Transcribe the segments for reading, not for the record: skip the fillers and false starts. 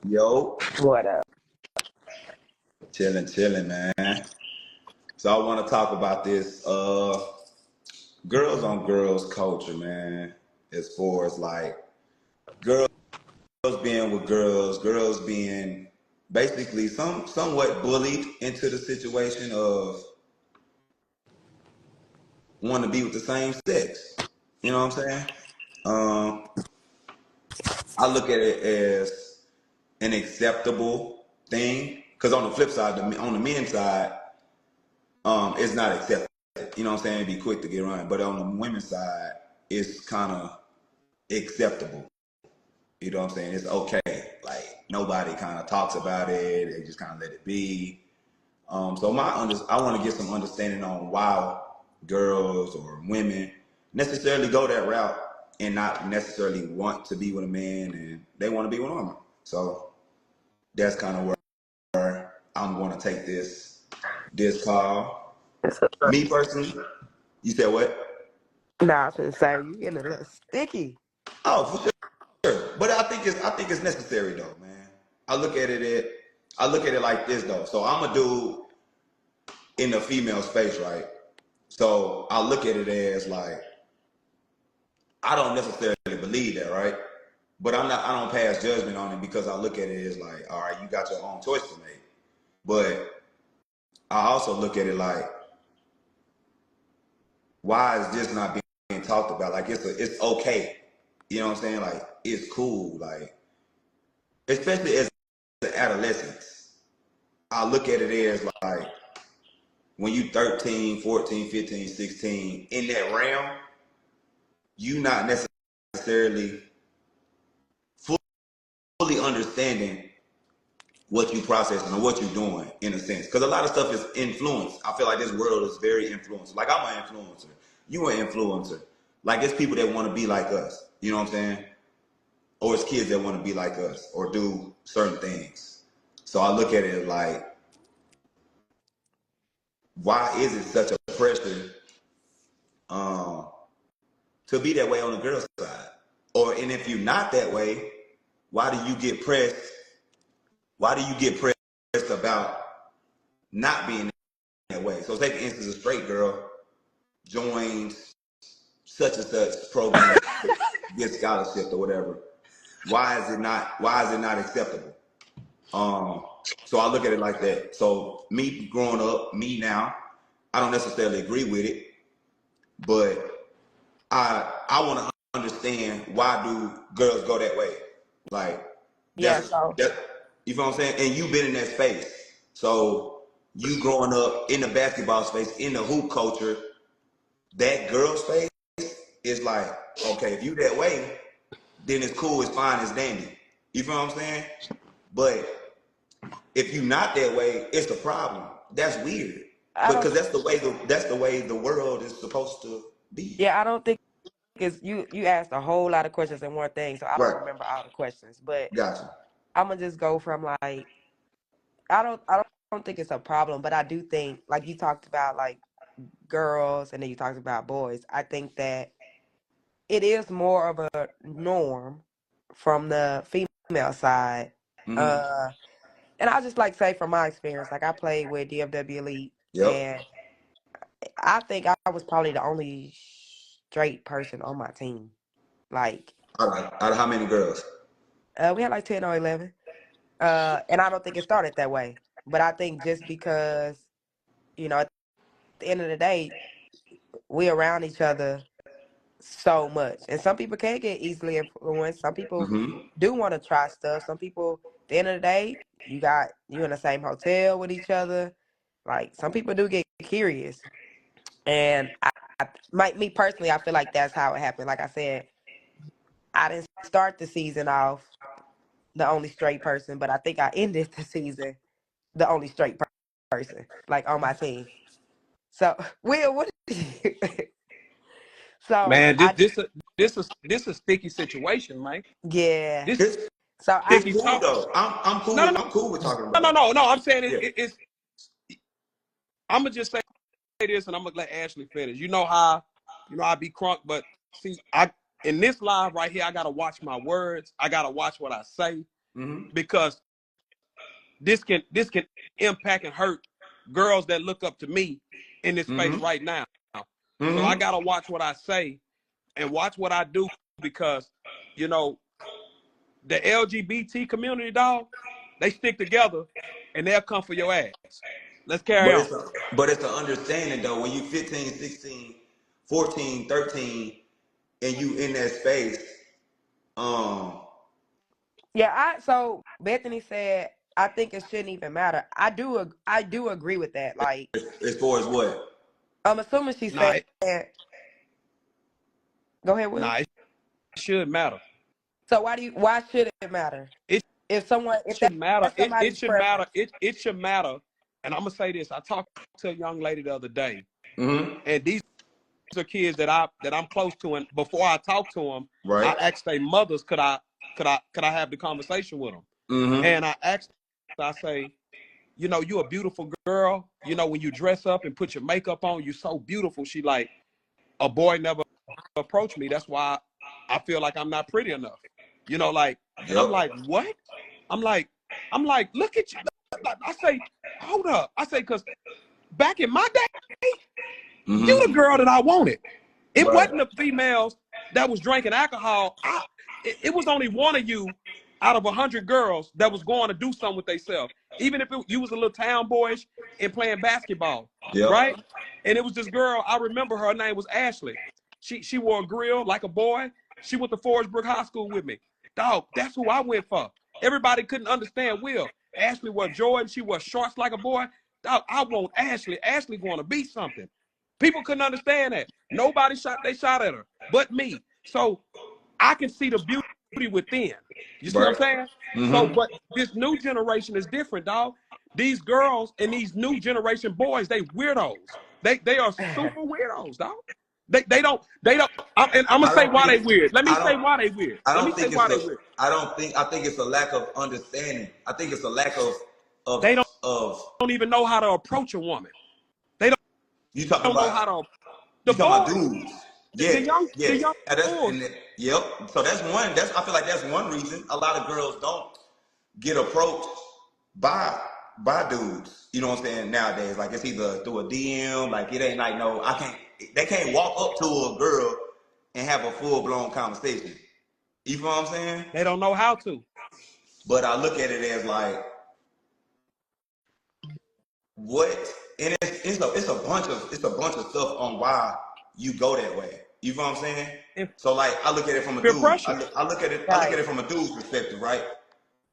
Yo, What up? chilling, man. So I want to talk about this girls on girls culture, man. As far as like girls being with girls being basically somewhat bullied into the situation of wanting to be with the same sex. You know what I'm saying? Um, I look at it as an acceptable thing because on the flip side, on the men's side, it's not accepted. You know what I'm saying? Be quick to get around. But on the women's side, it's kind of acceptable. You know what I'm saying? It's okay. Like nobody kind of talks about it. They just kind of let it be. So I want to get some understanding on why girls or women necessarily go that route and not necessarily want to be with a man and they want to be with a woman. So that's kind of where I'm going to take this call. Me personally, you said what? Nah, I was gonna say you getting a little sticky. Oh, for sure. But I think it's necessary though, man. I look at it I look at it like this though. So I'm a dude in the female space, right? So I look at it as like I don't necessarily believe that, right? But I don't pass judgment on it because I look at it as like, all right, you got your own choice to make. But I also look at it like, why is this not being talked about? Like it's okay. You know what I'm saying? Like it's cool. Like especially as adolescents. I look at it as like when you 13, 14, 15, 16, in that realm, you not necessarily fully understanding what you processing or what you're doing in a sense. Because a lot of stuff is influenced. I feel like this world is very influenced. Like I'm an influencer. You an influencer. Like it's people that want to be like us. You know what I'm saying? Or it's kids that want to be like us or do certain things. So I look at it like, why is it such a pressure um, to be that way on the girl's side? Or and if you're not that way, why do you get pressed? Why do you get pressed about not being that way? So take for instance, a straight girl joins such and such program, gets scholarship or whatever. Why is it not acceptable? So I look at it like that. So me growing up, me now, I don't necessarily agree with it, but I want to understand why do girls go that way? Like Yeah, so that you feel what I'm saying? And you've been in that space. So you growing up in the basketball space, in the hoop culture, that girl space is like, okay, if you that way, then it's cool, it's fine, it's dandy. You feel what I'm saying? But if you not that way, it's a problem. That's weird. I don't. Because that's the way the world is supposed to be. Yeah, I don't think it's you. You asked a whole lot of questions in one thing, so I don't Right. remember all the questions. But Gotcha. I'm gonna just go from like I don't think it's a problem, but I do think like you talked about like girls and then you talked about boys. I think that it is more of a norm from the female side. Mm-hmm. Uh, and I just like say from my experience, like I played with DFW Elite, Yep. and I think I was probably the only straight person on my team. Like, Out of how many girls? we had like 10 or 11. And I don't think it started that way. But I think just because, at the end of the day, we around each other so much. And some people can get easily influenced. Some people Mm-hmm. do want to try stuff. Some people, at the end of the day, you in the same hotel with each other. Like some people do get curious. And me personally, I feel like that's how it happened. Like I said, I didn't start the season off the only straight person, but I think I ended the season the only straight person, like on my team. So, Will, what? So Man, I, this a sticky situation, man. yeah. This It's So I, it's sticky cool talk. though. No, no, I'm cool with talking no, about no, it. no, no. I'm saying Yeah. it's. I'm gonna just say this, and I'm gonna let Ashley finish. You know I be crunk, but see, I in this live right here, I gotta watch my words. I gotta watch what I say. because this can impact and hurt girls that look up to me in this space right now. So I gotta watch what I say and watch what I do, because you know the LGBT community, dog, they stick together and they'll come for your ass. Let's carry on. But it's an understanding though, when you 15, 16, 14, 13, and you in that space, Yeah, so Bethany said, I think it shouldn't even matter. I do agree with that. Like, as far as what? I'm assuming she Nah, said, go ahead, Will. it should matter. So why should it matter? It If should matter. that's somebody's It should matter. preference. It should matter. And I'm gonna say this. I talked to a young lady the other day, Mm-hmm. and these are kids that I'm close to, and before I talk to them, Right. I asked their mothers, could I have the conversation with them? Mm-hmm. And I asked, I say, you know, you're a beautiful girl. You know, when you dress up and put your makeup on, you're so beautiful. She like, a boy never approached me. That's why I feel like I'm not pretty enough. You know, like, and I'm like, what? I'm like, look at you. I say, hold up. I say, because back in my day, you the girl that I wanted. It wasn't the females that was drinking alcohol. It was only one of you out of 100 girls that was going to do something with themselves. Even if you was a little town boyish and playing basketball, right? And it was this girl, I remember her name was Ashley. She wore a grill like a boy. She went to Forestbrook High School with me. Dog, that's who I went for. Everybody couldn't understand Will. Ashley wore Jordan. She wore shorts like a boy. Dog, I want Ashley. Ashley going to be something. People couldn't understand that. Nobody shot at her but me. So I can see the beauty within. You see what I'm saying? So, but this new generation is different, dog. These girls and these new generation boys, they weirdos. They are super weirdos, dog. They don't. And I'm gonna say why they weird. Let me say why they weird. I think it's a lack of understanding. I think it's a lack of they don't even know how to approach a woman. They don't. You talking know about how to. You talking about dudes? Yeah, the young boys. Yep. So that's one. I feel like that's one reason a lot of girls don't get approached by dudes. You know what I'm saying? Nowadays, like it's either through a DM. Like it ain't like no. They can't walk up to a girl and have a full blown conversation. You know what I'm saying? They don't know how to. But I look at it as like, what? And it's a bunch of stuff on why you go that way. You know what I'm saying? So like I look at it from a dude. I look at it from a dude's perspective, right?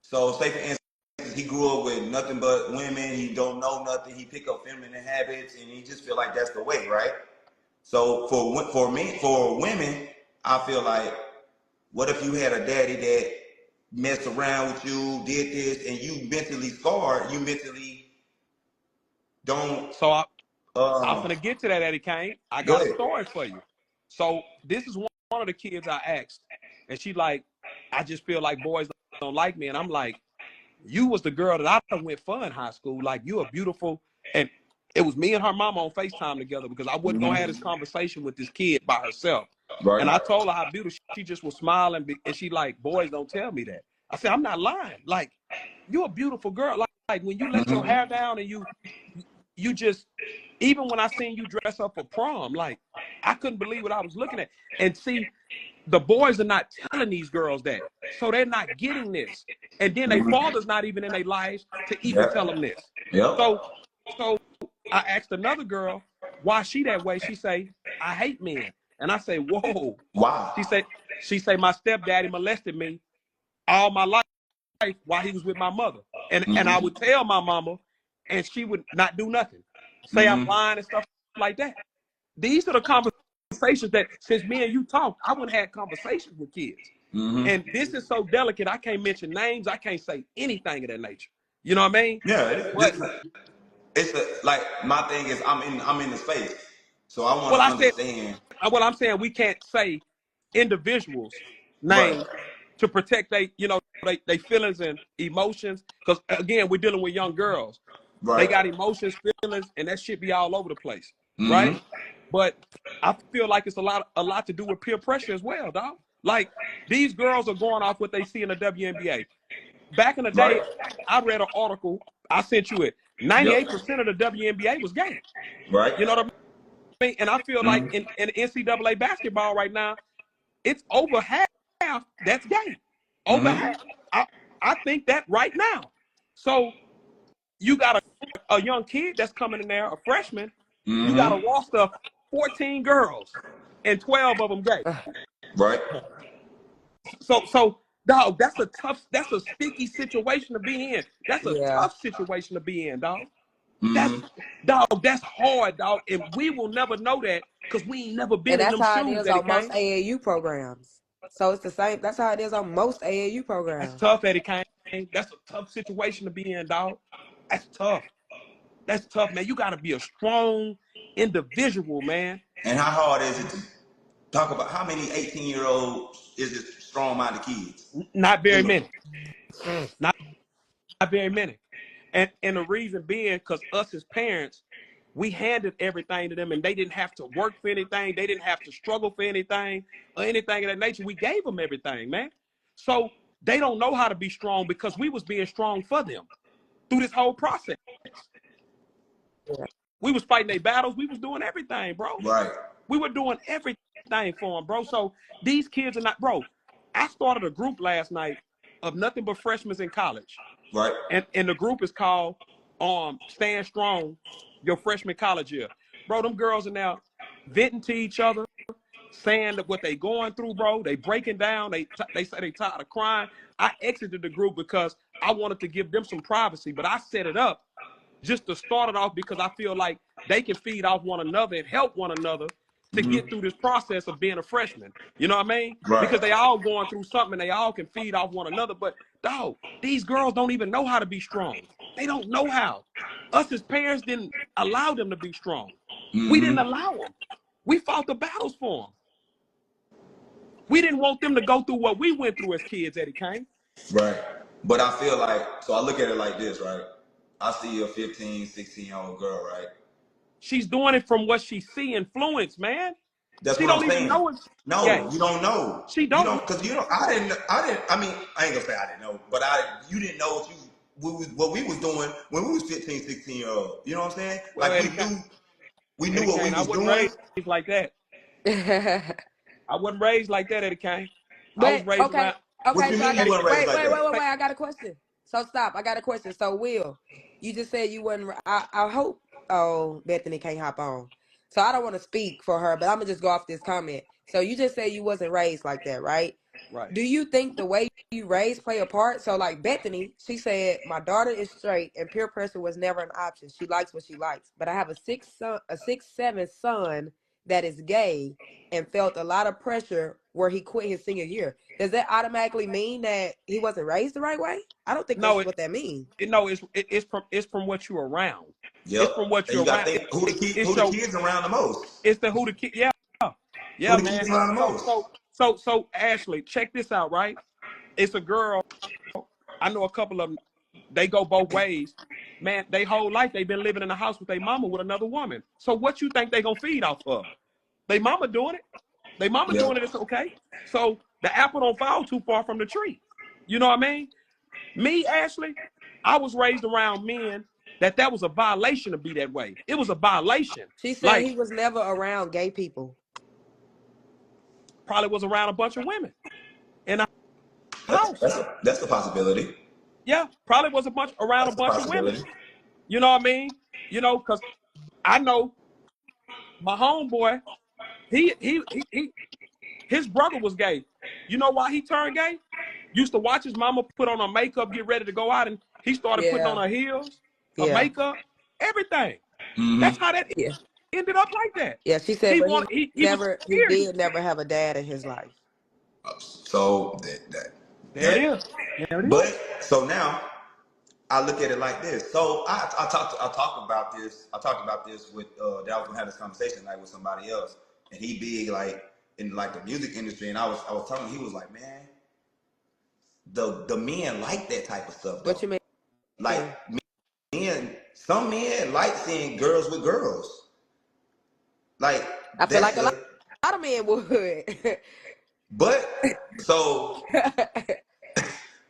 So say for instance, he grew up with nothing but women. He don't know nothing. He pick up feminine habits, and he just feel like that's the way, right? So for women, I feel like, what if you had a daddy that messed around with you, did this, and you mentally scarred? You mentally don't. So I'm gonna get to that, Eddie Kane. I got a story for you. So this is one of the kids I asked, and she like, I just feel like boys don't like me, and I'm like, you was the girl that I went for in high school. Like, you are beautiful. And it was me and her mama on FaceTime together, because I wasn't gonna have this conversation with this kid by herself. Right. And I told her how beautiful. She just was smiling, and she like, boys don't tell me that. I said, I'm not lying. Like, you're a beautiful girl. Like when you let your hair down and you just, even when I seen you dress up for prom, like, I couldn't believe what I was looking at. And see, the boys are not telling these girls that, so they're not getting this. And then their father's not even in their lives to even tell them this. So I asked another girl why she that way. She say, I hate men. And I say, whoa. Wow. She say my stepdaddy molested me all my life while he was with my mother. And I would tell my mama, and she would not do nothing. Say I'm lying and stuff like that. These are the conversations that, since me and you talked, I wouldn't have conversations with kids. And this is so delicate, I can't mention names. I can't say anything of that nature. You know what I mean? Yeah. Like, my thing is, I'm in the space, so I want to understand. I'm saying, we can't say individuals' names to protect they feelings and emotions, because again, we're dealing with young girls. They got emotions, feelings, and that shit be all over the place, right? But I feel like it's a lot to do with peer pressure as well, dog. Like, these girls are going off what they see in the WNBA. back in the Right. day, I read an article. I sent you it. Yep. 98% of the WNBA was gay. Right. You know what I mean? And I feel like Mm-hmm. in NCAA basketball right now, it's over half that's gay. Over Mm-hmm. half. I think that right now. So you got a young kid that's coming in there, a freshman. You got a Mm-hmm. roster of 14 girls and 12 of them gay. Right. So dog, that's a sticky situation to be in. That's a Yeah. tough situation to be in, dog. Mm-hmm. That's hard, dog. And we will never know that because we ain't never been And in that's them how it shoes, is Eddie on most Kane. AAU programs. So it's the same. That's how it is on most AAU That's programs. tough, Eddie Kane. That's a tough situation to be in, dog. That's tough. That's tough, man. You gotta be a strong individual, man. And how hard is it to talk about how many 18-year-olds is it strong-minded kids? Not very In the, many. Not very many. And the reason being because us as parents, we handed everything to them and they didn't have to work for anything. They didn't have to struggle for anything or anything of that nature. We gave them everything, man. So they don't know how to be strong because we was being strong for them through this whole process. Yeah. We was fighting their battles. We was doing everything, bro. right. We were doing everything for them, bro. So these kids are not, bro. I started a group last night of nothing but freshmen in college. Right. And the group is called Stand Strong, your freshman college year. Bro, them girls are now venting to each other, saying that what they going through, bro. They breaking down. They say they tired of crying. I exited the group because I wanted to give them some privacy, but I set it up just to start it off because I feel like they can feed off one another and help one another to Mm-hmm. get through this process of being a freshman. You know what I mean? Right. Because they all going through something and they all can feed off one another. But dog, these girls don't even know how to be strong. They don't know how. Us as parents didn't allow them to be strong. We didn't Mm-hmm. allow them. We fought the battles for them. We didn't want them to go through what we went through as kids, Eddie Kane. Right. But I feel like, so I look at it like this, right? I see a 15, 16-year-old girl, right? She's doing it from what she see influence, man. That's She what I'm don't even saying. know it's No, gay. you don't know. She You don't. don't, because you don't, I mean, I ain't gonna say I didn't know, but you didn't know what we was doing when we was 15, 16-year-old. You know what I'm saying? Well, Like we knew Eddie what we Kane, I was wasn't doing. raised like that. I wasn't raised like that, Eddie Kane. I was But raised around What okay. you So I mean you got Eddie weren't raised like that? Kane. wait. I got a question. So stop. I got a question. So Will, you just said you wasn't. I hope. Oh, Bethany can't hop on. So I don't want to speak for her, but I'm gonna just go off this comment. So you just said you wasn't raised like that, right? Right. Do you think the way you raised play a part? So like Bethany, she said, my daughter is straight and peer pressure was never an option. She likes what she likes. But I have a 6'7" son that is gay and felt a lot of pressure where he quit his senior year. Does that automatically mean that he wasn't raised the right way? I don't think No, that's what that means. it's from what you're around. Yep. It's from what And you you're gotta around. think who It's the your kids around the most. it's the who the kid. Yeah, Who yeah, the man. kids around the most. So Ashley, check this out, right? It's a girl. I know a couple of them. They go both ways. Man, they whole life they've been living in a house with their mama with another woman. So what you think they gonna feed off of? They mama doing it. They mama Yep. doing it. It's okay. So the apple don't fall too far from the tree. You know what I mean? Me, Ashley, I was raised around men that was a violation to be that way. It was a violation. She said Like he was never around gay people. probably was around a bunch of women in a That's house. that's a, that's a possibility. Yeah, probably was around a That's a bunch of women. possibility. You know what I mean? You know, because I know my homeboy, he his brother was gay. You know why he turned gay? Used to watch his mama put on her makeup, get ready to go out, and he started putting on Yeah. her heels, her Yeah. makeup, everything. Mm-hmm. That's how that Yeah. ended up like that. Yeah. She said, but He was he scared. did never have a dad in his life. So There it that is. There it is. but so now I look at it like this. So I talked about this. I talked about this with that I was gonna have this conversation like with somebody else, and he big like in like the music industry, and I was telling him, he was like, man, the men like that type of stuff What though. you mean? Like some men like seeing girls with girls. Like I feel that's like a lot, the lot of men would. but so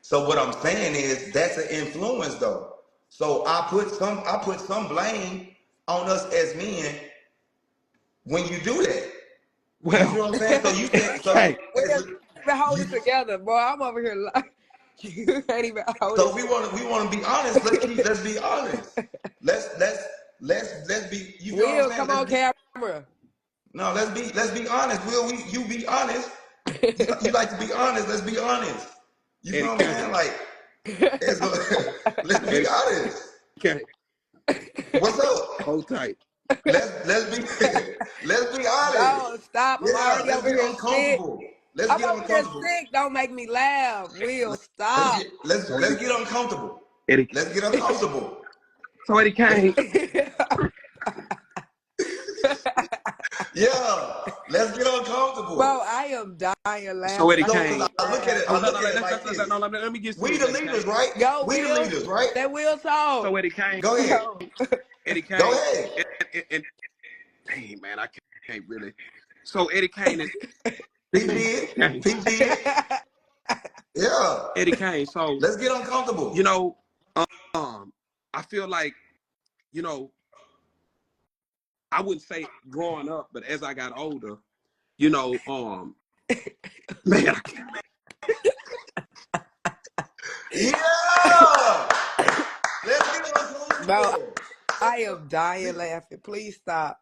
So what I'm saying is that's an influence though. So I put some blame on us as men when you do that. You see Well, what I'm saying? So you think so hey, We as can't even hold you it together, boy. I'm over here like you can't even hold so it we want to be honest. Let's be honest. Let's be. You feel what I'm Will, saying? come on, camera. No. Let's be honest. Will you be honest? You like to be honest. Let's be honest. You feel Eddie what I'm Kane, saying? Like let's be Eddie honest. Kane, What's up? hold tight. Let's be let's be honest. No, stop. I'm Yeah, already let's over get here sick. uncomfortable. Let's I'm get over here uncomfortable. sick. Don't make me laugh. Will, Let's stop. get So let's get uncomfortable. Eddie, Let's get uncomfortable. so Eddie Kane, Yeah, let's get Bro, uncomfortable. I am dying so laughing. Eddie I No, Kane. because can't I look at it. laugh. Oh I no, look no, at it like no, this. let me get We serious, the Eddie leaders, Kane. right? Go, We the Will. leaders, right? That Will talk. So Eddie Kane, Go ahead. Go. Eddie Go Kane, ahead. and hey man, I can't really. So Eddie Kane is He did. Kane. He did. Yeah. Eddie Kane. So Let's get you uncomfortable. know, I feel like you know, I wouldn't say growing up, but as I got older, you know, man, I can't. Yeah. Let's get Bro, uncomfortable. I am dying laughing. Please stop.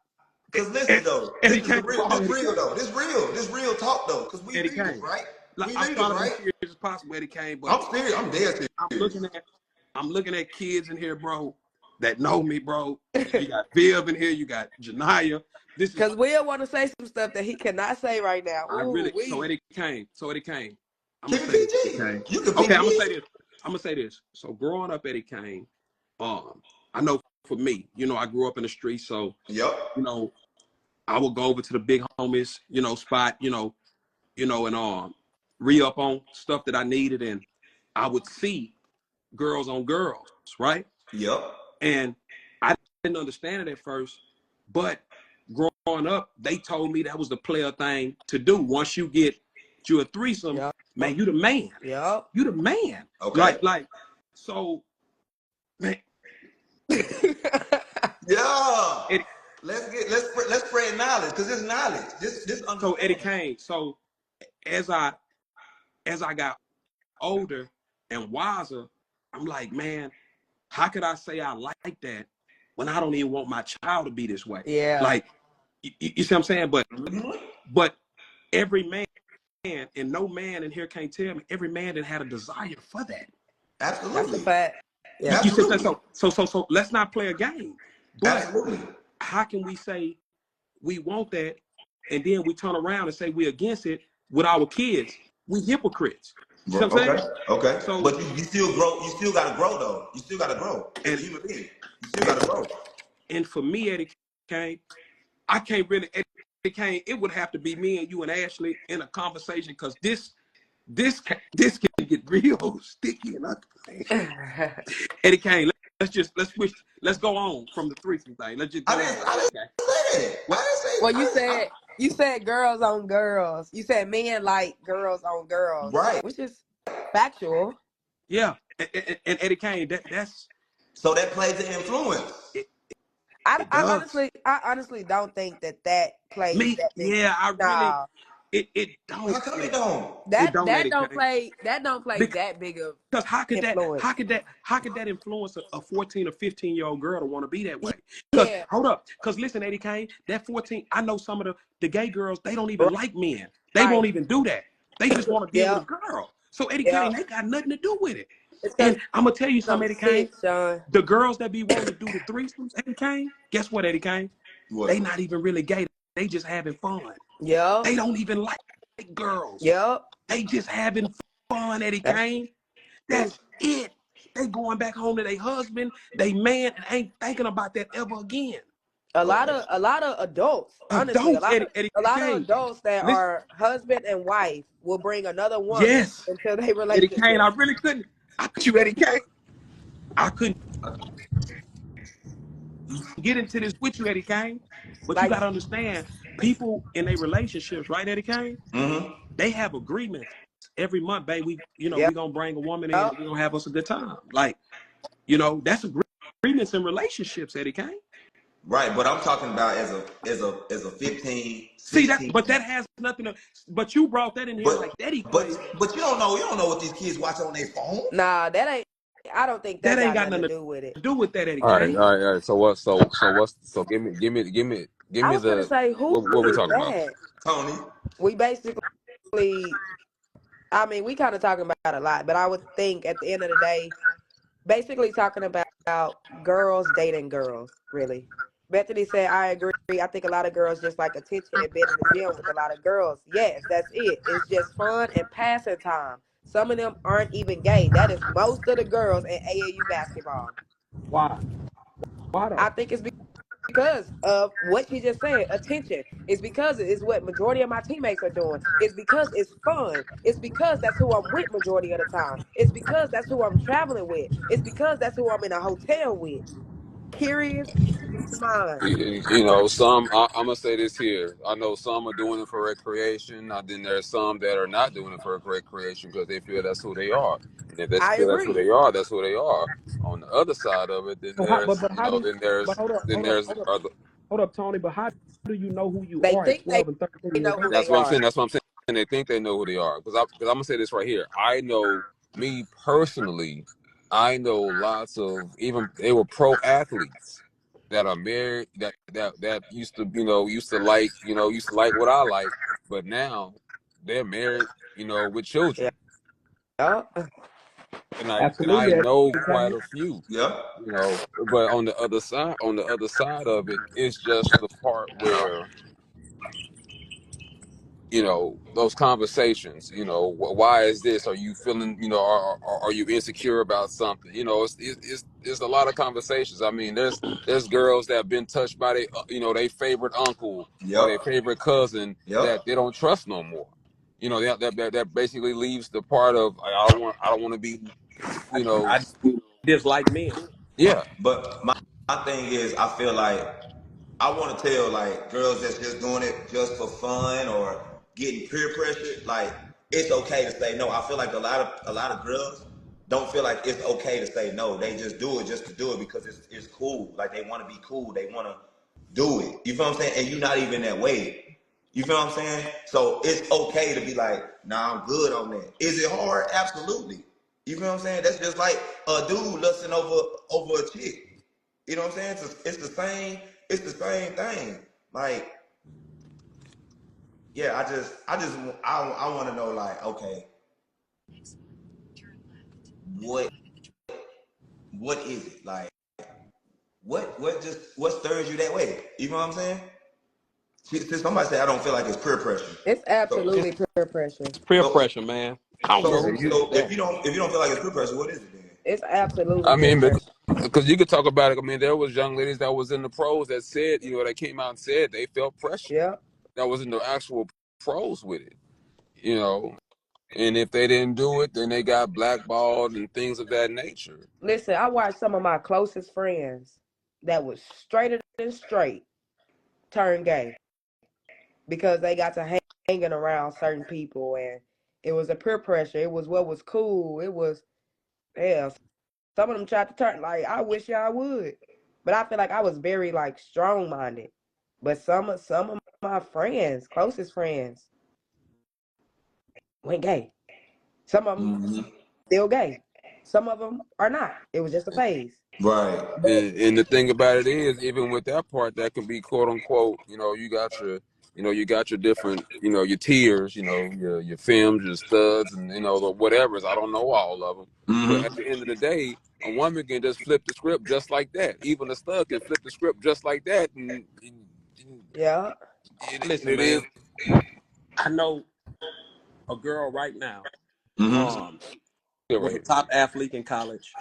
Cause listen though, Eddie Kane, this Eddie real Kane, though. This real talk though. Cause we Eddie leaders, Kane. right? Like, We I'm leaders, trying to be right? serious as possible, Eddie Kane, but I'm serious. I'm dead I'm serious. looking at kids in here, bro, that know me, bro. You got Viv in here, you got Janaya. This is Because Will want to say some stuff that he cannot say right now. I Ooh, really we. So Eddie Kane. I'm gonna Keep it say this, Eddie Kane. PG. You can Okay, PG. I'm gonna say this. So growing up, Eddie Kane, I know for me, you know, I grew up in the street, so Yep. you know, I would go over to the big homies, you know, spot, and re-up on stuff that I needed, and I would see girls on girls, right? Yep. And I didn't understand it at first, but growing up, they told me that was the player thing to do. Once you get you a threesome, Yup. man, you the man. Yup. You the man. Okay. So, man, Yeah. Eddie, Let's spread knowledge because it's knowledge. This so Eddie understanding. Kane. So as I got older and wiser, I'm like, man, how could I say I like that when I don't even want my child to be this way? Yeah. Like, you see what I'm saying? Mm-hmm. But every man, and no man in here can't tell me, every man that had a desire for that. That's a Absolutely. fact. Yeah. You see what I'm Absolutely. saying? So let's not play a game. But Absolutely. how can we say we want that and then we turn around and say we're against it with our kids? We hypocrites. You see what I'm Okay. saying? Okay. So, But you still grow. You still gotta grow though. You still gotta grow as a and human being. You still gotta grow. for me, Eddie Kane, I can't really, Eddie Kane, it would have to be me and you and Ashley in a conversation because this can get real sticky and ugly. Eddie Kane, let's go on from the threesome thing. Let's just go I on. didn't Okay. say that. What? Well, I didn't say. you said girls on girls. You said men like girls on girls, Right. which is factual. Yeah. And Eddie Kane, that's So that plays an influence. it, I, it I does. honestly, I honestly don't think that plays Me, that big. yeah, I really Nah, it How don't come it Eddie. don't? It that don't that Eddie don't Kane. play that big of Because influence. how could that influence a 14 or 15-year-old girl to want to be that way? Because Yeah, hold up, because listen, Eddie Kane, that 14, I know some of the gay girls, they don't even like men. They right. won't even do that. They just want to deal with a Yep, girl. So Eddie Kane, yep. they got nothing to do with it. It's because And I'm gonna tell you I'm something, Eddie Kane. sick, Sean. The girls that be wanting to do the threesomes, Eddie Kane, guess what, Eddie Kane? They What? not even really gay. They just having fun. Yep, They don't even like girls. yep. They just having fun, Eddie Kane. True. That's it. They going back home to their husband, they man, and ain't thinking about that ever again. Okay. A lot of adults, honestly, Adults, Eddie a lot of Kane. adults that Listen, are husband and wife will bring another woman yes, into their Eddie Kane. relationship. I couldn't, you Eddie Kane. I couldn't get into this with you, Eddie Kane. But you Like, got to understand, people in their relationships, right, Eddie Kane? Mm-hmm. They have agreements every month, babe, we Yep. gonna bring a woman in and we gonna have us a good time. Like, that's agreements in relationships, Eddie Kane. Right, but I'm talking about as a 15, See 16. but that has nothing to. But you brought that in here But like that but equates. but you don't know what these kids watch on their phone. Nah, that ain't. I don't think That that ain't got got nothing to nothing do with it. to do with that, Eddie All right, Kane. all right, all right. So what? So give I me was gonna the say, who what we is talking about? that? Tony. We basically, I mean, we kind of talking about a lot, but I would think at the end of the day, basically talking about girls dating girls, really. Bethany said, I agree. I think a lot of girls just like attention and being in the gym with a lot of girls. Yes, that's it. It's just fun and passing time. Some of them aren't even gay. That is most of the girls in AAU basketball. Why? Why I though? think it's because of what she just said. Attention. It's because it's what majority of my teammates are doing. It's because it's fun. It's because that's who I'm with majority of the time. It's because that's who I'm traveling with. It's because that's who I'm in a hotel with. Period. Mine. Some I'm gonna say this here. I know some are doing it for recreation. Then there's some that are not doing it for recreation because they feel that's who they are. And if they I feel that's who agree. they are, that's who they are. On the other side of it, then So how, there's but how do? But then there's other. hold up, Tony. But how do you know who you They are at think they 12 and 13 years know who old? they That's what I'm are. saying. That's what I'm saying. They think they know who they are. Because I'm gonna say this right here. I know me personally. I know lots of even they were pro athletes that are married that used to like what I like, but now they're married, with Yeah. children. And I Absolutely, know Eddie quite Kane. a few. Yep. But on the other side of it, it's just the part where those conversations, why is this, are you feeling, are you insecure about something, it's a lot of conversations. I mean, there's girls that have been touched by their favorite uncle or their Yep. favorite cousin that Yep. they don't trust no more. That basically leaves the part of I don't want to be, you know I dislike men. yeah. But my thing is, I feel like I want to tell like girls that's just doing it just for fun or getting peer pressure. Like it's okay to say no. I feel like a lot of girls don't feel like it's okay to say no. They just do it just to do it because it's cool. Like they want to be cool. They want to do it. You feel what I'm saying? And you're not even that way. You feel what I'm saying? So it's okay to be like, nah, I'm good on that. Is it hard? Absolutely. You feel what I'm saying? That's just like a dude lusting over a chick. You know what I'm saying? It's the same. It's the same thing. Like, yeah, I want to know, like, okay, what what is it? Like, what stirs you that way? You know what I'm saying? Somebody say I don't feel like it's peer pressure. It's So It's absolutely peer pressure. peer so pressure, man. I don't Yeah, care so who you, says so if that. you don't feel like it's peer pressure, what is it then? It's absolutely I peer mean, pressure. because you could talk about it. I mean, there was young ladies that was in the pros that said, that came out and said they felt pressure. Yeah. That was in the actual pros with it, you know. And if they didn't do it, then they got blackballed and things of that nature. Listen, I watched some of my closest friends that was straighter than straight turn gay because they got to hanging around certain people, and it was a peer pressure. It was what was cool. It was, yeah. Some of them tried to turn like I wish y'all would, but I feel like I was very like strong minded. But some of my friends, closest friends, went gay. Some of them Mm-hmm. still gay. Some of them are not. It was just a phase. Right. But And the thing about it is, even with that part, that can be quote unquote, you got your different, your tiers, your films, your studs, and the whatevers. I don't know all of them, but at Mm-hmm. the end of the day, a woman can just flip the script just like that. Even a stud can flip the script just like that, and yeah, Listen, it is. man. I know a girl right now. Mm-hmm. Um, Yeah, was right a here. top athlete in college.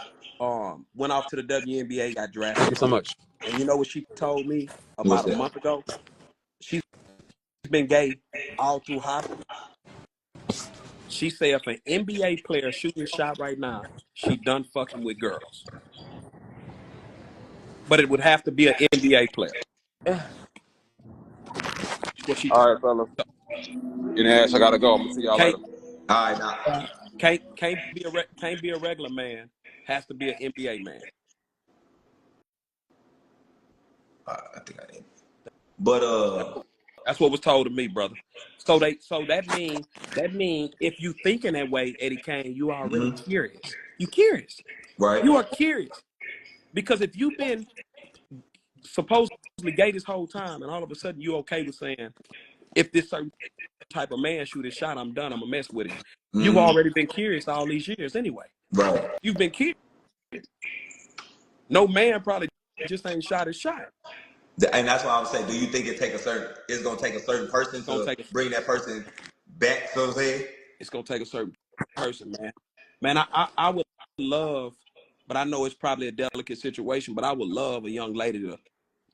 Went off to the WNBA, got Thank drafted. you so much. And you know what she told me What's about a that? month ago? She's been gay all through high school. She said if an NBA player shooting a shot right now, she done fucking with girls. But it would have to be an NBA player. That's what she All right, fellas. In Ash, I gotta go. I'm gonna see y'all Kate, later. All right, now. Can't be a regular man. Has to be an NBA man. I think I did. But That's what was told to me, brother. So that mean if you thinking that way, Eddie Kane, you are already curious. You curious. right. You are curious. Because if you've been supposedly gay this whole time and all of a sudden you okay with saying, if this certain type of man shoot his shot, I'm done, I'm gonna mess with him. You've already been curious all these years anyway. Right. You've been curious. No man probably just ain't shot his shot. And that's why I would say, do you think it's gonna take a certain person to bring that person back, so to say? It's gonna take a certain person, man. Man, I would love, but I know it's probably a delicate situation, but I would love a young lady to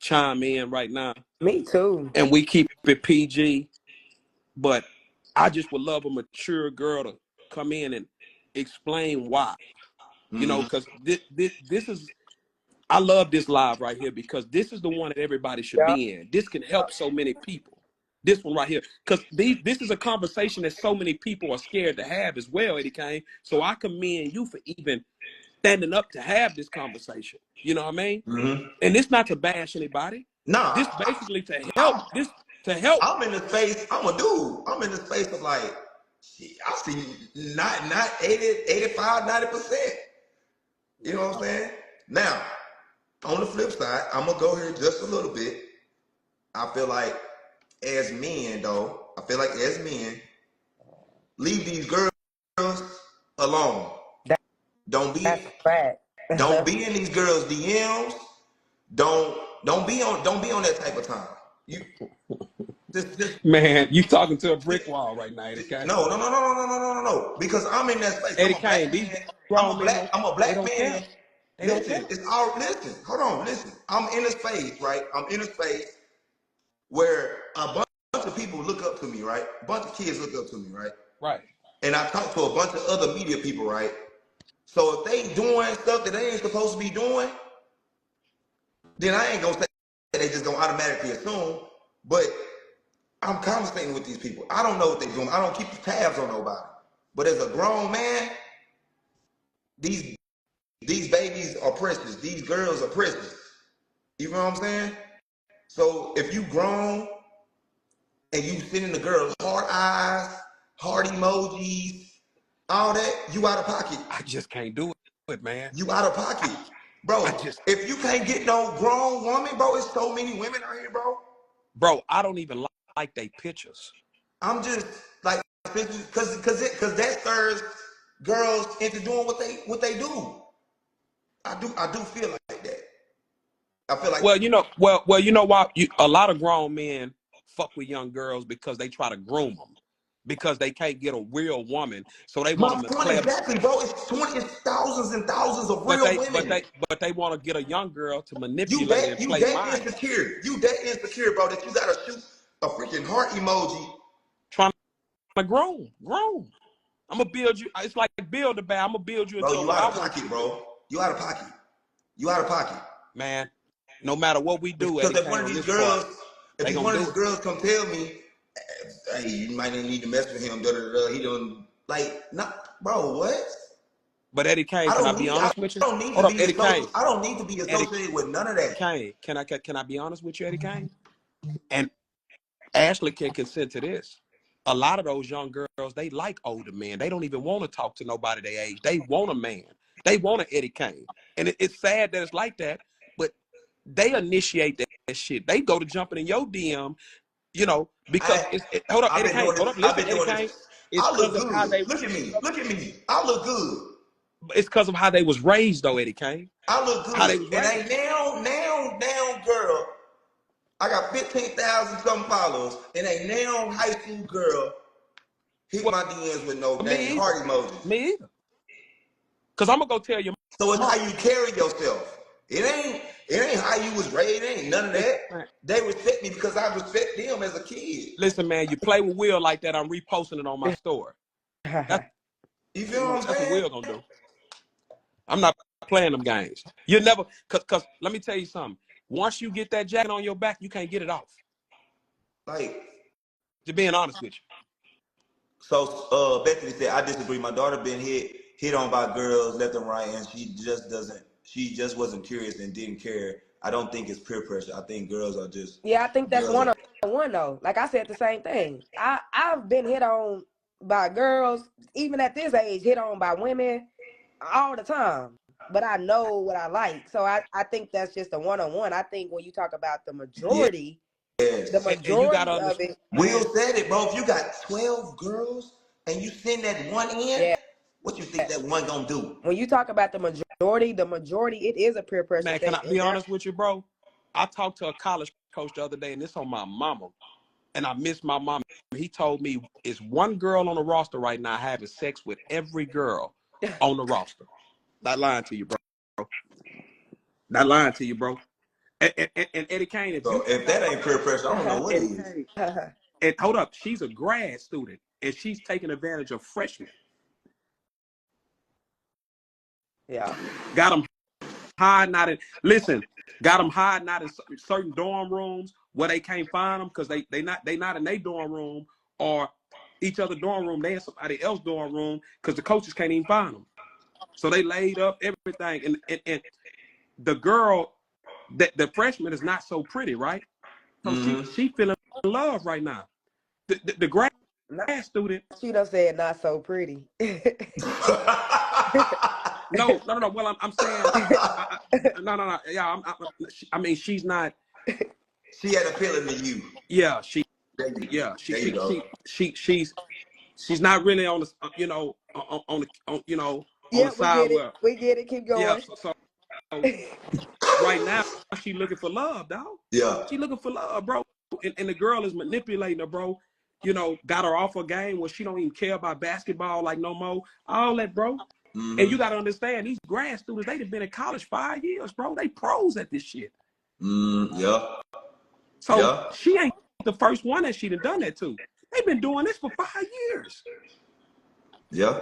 chime in right now. Me too. And we keep it PG, but I just would love a mature girl to come in and explain why. You know, because this is, I love this live right here because this is the one that everybody should Yeah. be in. This can help so many people. This one right here, because this is a conversation that so many people are scared to have as well, Eddie Kane. So I commend you for even standing up to have this conversation. You know what I mean? And it's not to bash anybody. Nah, This basically to help. This to help. I'm in the space. I'm a dude. I'm in the space of like, I see not 80, 85, 90%. You know what I'm saying? Now, on the flip side, I'm gonna go here just a little bit. I feel like as men, leave these girls alone. Don't be That's a fact. don't be in these girls' DMs. Don't be on that type of time. You just Man, you talking to a brick wall right now, Eddie Kane. No. Because I'm in that space. Eddie Kane, these I'm a black man. Listen, hold on, listen. I'm in a space, right? I'm in a space where a bunch of people look up to me, right? A bunch of kids look up to me, right? Right. And I talk to a bunch of other media people, right? So if they doing stuff that they ain't supposed to be doing, then I ain't gonna say they just gonna automatically assume, but I'm conversating with these people. I don't know what they're doing. I don't keep tabs on nobody. But as a grown man, these babies are precious. These girls are precious. You know what I'm saying? So if you grown and you sending the girls heart eyes, heart emojis, all that, you out of pocket. I just can't do it, man. You out of pocket. Bro, if you can't get no grown woman, bro, it's so many women out here, bro. Bro, I don't even like they pictures. I'm just like, because that stirs girls into doing what they do. I do feel like that. I feel like, well, you know why a lot of grown men fuck with young girls because they try to groom them because they can't get a real woman, so they want them to play. Exactly, bro. It's thousands and thousands of real women. But they want to get a young girl to manipulate and play mind. You that insecure, bro, that you gotta shoot a freaking heart emoji. Trying to groom. I'm gonna build you. It's like build a bear. I'm gonna build you into bro, you out of pocket, bro. You out of pocket. Man, no matter what we do, because if one of these girls, come tell me, hey, you might need to mess with him, he don't like, bro, what? But Eddie Kane, can I be honest with you? I don't need to be associated with none of that. Kane, can I be honest with you, Eddie Kane? And Ashley can consent to this. A lot of those young girls, they like older men. They don't even want to talk to nobody their age. They want a man. They want an Eddie Kane. And it's sad that it's like that, but they initiate that shit. They go to jumping in your DM, you know, because hold up, Eddie Kane. Hold up, listen, Eddie Kane. I look good. Look at me. I look good. It's because of how they was raised, though, Eddie Kane. I look good. And now, girl, I got 15,000 something followers, and a now high school girl hit my DMs with no dang heart emojis. Me either. Because I'm gonna go tell you. So it's how you carry yourself. It ain't how you was raised. It ain't none of that. They respect me because I respect them as a kid. Listen, man, you play with Will like that, I'm reposting it on my story. You feel what I'm saying? That's what Will gonna do. I'm not playing them games. You never, cause let me tell you something. Once you get that jacket on your back, you can't get it off. Like, To being honest with you. So Bethany said, I disagree. My daughter been hit on by girls left and right, and she just wasn't curious and didn't care. I don't think it's peer pressure. I think girls are just Yeah, I think that's girls one are. on one though. Like I said, the same thing. I've been hit on by girls, even at this age, hit on by women all the time. But I know what I like, so I think that's just a one on one. I think when you talk about the Yes. And you got to majority of it, Will said it, bro. If you got 12 girls and you send that one in, yeah. what you think that one gonna do? When you talk about the majority, it is a peer pressure man, can thing, I and be honest with you, bro? I talked to a college coach the other day, and this on my mama, and I miss my mama. He told me it's one girl on the roster right now having sex with every girl on the roster. Not lying to you, bro. Not lying to you, bro. And Eddie Kane, if you So if that ain't peer pressure, I don't know what Eddie is. Kane, and hold up, she's a grad student, and she's taking advantage of freshmen. yeah. Got them hiding out in. Listen, got them hiding out in certain dorm rooms where they can't find them because they not in their dorm room or each other dorm room. They in somebody else's dorm room because the coaches can't even find them. So they laid up everything, and the girl, the freshman is not so pretty, right? So Mm-hmm. she feeling love right now. The grad Not, student. she done said not so pretty. No. Well, I'm saying, no. Yeah, I mean, she's not. She had a feeling to you. Yeah, There you go. she's not really on the, on Yeah, the we side get it. where, We get it. Keep yeah. going. So right now she looking for love, dog. Yeah. She looking for love, bro. And the girl is manipulating her, bro. Got her off a game where she don't even care about basketball like no more. All that, bro. And you Mm-hmm. got to understand, these grad students, they've been in college 5 years, bro. They pros at this shit. Yeah. So Yeah. she ain't the first one that she done that to. They've been doing this for 5 years. Yeah.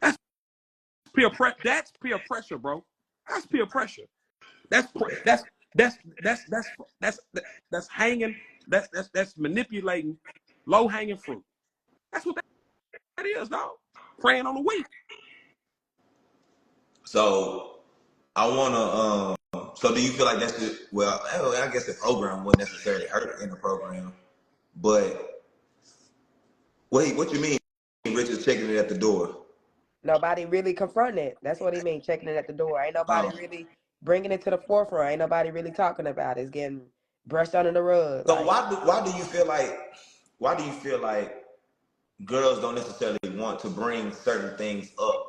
That's that's peer pressure, bro. That's peer pressure. That's that's that's that's that's hanging. That's manipulating low hanging fruit. That's what that is, dog. Preying on the weak. So I wanna so do you feel like that's just well, I guess the program wouldn't necessarily hurt in the program, but wait, what you mean Richard's checking it at the door? Nobody really confronting it. That's what he mean, checking it at the door. Ain't nobody Oh. really bringing it to the forefront. Ain't nobody really talking about it. It's getting brushed under the rug. So Like, why do you feel like girls don't necessarily want to bring certain things up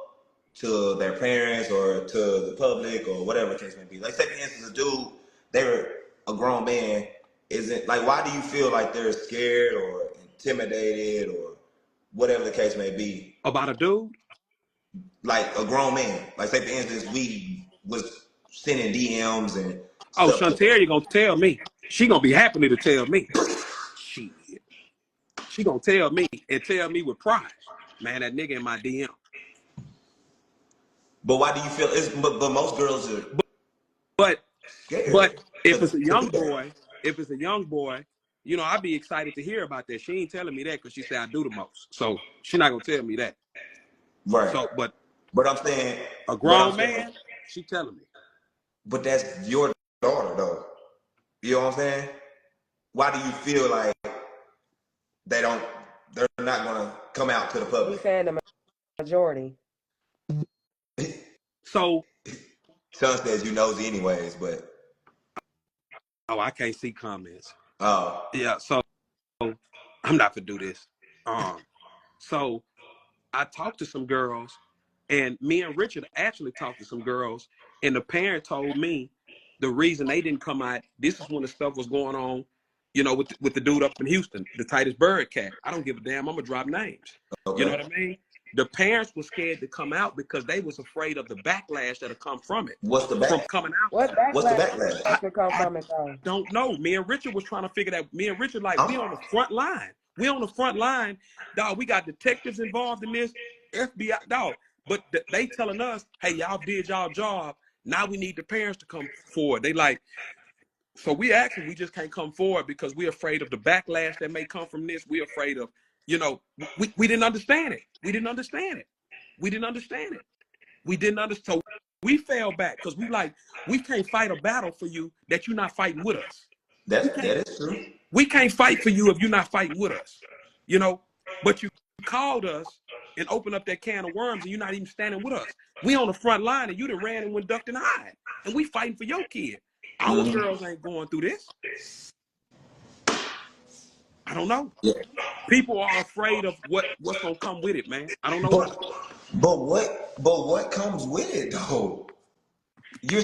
to their parents or to the public or whatever the case may be? Like, say for instance, a dude, they're a grown man, isn't like, why do you feel like they're scared or intimidated or whatever the case may be? About a dude? Like a grown man, like say for instance, we was sending DMs and Oh, stuff to. Chantel, you gonna tell me. She gonna be happy to tell me. Shit. She gonna tell me and tell me with pride. Man, that nigga in my DM. But why do you feel it's but most girls are But scared but if it's a to do young that? boy, I'd be excited to hear about that. She ain't telling me that because she said I do the most. So she not gonna tell me that. Right. So but But I'm saying, a but I'm grown saying, man, she telling me. but that's your daughter though. You know what I'm saying? Why do you feel like they don't? They're not gonna come out to the he's public. saying the majority. So Son says you nosy anyways, but I can't see comments. oh, Yeah, so I'm not gonna do this. So I talked to some girls, and me and Richard actually talked to some girls, and the parent told me the reason they didn't come out. This is when the stuff was going on, with the dude up in Houston, the Titus Bird cat. I don't give a damn. I'm gonna drop names. You know okay. what I mean? The parents were scared to come out because they was afraid of the backlash that'll come from it, What's the from back? coming out. What What's the backlash backlash? could come I from it though? don't know. Me and Richard was trying to figure that. Me and Richard, like, we I'm, on the front line. We on the front line, dog. We got detectives involved in this, FBI, dog. But they telling us, hey, y'all did y'all job. Now we need the parents to come forward. They like, so we actually, we just can't come forward because we're afraid of the backlash that may come from this. We're afraid of, You know, we didn't understand it. We didn't understand it. We didn't understand it. We didn't understand. So we fell back because we can't fight a battle for you that you're not fighting with us. That is true. We can't fight for you if you're not fighting with us. You know, but you called us and opened up that can of worms and you're not even standing with us. We on the front line and you done ran and went ducked and hide. And we fighting for your kid. Our girls ain't going through this. I don't know. Yeah. People are afraid of what's gonna come with it, man. I don't know why. But what comes with it though? You're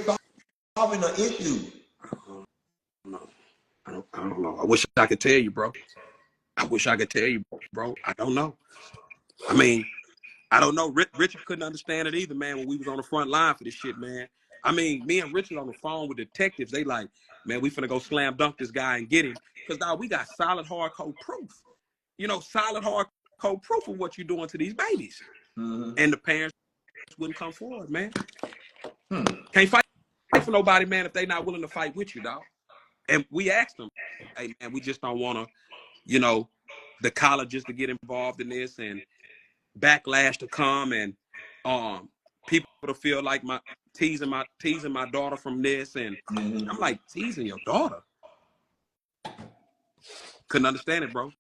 solving an issue. I don't know. I wish I could tell you, bro. I wish I could tell you, bro. I don't know. I mean, I don't know. Richard couldn't understand it either, man, when we was on the front line for this shit, man. I mean, me and Richard on the phone with detectives, they like, man, we finna go slam dunk this guy and get him. Because, dog, we got solid hardcore proof. You know, solid hardcore proof of what you're doing to these babies. And the parents wouldn't come forward, man. Can't fight for nobody, man, if they not willing to fight with you, dog. And we asked them, hey, man, we just don't want to, you know, the colleges to get involved in this and backlash to come and people to feel like teasing my daughter from this. And I'm like, teasing your daughter? Couldn't understand it, bro.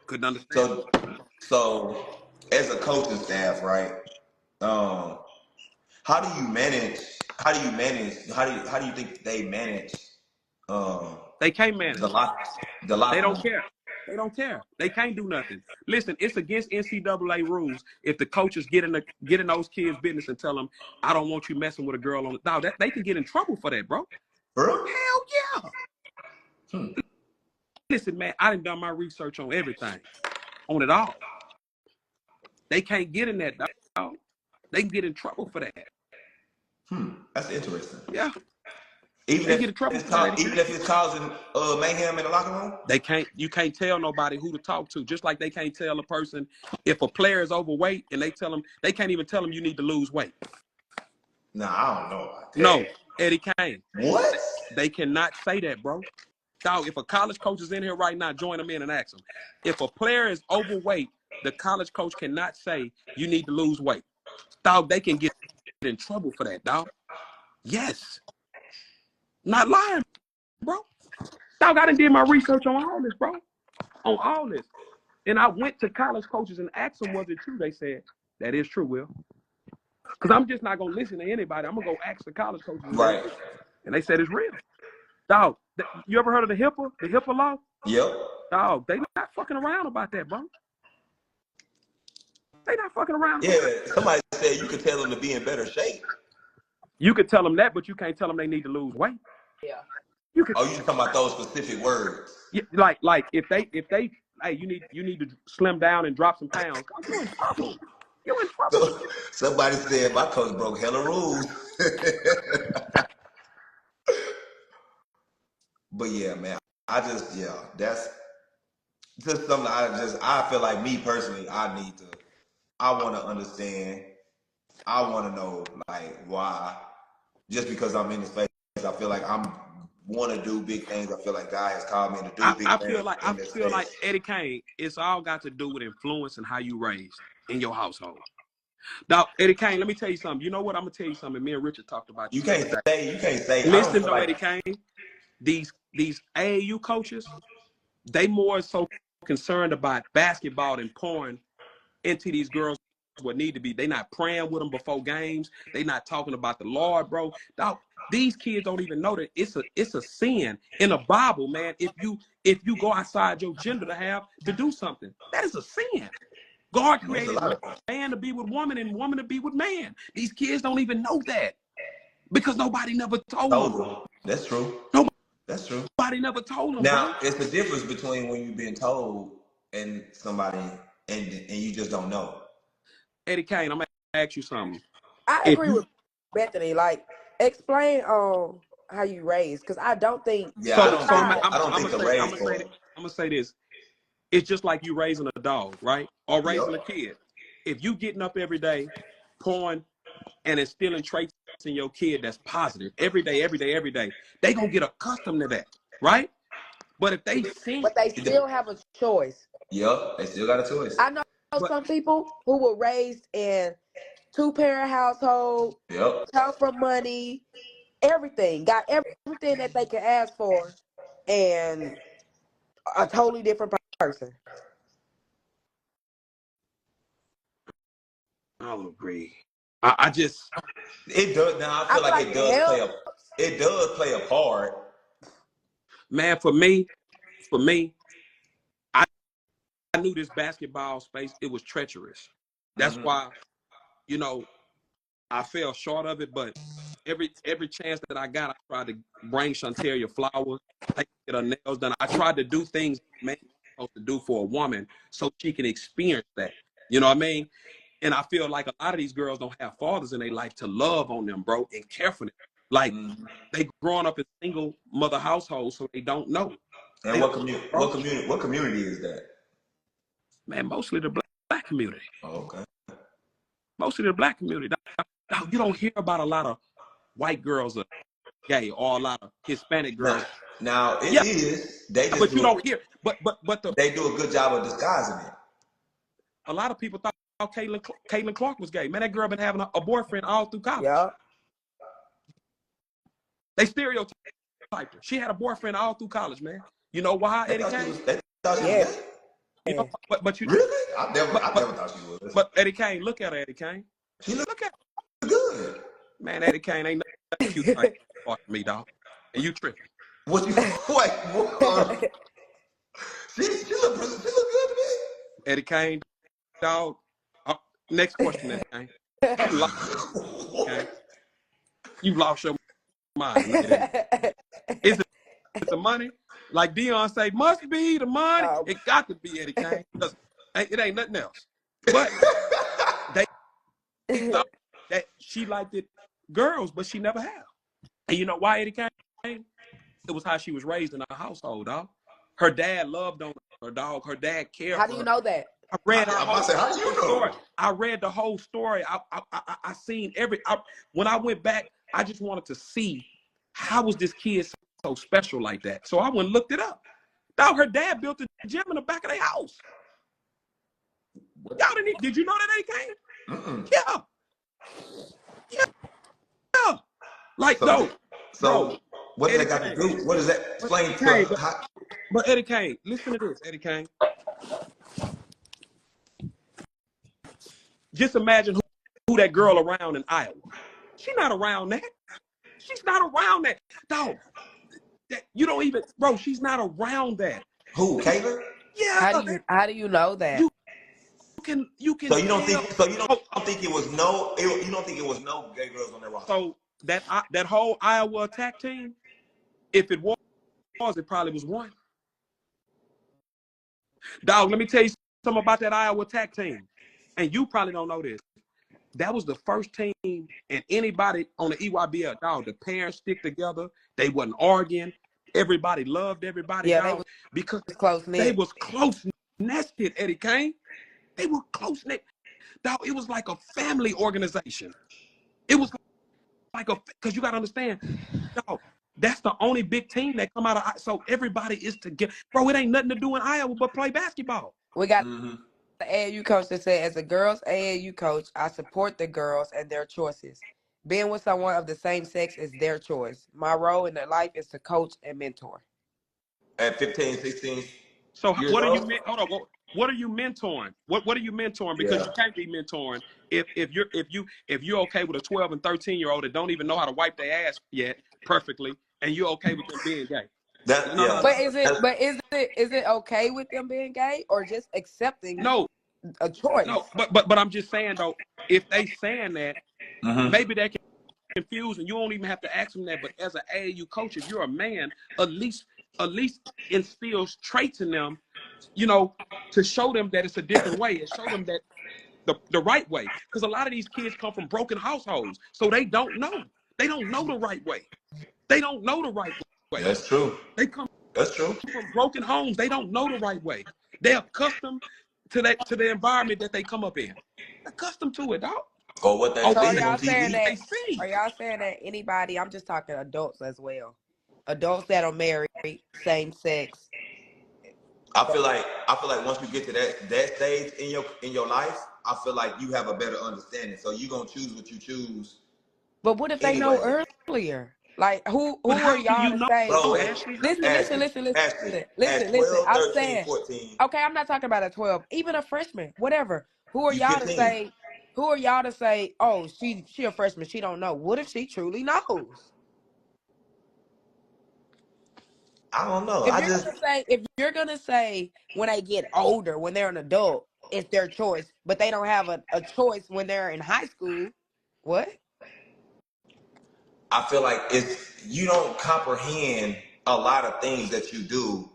Couldn't understand it. So as a coaching staff, right? How do you think they manage They can't manage. the locker They don't room? care. They don't care. They can't do nothing. Listen, it's against NCAA rules if the coaches get in those kids' business and tell them, I don't want you messing with a girl on the dog. They can get in trouble for that, bro. Bro? Hell yeah. Listen, man, I done my research on everything. On it all. They can't get in that, dog. They can get in trouble for that. That's interesting. Yeah. Even if it's causing mayhem in the locker room? You can't tell nobody who to talk to. Just like they can't tell a person if a player is overweight and they can't even tell them you need to lose weight. Nah, I don't know about that. No, Eddie Kane. What? They cannot say that, bro. Dog, if a college coach is in here right now, join them in and ask them. If a player is overweight, the college coach cannot say you need to lose weight. Dog, they can get in trouble for that, dog. Yes. Not lying, bro. Dog, I done did my research on all this, bro. On all this. And I went to college coaches and asked them, was it true? They said, that is true, Will. Because I'm just not going to listen to anybody. I'm going to go ask the college coaches. Right. And they said it's real. Dog, you ever heard of the HIPAA law? Yep. Dog, they not fucking around about that, bro. They not fucking around. Yeah, somebody said you could tell them to be in better shape. You could tell them that, but you can't tell them they need to lose weight. Yeah. You talking about those specific words? Yeah, like if they, hey, you need to slim down and drop some pounds. You in trouble. You in trouble. So, somebody said my coach broke hella rules. But yeah, man, that's just something I feel like me personally, I want to understand. I want to know like why. Just because I'm in the space, I feel like I'm want to do big things. I feel like God has called me to do big things. I feel like Eddie Kane. It's all got to do with influence and how you raised in your household. Now, Eddie Kane, let me tell you something. You know what? I'm gonna tell you something. Me and Richard talked about. You can't say. Listen, though, Eddie Kane. These AAU coaches, they more so concerned about basketball and pouring into these girls what need to be. They not praying with them before games. They not talking about the Lord, bro. Dog, these kids don't even know that it's a sin in the Bible, man. If you go outside your gender to do something, that is a sin. God created man to be with woman and woman to be with man. These kids don't even know that because nobody never told them. That's true. That's true. Nobody never told them. Now, bro. it's the difference between when you've been told and somebody and you just don't know. Eddie Kane, I'm gonna ask you something. I agree with Bethany. Like, explain how you raised, because I don't think. Yeah, I'm gonna say this. It's just like you raising a dog, right? Or raising a kid. If you getting up every day, pouring and instilling traits in your kid that's positive every day, they gonna get accustomed to that, right? But if they sin, but they still have a choice. Yep, they still got a choice. I know But some people who were raised in two-parent household, Yep. come from money, everything, got everything that they could ask for, and a totally different person. I don't agree. I just, It does now. I I feel feel like like it it does play helps. a it does play a part. man, for me, I knew this basketball space, it was treacherous. That's Mm-hmm. why, you know, I fell short of it, but every chance that I got, I tried to bring Shantaria flowers, take get her nails done. I tried to do things a man is supposed to do for a woman so she can experience that. You know what I mean? And I feel like a lot of these girls don't have fathers in their life to love on them, bro, and care for them. Like Mm-hmm. they growing up in single mother households, so they don't know. And They what don't community? bro. What community is that? Man, mostly the black community. Oh, okay. Mostly the black community. Dog, you don't hear about a lot of white girls are gay or a lot of Hispanic Now, girls. now it Yeah, is. They just but you do it. don't hear. But They do a good job of disguising it. a lot of people thought Caitlin Clark was gay. Man, that girl been having a boyfriend all through college. Yeah. They stereotyped her. She had a boyfriend all through college, man. You know why, They Eddie thought she Kane? was. They thought she was Yeah. gay. You know, but you Really? but I but never thought she was. but Eddie Kane, look at her, Eddie Kane. She looked Look at good. man, Eddie Kane ain't nothing cute like for me, dog. And you tripping. What you wait? What, she looked good to Eddie Kane, dog. Next question, Eddie Kane. You lost, okay? You lost your mind. Look at Eddie. Is it the money? Like Dion say, must be the money. um, It got to be Eddie Kane because it ain't nothing else. But they thought that she liked it girls, but she never have. And you know why, Eddie Kane? It was how she was raised in her household, dog. Her dad loved on her, dog. Her dad cared How for do you her. know that? I read her I'm about to say, how do you story. know? I read the whole story. I seen when I went back, I just wanted to see how was this kid so special like that. So I went and looked it up. Dog, her dad built a gym in the back of their house. Y'all did you know that they came? Mm-mm. Yeah. Yeah. Like, So, bro, what does Eddie that got to Kane. do? What does that But explain Kane, to how? but Eddie Kane, listen to this, Eddie Kane. Just imagine who that girl around in Iowa. She's not around that. She's not around that. Dog, you don't even, bro, she's not around that. Who, Kayla? Yeah, How do you know that? you you can tell. So you Oh, don't think you don't think it was no gay girls on that roster? so that whole Iowa attack team, if it was, it probably was one. Dog, let me tell you something about that Iowa attack team. And you probably don't know this. That was the first team and anybody on the EYBL, dog, the parents stick together. They wasn't arguing. Everybody loved everybody, Yeah, they dog, was because close they knit. was close nested, Eddie Kane. They were close knit. Dog, it was like a family organization. It was like because you got to understand, dog, that's the only big team that come out of, so everybody is together. Bro, it ain't nothing to do in Iowa but play basketball. We got Mm-hmm. an AAU coach that said, as a girls AAU coach, I support the girls and their choices. Being with someone of the same sex is their choice. My role in their life is to coach and mentor. At 15, 16 So years what are you old? hold on? What are you mentoring? What are you mentoring? Because Yeah. you can't be mentoring if you're okay with a 12 and 13-year-old that don't even know how to wipe their ass yet perfectly, and you're okay with them being gay. That No, no, yeah. no, Is it okay with them being gay or just accepting no, a choice? no. But I'm just saying though, if they saying that, Mm-hmm. maybe they can confuse and you don't even have to ask them that. But as an AAU coach, if you're a man, at least instills traits in them, to show them that it's a different way and show them that the right way. Because a lot of these kids come from broken households, so they don't know. They don't know the right way. They don't know the right way. That's true. They come That's true. from broken homes. They don't know the right way. They're accustomed to the environment that they come up in. Accustomed to it, dog. Or what they Or So what are see on y'all saying TV. that they see. anybody, I'm just talking adults as well. Adults that are married, same sex. I feel like once you get to that stage in your life, I feel like you have a better understanding. So you gonna choose what you choose But what if they know anyway. earlier? Like But who are how do y'all you to know, say? Bro, Ashley? Ashley, at Listen. 12, I'm 13, saying, 14, okay, I'm not talking about a 12, even a freshman, whatever. Who are you y'all to 15. say? Who are y'all to say? Oh, she a freshman. She don't know. What if she truly knows? I don't know. If you're gonna say when they get older, when they're an adult, it's their choice, but they don't have a choice when they're in high school. What? I feel like you don't comprehend a lot of things that you do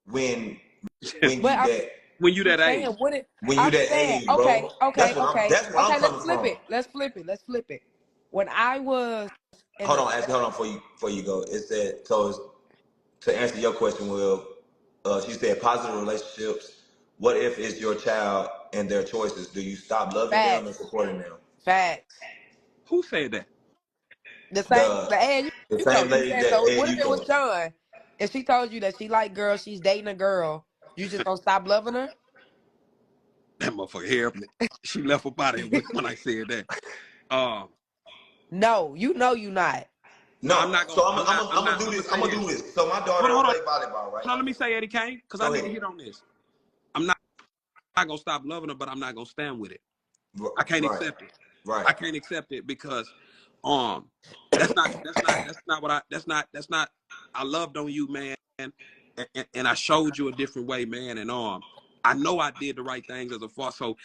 when when But you I'm that When you that saying, age? what it? when you I'm that saying, age, bro. That's where I'm okay. Let's coming flip from. it. Let's flip it. When I was in Hold the on, Ashley, hold on before you go. It said to answer your question, Will, she said positive relationships. What if it's your child and their choices? Do you stop loving them and facts, supporting them? facts. Who said that? The The AAU same coach. He lady said that so. What if AU it was coach. Sean and she told you that she like girls, she's dating a girl, you just gonna stop loving her? That motherfucker here. She left up out of here when I said that. Um, No, you know you not. no, No, so I'm I'm gonna not. do I'm gonna this. say I'm gonna this. do this. So my Hold on, daughter hold on, play volleyball, right? hold on. Let me say Eddie Kane, because I Go need to ahead. hit on this. I'm not gonna stop loving her, but I'm not gonna stand with it. I can't Right, accept it. right. I can't accept it because um that's not what I that's not I loved on you, man, and I showed you a different way, man, and I know I did the right things as a father, so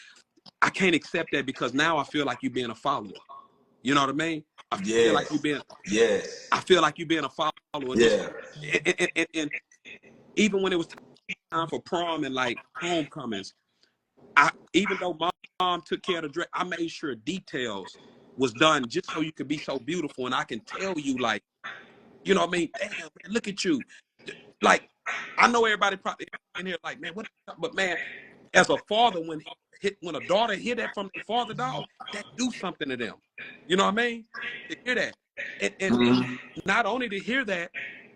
I can't accept that because now I feel like you being a follower. You know what I mean? I feel like you Yes, being yes, I feel like you being a follower, and this yeah, and even when it was time for prom and like homecomings, I even though my mom took care of the dress, I made sure details was done just so you could be so beautiful, and I can tell you like, you know what I mean? Damn, man, look at you. Like, I know everybody probably in here like, man, what? But man, as a father, when a daughter hear that from their father, dog, that do something to them. You know what I mean? To hear that, and hmm not only to hear that,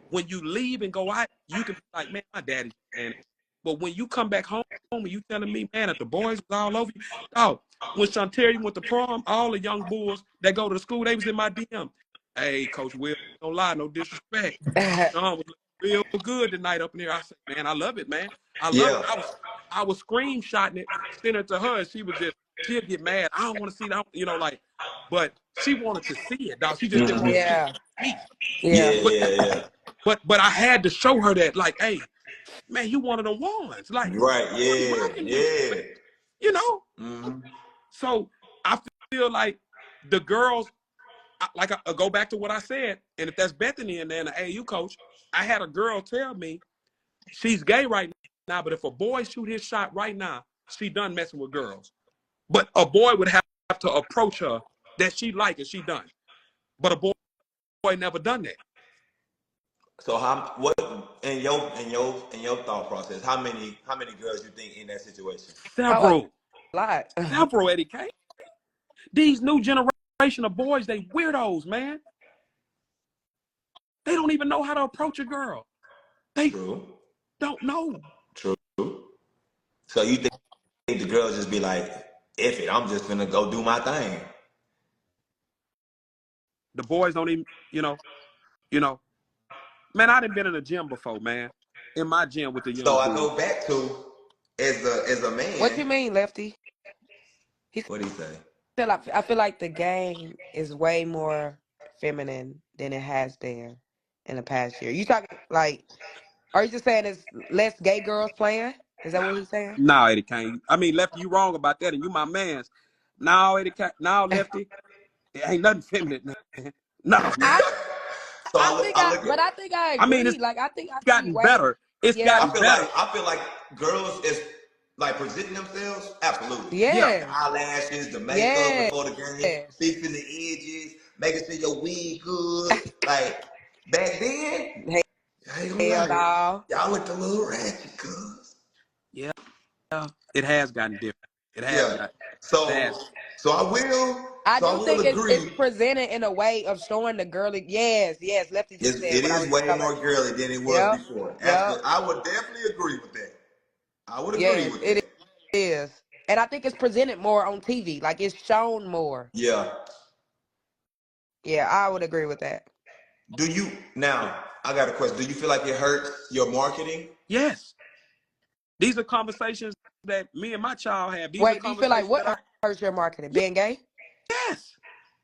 when you leave and go out, you can be like, man, my daddy's saying it. But when you come back home and you telling me, man, that the boys was all over you, dog. When Shantaria went to prom, all the young bulls that go to the school, they was in my DM. Hey, Coach Will, don't lie, no disrespect. Sean was real good tonight up in here. I said, man, I love it, man. I love it. yeah, I was screenshotting it, sending it to her, and she'll get mad. I don't want to see that, like, but she wanted to see it, dog. She just didn't hmm want to see it Yeah, me. yeah, yeah. But yeah, yeah. but I had to show her that, like, hey, man, you one of the ones. Like, Right, I'm yeah, rocking with you, man. yeah. You know? hmm So I feel like the girls, like I go back to what I said, and if that's Bethany in there, and the AU coach, I had a girl tell me she's gay right now, but if a boy shoot his shot right now, she done messing with girls. But a boy would have to approach her that she like and she done. But a boy never done that. So what in your thought process? How many girls you think in that situation? Oh, a Several, lot. several, Eddie K. These new generation of boys, they weirdos, man. They don't even know how to approach a girl. They True, don't know. true. So you think the girls just be like, "If it, I'm just gonna go do my thing." The boys don't even, you know. Man, I done been in a gym before, man. In my gym with the young So I bulls. go back to as a What man. you mean, Lefty? He What do you say? I feel like the game is way more feminine than it has been in the past year. You talking like? Are you just saying it's less gay girls playing? Is that what he's saying? Nah, Eddie Kane. I mean, Lefty, you wrong about that, and you my man's. Now, Eddie Kane, now, Lefty, it ain't nothing feminine, man. No, man. I So I look at. I think I I mean, agree. it's Like I think I see gotten way, better. It's yeah, gotten better. I feel like girls is like presenting themselves. Absolutely. Yeah. The yes, eyelashes, the makeup yes, before the game, fixing the edges, making sure your wig good. Like back then, I ain't gonna hell lie, no. y'all looked a little ratchet, cuz. Yeah. It has gotten different. It has Yeah. got. It So has. so I will. I So I do will think it's agree. presented in a way of showing the girly. Yes, Lefty just said It what I is was just way telling more you. girly than it was Yep, before. yep. Absolutely, I would definitely agree with that. I would agree Yes, with it that. is. And I think it's presented more on TV. Like it's shown more. Yeah. Yeah, I would agree with that. Do you now? I got a question. Do you feel like it hurts your marketing? Yes. These are conversations that me and my child have. These are Wait, do you feel like conversations that I. what hurts your marketing? Being gay? Yes.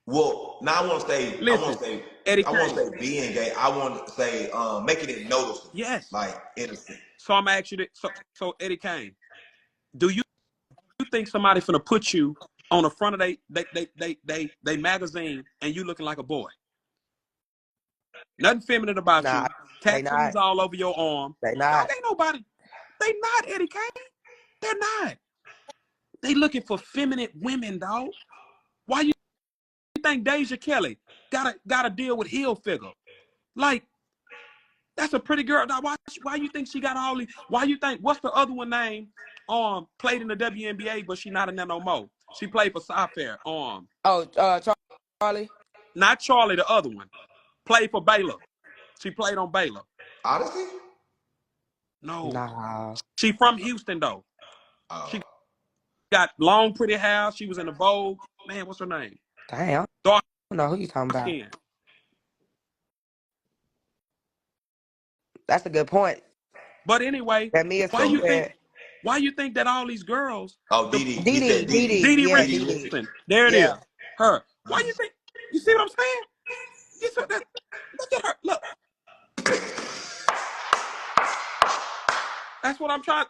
Well, now Listen, Eddie I want to Kane. say being gay. I want to say making it noticeable, Yes. like innocent. So I'm actually so Eddie Kane. Do you think somebody finna put you on the front of they magazine and you looking like a boy? Nothing feminine about Nah, you. they not. Tattoos all over your arm. They Dog, not. ain't nobody. They not Eddie Kane. They're not. They looking for feminine women, dog. Why you think Deja Kelly gotta deal with heel figure? Like, that's a pretty girl. Dog. Why you think she got all these? Why you think what's the other one name? Played in the WNBA, but she not in there no more. She played for Cyfair. Oh, Charlie? Not Charlie, the other one. Played for Baylor. She played on Baylor. Odyssey? No. Nah. She from Houston though. She got long, pretty hair. She was in the Vogue. Man, what's her name? Damn. Dark I don't know who you talking about. skin. That's a good point. But anyway, That Mia why said you think that. why you think that all these girls, Oh, the Dee Dee. He said Dee Dee. Dee Dee Yeah, Dee Dee Dee. Richard. Richardson, there it is. Yeah. Her. Why you think? You see what I'm saying? You saw that? Look at her. Look. That's what I'm trying.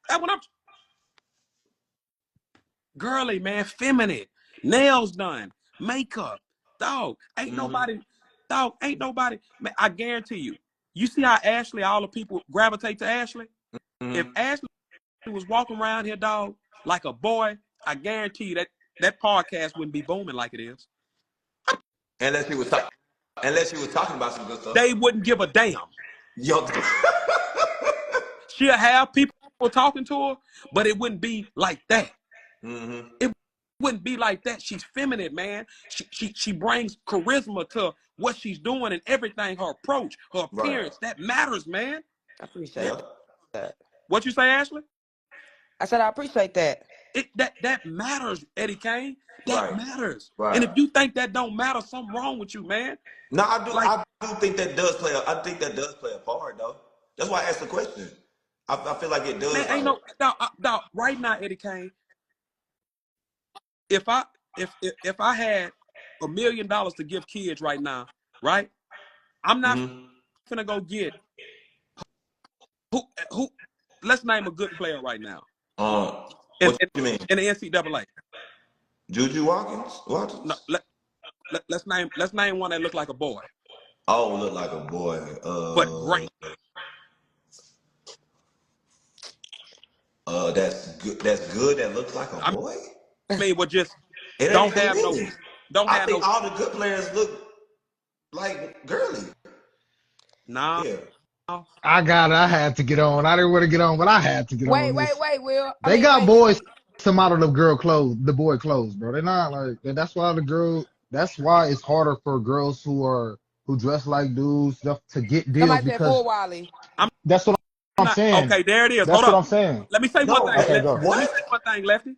That's what I'm. Girly, man, feminine, nails done, makeup. Dog, ain't nobody. Dog, ain't nobody. Man, I guarantee you. You see how Ashley, all the people gravitate to Ashley. If Ashley was walking around here, dog, like a boy, I guarantee you that podcast wouldn't be booming like it is. Unless she was talking about some good stuff. They wouldn't give a damn. Yo. She'll have people talking to her, but it wouldn't be like that. It wouldn't be like that. She's feminine, man. She brings charisma to what she's doing and everything. Her approach, her appearance, that matters, man. I appreciate that. What you say, Ashley? I said I appreciate that. That matters, Eddie Kane. That matters. Right. And if you think that don't matter, something wrong with you, man. No, I do. Like, I do think that does play. I think that does play a part, though. That's why I asked the question. I feel like it does. man, ain't no doubt. Right now, Eddie Kane. If I had $1 million to give kids right now, right? I'm not gonna go get who. Let's name a good player right now. What you mean? In the NCAA? Juju Watkins? No, let's name one that looked like a boy. Oh, look like a boy. But great. That's good. That's good. That looks like a boy. I mean, but just It don't ain't have really. no. Don't I have think no. all the good players look like girly. Nah. Yeah. I had to get on. I didn't want to get on, but I had to get on this. Wait, Will. They got boys to model the boy clothes, bro. They're not like that's why that's why it's harder for girls who dress like dudes to get deals Somebody said because full Wally. that's what I'm saying. Okay, there it is. That's Hold what up. I'm saying. Let me say one thing. Okay, go. Let me say one thing, Lefty.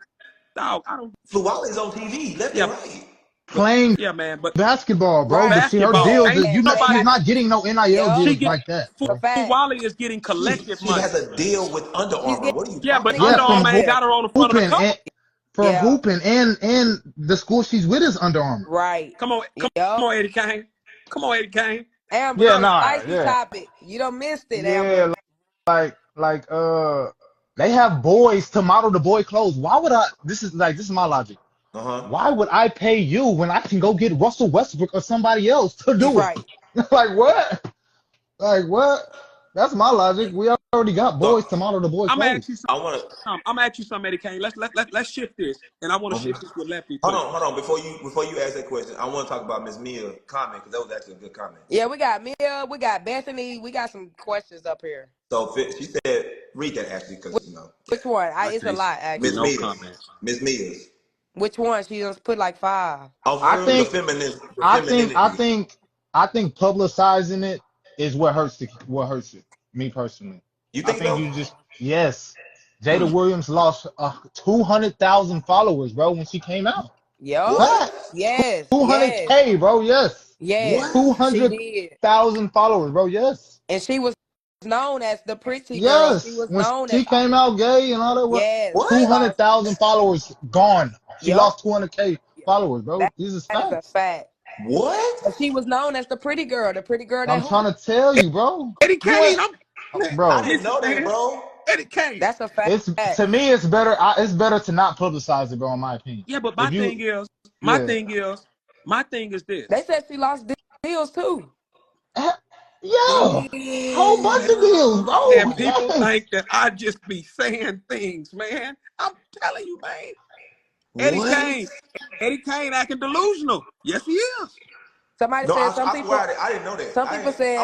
Dog, I don't. Fluwali's on TV, left and right. Playing man, but basketball, bro. Right. But see, her basketball deals, ain't she's nobody. not getting no NIL Yup. She deals get like that, bro. Wally is getting collective She money. has a deal with Under Armour. What are you Yeah, but talking Under about? Armour ain't got her on the front of the cover. Hooping and the school she's with is Under Armour. Right. Come on, Eddie Kane. Come on, Eddie Kane. Amber, spicy topic. You done missed it, Amber. They have boys to model the boy clothes. Why would I? This is my logic. Why would I pay you when I can go get Russell Westbrook or somebody else to do it? Like what? Like what? That's my logic. We already got boys to model the boy clothes. I'm gonna ask you something, Eddie Kane. Let's shift this, and I want to shift this with Lefty too. Hold on. Before you ask that question, I want to talk about Miss Mia comment because that was actually a good comment. Yeah, we got Mia, we got Bethany, we got some questions up here. So she said, read that actually because Which one? It's a lot actually. Miss Mia's. Which one? She just put like 5. Oh, I for real? The think, feminist, the I think, I femininity. think, I think publicizing it is what hurts it. Me personally, You I think think so? you just yes. Jada Hmm. Williams lost 200,000 followers, bro, when she came out. Yup. What? Facts. Yes. Yes. 200K, bro. Yes. Yes. What? She did. 200,000 followers, bro. Yes. And she was known as the pretty girl. She Yes. was When known as she came out gay and all that, what? yes. She What? lost. 200,000 followers gone. She Yup. lost 200K followers, bro. That, These is that is a facts. fact. What? But she was known as the pretty girl that I'm hoop. trying to tell you, bro. Eddie You Kane, ain't, man, I bro. didn't listen, know that, man. bro. Eddie Kane. That's a fact. It's to me, it's better. It's better to not publicize it, bro. In my opinion, Yeah, but if you, my yeah, thing is, my thing is They this. said she lost deals too. Eh, yeah, whole bunch of deals, bro. And people Yes, think that I just be saying things, man. I'm telling you, man. Eddie What? Kane, Eddie Kane acting delusional. Yes, he is. Somebody No, said I swear I didn't know that. some people I said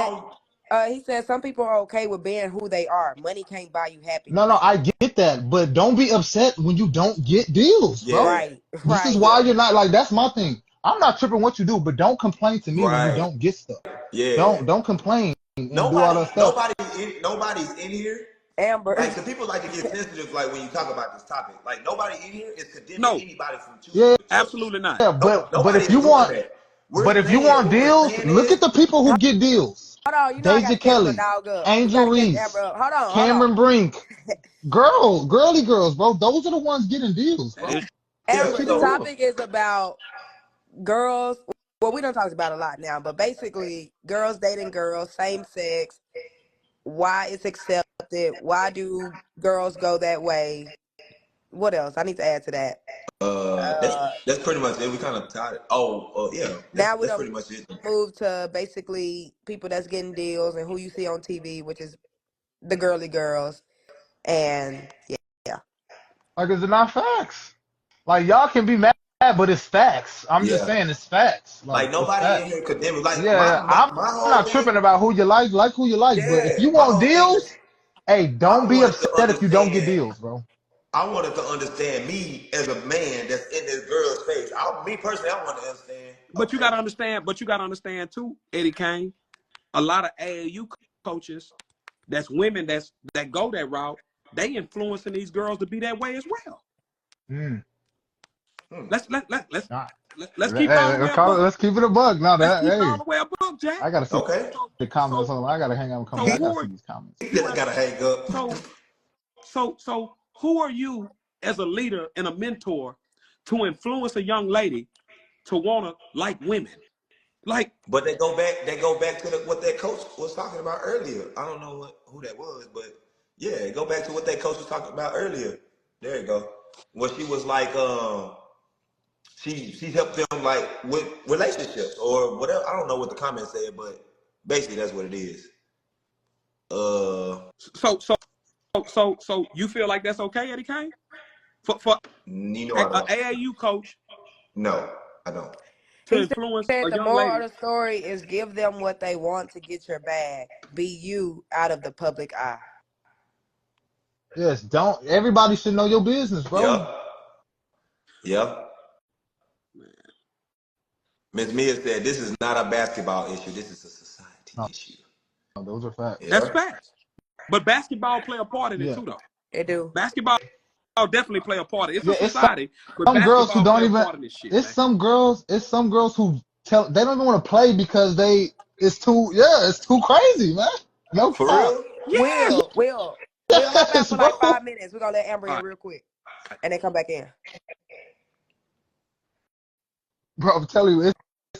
don't, he said some people are okay with being who they are. Money can't buy you no, happiness. no, I get that, but don't be upset when you don't get deals, bro. yeah, Right. This is Right. why yeah, you're not like. That's my thing. I'm not tripping what you do, but don't complain to me when you right, don't get stuff. yeah. Don't complain and do all that stuff. Nobody's in here. Like, Amber. some people like to get sensitive, like when you talk about this topic. Like, nobody in here is condemning No, anybody from choosing Yeah, the choice. absolutely not. yeah, No, but nobody if even you doing want, that. but if you want What we're deals, saying look at is, the people who get deals. Hold on, you know I Deja gotta catch my Kelly, dog up. We Angel gotta catch Amber Reese, up. Hold on. Cameron Brink, girly girls, bro. Those are the ones getting deals, That bro. is yeah. Let's Amber, keep it the So, real. topic is about girls. Well, we don't talk about it a lot now, but basically girls dating girls, same sex, why it's accepted, why do girls go that way? What else? I need to add to that. Uh that's pretty much it. We kind of tied it. Oh, yeah. Now we That's don't pretty much it. move to basically people that's getting deals and who you see on TV, which is the girly girls. And yeah. Like, is it not facts? Like, y'all can be mad, but it's facts. I'm just Yeah. saying it's facts. Like, Like, it's nobody in facts. here condemning. Like, Yeah, I'm my whole not thing. tripping about who you like who you like. But if Yeah, you my want whole thing is deals, hey, don't I be wanted to upset if you don't get understand. deals, bro. I wanted to understand me as a man that's in this girl's face. Me personally, I want to understand. but you Okay, gotta understand, too, Eddie Kane. A lot of AAU coaches, that's women that go that route, they influencing these girls to be that way as well. Mm. hmm. Let's Nah. let's keep it all Hey, the way a buck. let's keep it a bug. Now Let's that keep it all hey, the way a buck, Jack. I gotta see Okay. the comments. So Hold on, I gotta hang out and come so back. I who gotta are see these comments. He you said I as gotta hang up. so who are you as a leader and a mentor to influence a young lady to wanna like women? Like, But they go back. They go back to what that coach was talking about earlier. I don't know who that was, but yeah, go back to what that coach was talking about earlier. There you go. Where she was like, she helped them like with relationships or whatever. I don't know what the comment said, but basically that's what it is. Uh, so so so you feel like that's okay, Eddie Kane? For you know an I don't. AAU coach No, I don't. to He influence said a the young moral lady. of the story is give them what they want to get your bag. Be you out of the public eye. Yes, don't. Everybody should know your business, bro. Yep. Yep. Miss Mia said this is not a basketball issue. This is a society No, issue. those are facts. That's Yeah. facts. But basketball play a part in it Yeah, too, though. They do. Basketball definitely play a part. It's a yeah. It's society, but some girls who basketball don't play a even. part in this shit, It's man. some girls. It's some girls who tell they don't even want to play because they. It's too. Yeah, it's too crazy, man. No For cap. real? Yes. Will hop out Yes, for bro. like 5 minutes. We're gonna let Amber All in right. real quick and then come back in. Bro, I'm telling you,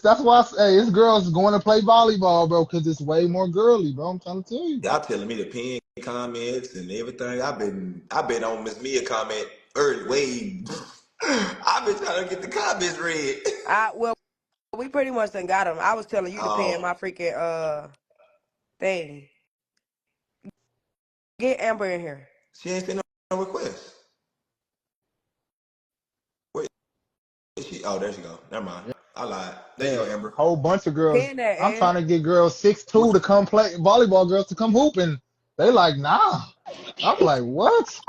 that's why I say it's girls going to play volleyball, bro, because it's way more girly, bro. I'm trying to tell you. Y'all telling me to pin comments and everything. I've been on Miss Mia comment early way. I've been trying to get the comments read. Well, we pretty much done got them. I was telling you to pin Oh, my freaking thing. Get Amber in here. she ain't sent no request. Where is she? Oh, there she go. Never mind. I lied. There you Yeah, go, Amber. whole bunch of girls. Pin that, I'm Ed. trying to get girls 6'2" What? to come play volleyball, girls to come hoop, and they like, nah. I'm like, what?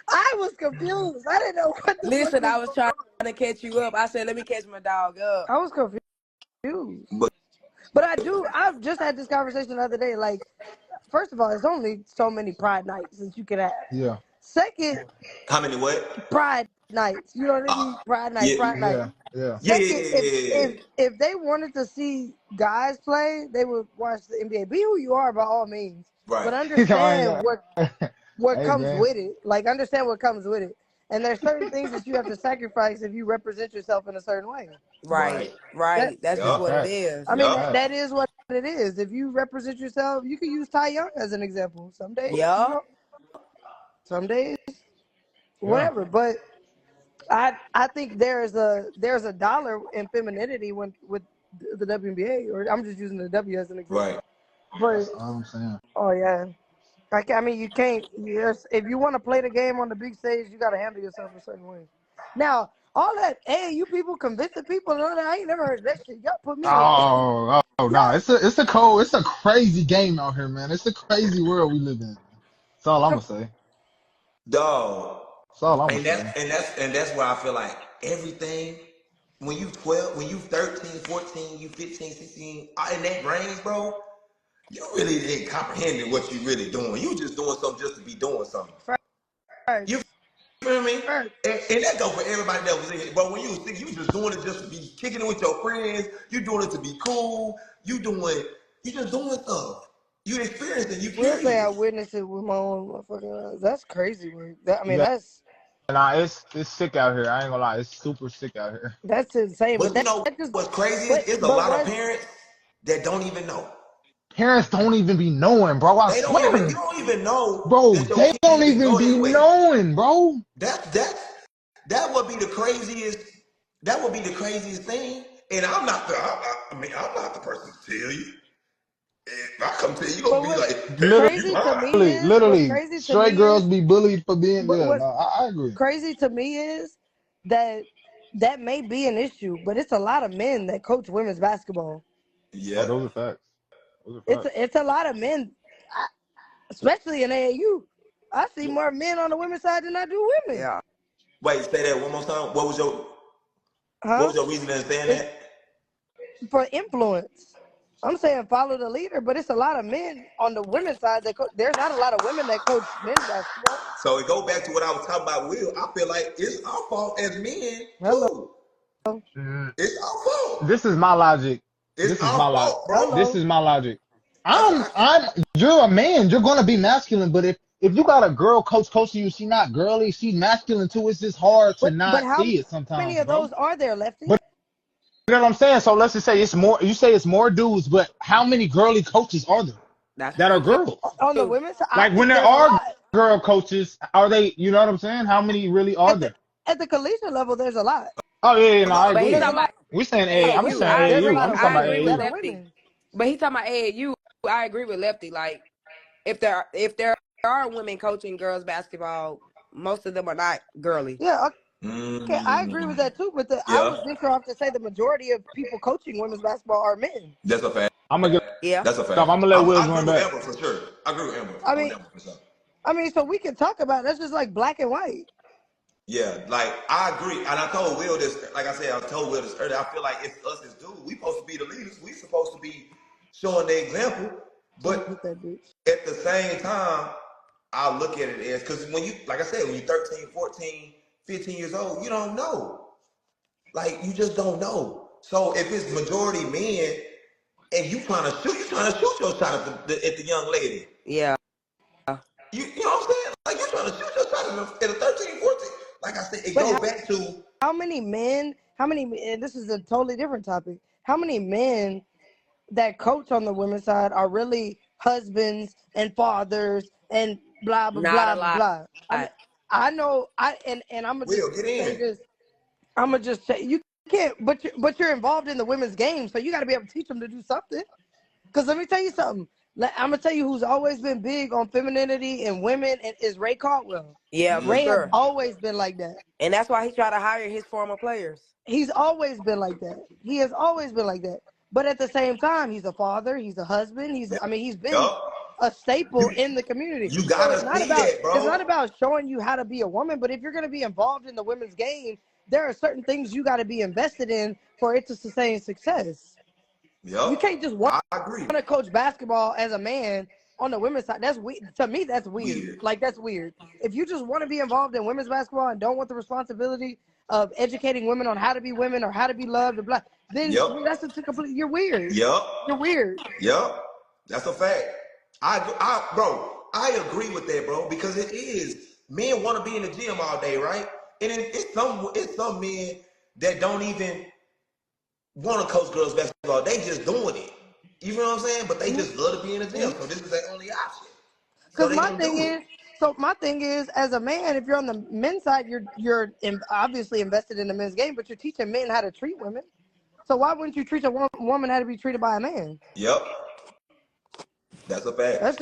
I was confused. I didn't know what the Listen, fuck I was trying to catch you up. I said, let me catch my dog up. I was confused. But I've just had this conversation the other day. Like, first of all, there's only so many pride nights that you can have. Yeah. Second, How many what? pride nights. You know what I mean? Pride night, Yeah, pride night. Yeah. Second, if they wanted to see guys play, they would watch the NBA. Be who you are by all means, but right. understand what Hey, comes man. with it. Like, understand what comes with it. And there's certain things that you have to sacrifice if you represent yourself in a certain way. Right. That's just Yup. what it is. I mean, Yup. that is what it is. If you represent yourself, you can use Ty Young as an example. Some days, you know, some days, whatever. But I think there's a dollar in femininity with the WNBA, or I'm just using the W as an example. Right. But That's all I'm saying. oh yeah, I mean you can't. Yes, if you want to play the game on the big stage, you got to handle yourself a certain way. Now all that, hey, you people convincing people and all that, I ain't never heard that shit. Y'all put me on. No, it's a crazy game out here, man. It's a crazy world we live in. That's all I'm gonna say. Dog. That's all I'm gonna And say. that's where I feel like everything, when you 12, when you 13, 14, you 15, 16, in that range, bro, you really ain't comprehending what you really doing. You just doing something just to be doing something. First, You feel me? first. And that go for everybody that was in here. But when you was 6, you just doing it just to be kicking it with your friends. You doing it to be cool. You just doing stuff. You experiencing, you We'll say I curious. witnessed it with my own motherfucking eyes. That's crazy work. I mean, Yeah, that's nah, it's sick out here. I ain't gonna lie, it's super sick out here. insane. But But you that know just what's crazy is but it's a but lot of what parents that don't even know. Parents don't even be knowing, bro. I They don't even, you swear, don't even know bro. that your They kid don't even even go be that way. knowing, bro. That would be the craziest. That would be the craziest thing. And I'm not the person to tell you. If I come tell you, you gonna but be what's like, hell, you crazy to lying. me is what's Literally, crazy to straight me is girls be bullied for being. but Yeah, what's no, I agree. crazy to me is that that may be an issue, but it's a lot of men that coach women's basketball. Oh, Yeah. those are facts. Those are facts. It's a lot of men, especially in AAU. I see more men on the women's side than I do women. Yeah. Wait, say that one more time. What Huh? was your reason in saying It's that? for influence. I'm saying follow the leader, but it's a lot of men on the women's side that there's not a lot of women that coach men's basketball. So it go back to what I was talking about, Will. I feel like it's our fault as men Hello, too. Mm, It's our fault. This is my logic. It's our fault, bro. This hello. is my logic. That's what You're a man. You're gonna be masculine, but if you got a girl coaching you, she not girly, she masculine too. It's just hard to But not how see it many sometimes, of bro. those are there, Lefty? But you know what I'm saying? So let's just say it's more. You say it's more dudes, but how many girly coaches are there That's that are girls? On the true. women's side, I Like when think there there's a are lot. girl coaches, are they? You know what I'm saying? How many really are At the there? at the collegiate level, there's a lot. Oh yeah, a no, I lot of But he agree. There's talking a lot about We saying A. I'm AAU. saying I there's a agree. lot AAU. I'm of I talking about women agree with that AAU. are Lefty. women. But he talking about AAU. I agree with Lefty. Like if there are women coaching girls basketball, most of them are not girly. Yeah, okay, I agree with Mm, that too. But I yeah, would venture off to say the majority of people coaching women's basketball are men. that's a fact. I'm gonna get Yeah. That's a off. fact. I'm gonna let Will I join agree with back. Amber for sure. I agree with Amber I on mean, that one for sure. so we can talk about it. That's just like black and white. Yeah, like I agree, and I told Will this. Like I said, I told Will this earlier. I feel like it's us as dudes. We supposed to be the leaders. We supposed to be showing the example. I'm gonna But hit that bitch. at the same time, I look at it as because when you, like I said, when you're 13, 14, 15 years old, you don't know. Like you just don't know. So if it's majority men and you trying to shoot your shot at the young lady. Yeah. You know what I'm saying? Like you trying to shoot your shot at a 13, 14. Like I said, it But goes back to how many men? And this is a totally different topic. How many men that coach on the women's side are really husbands and fathers and blah blah Not a blah blah lot. blah. I mean, I know. And I'm gonna just Will, get say in. this. I'm gonna just say you can't. But you're involved in the women's game, so you got to be able to teach them to do something. Because let me tell you something. I'm gonna tell you who's always been big on femininity and women and is Ray Caldwell. Yeah, for Ray has sure. Mm. always been like that. And that's why he tried to hire his former players. He's always been like that. He has always been like that. But at the same time, he's a father. He's a husband. Yep. He's been Yup. a staple in the community. You So gotta see that, bro. it's not about showing you how to be a woman, but if you're gonna be involved in the women's game, there are certain things you got to be invested in for it to sustain success. Yep. You can't just want I agree. to coach basketball as a man on the women's side. That's weird. To me, that's weird. Like, that's weird. If you just want to be involved in women's basketball and don't want the responsibility of educating women on how to be women or how to be loved, or blah, then that's a complete. You're weird. Yep. You're weird. Yep. That's a fact. Bro, I agree with that, bro, because it is. Men want to be in the gym all day, right? And it's some men that don't even want to coach girls basketball. They just doing it. You know what I'm saying? But they just love to be in the gym, so this is their only option. Because my thing is, as a man, if you're on the men's side, you're obviously invested in the men's game, but you're teaching men how to treat women. So why wouldn't you teach a woman how to be treated by a man? Yep. That's a fact. That's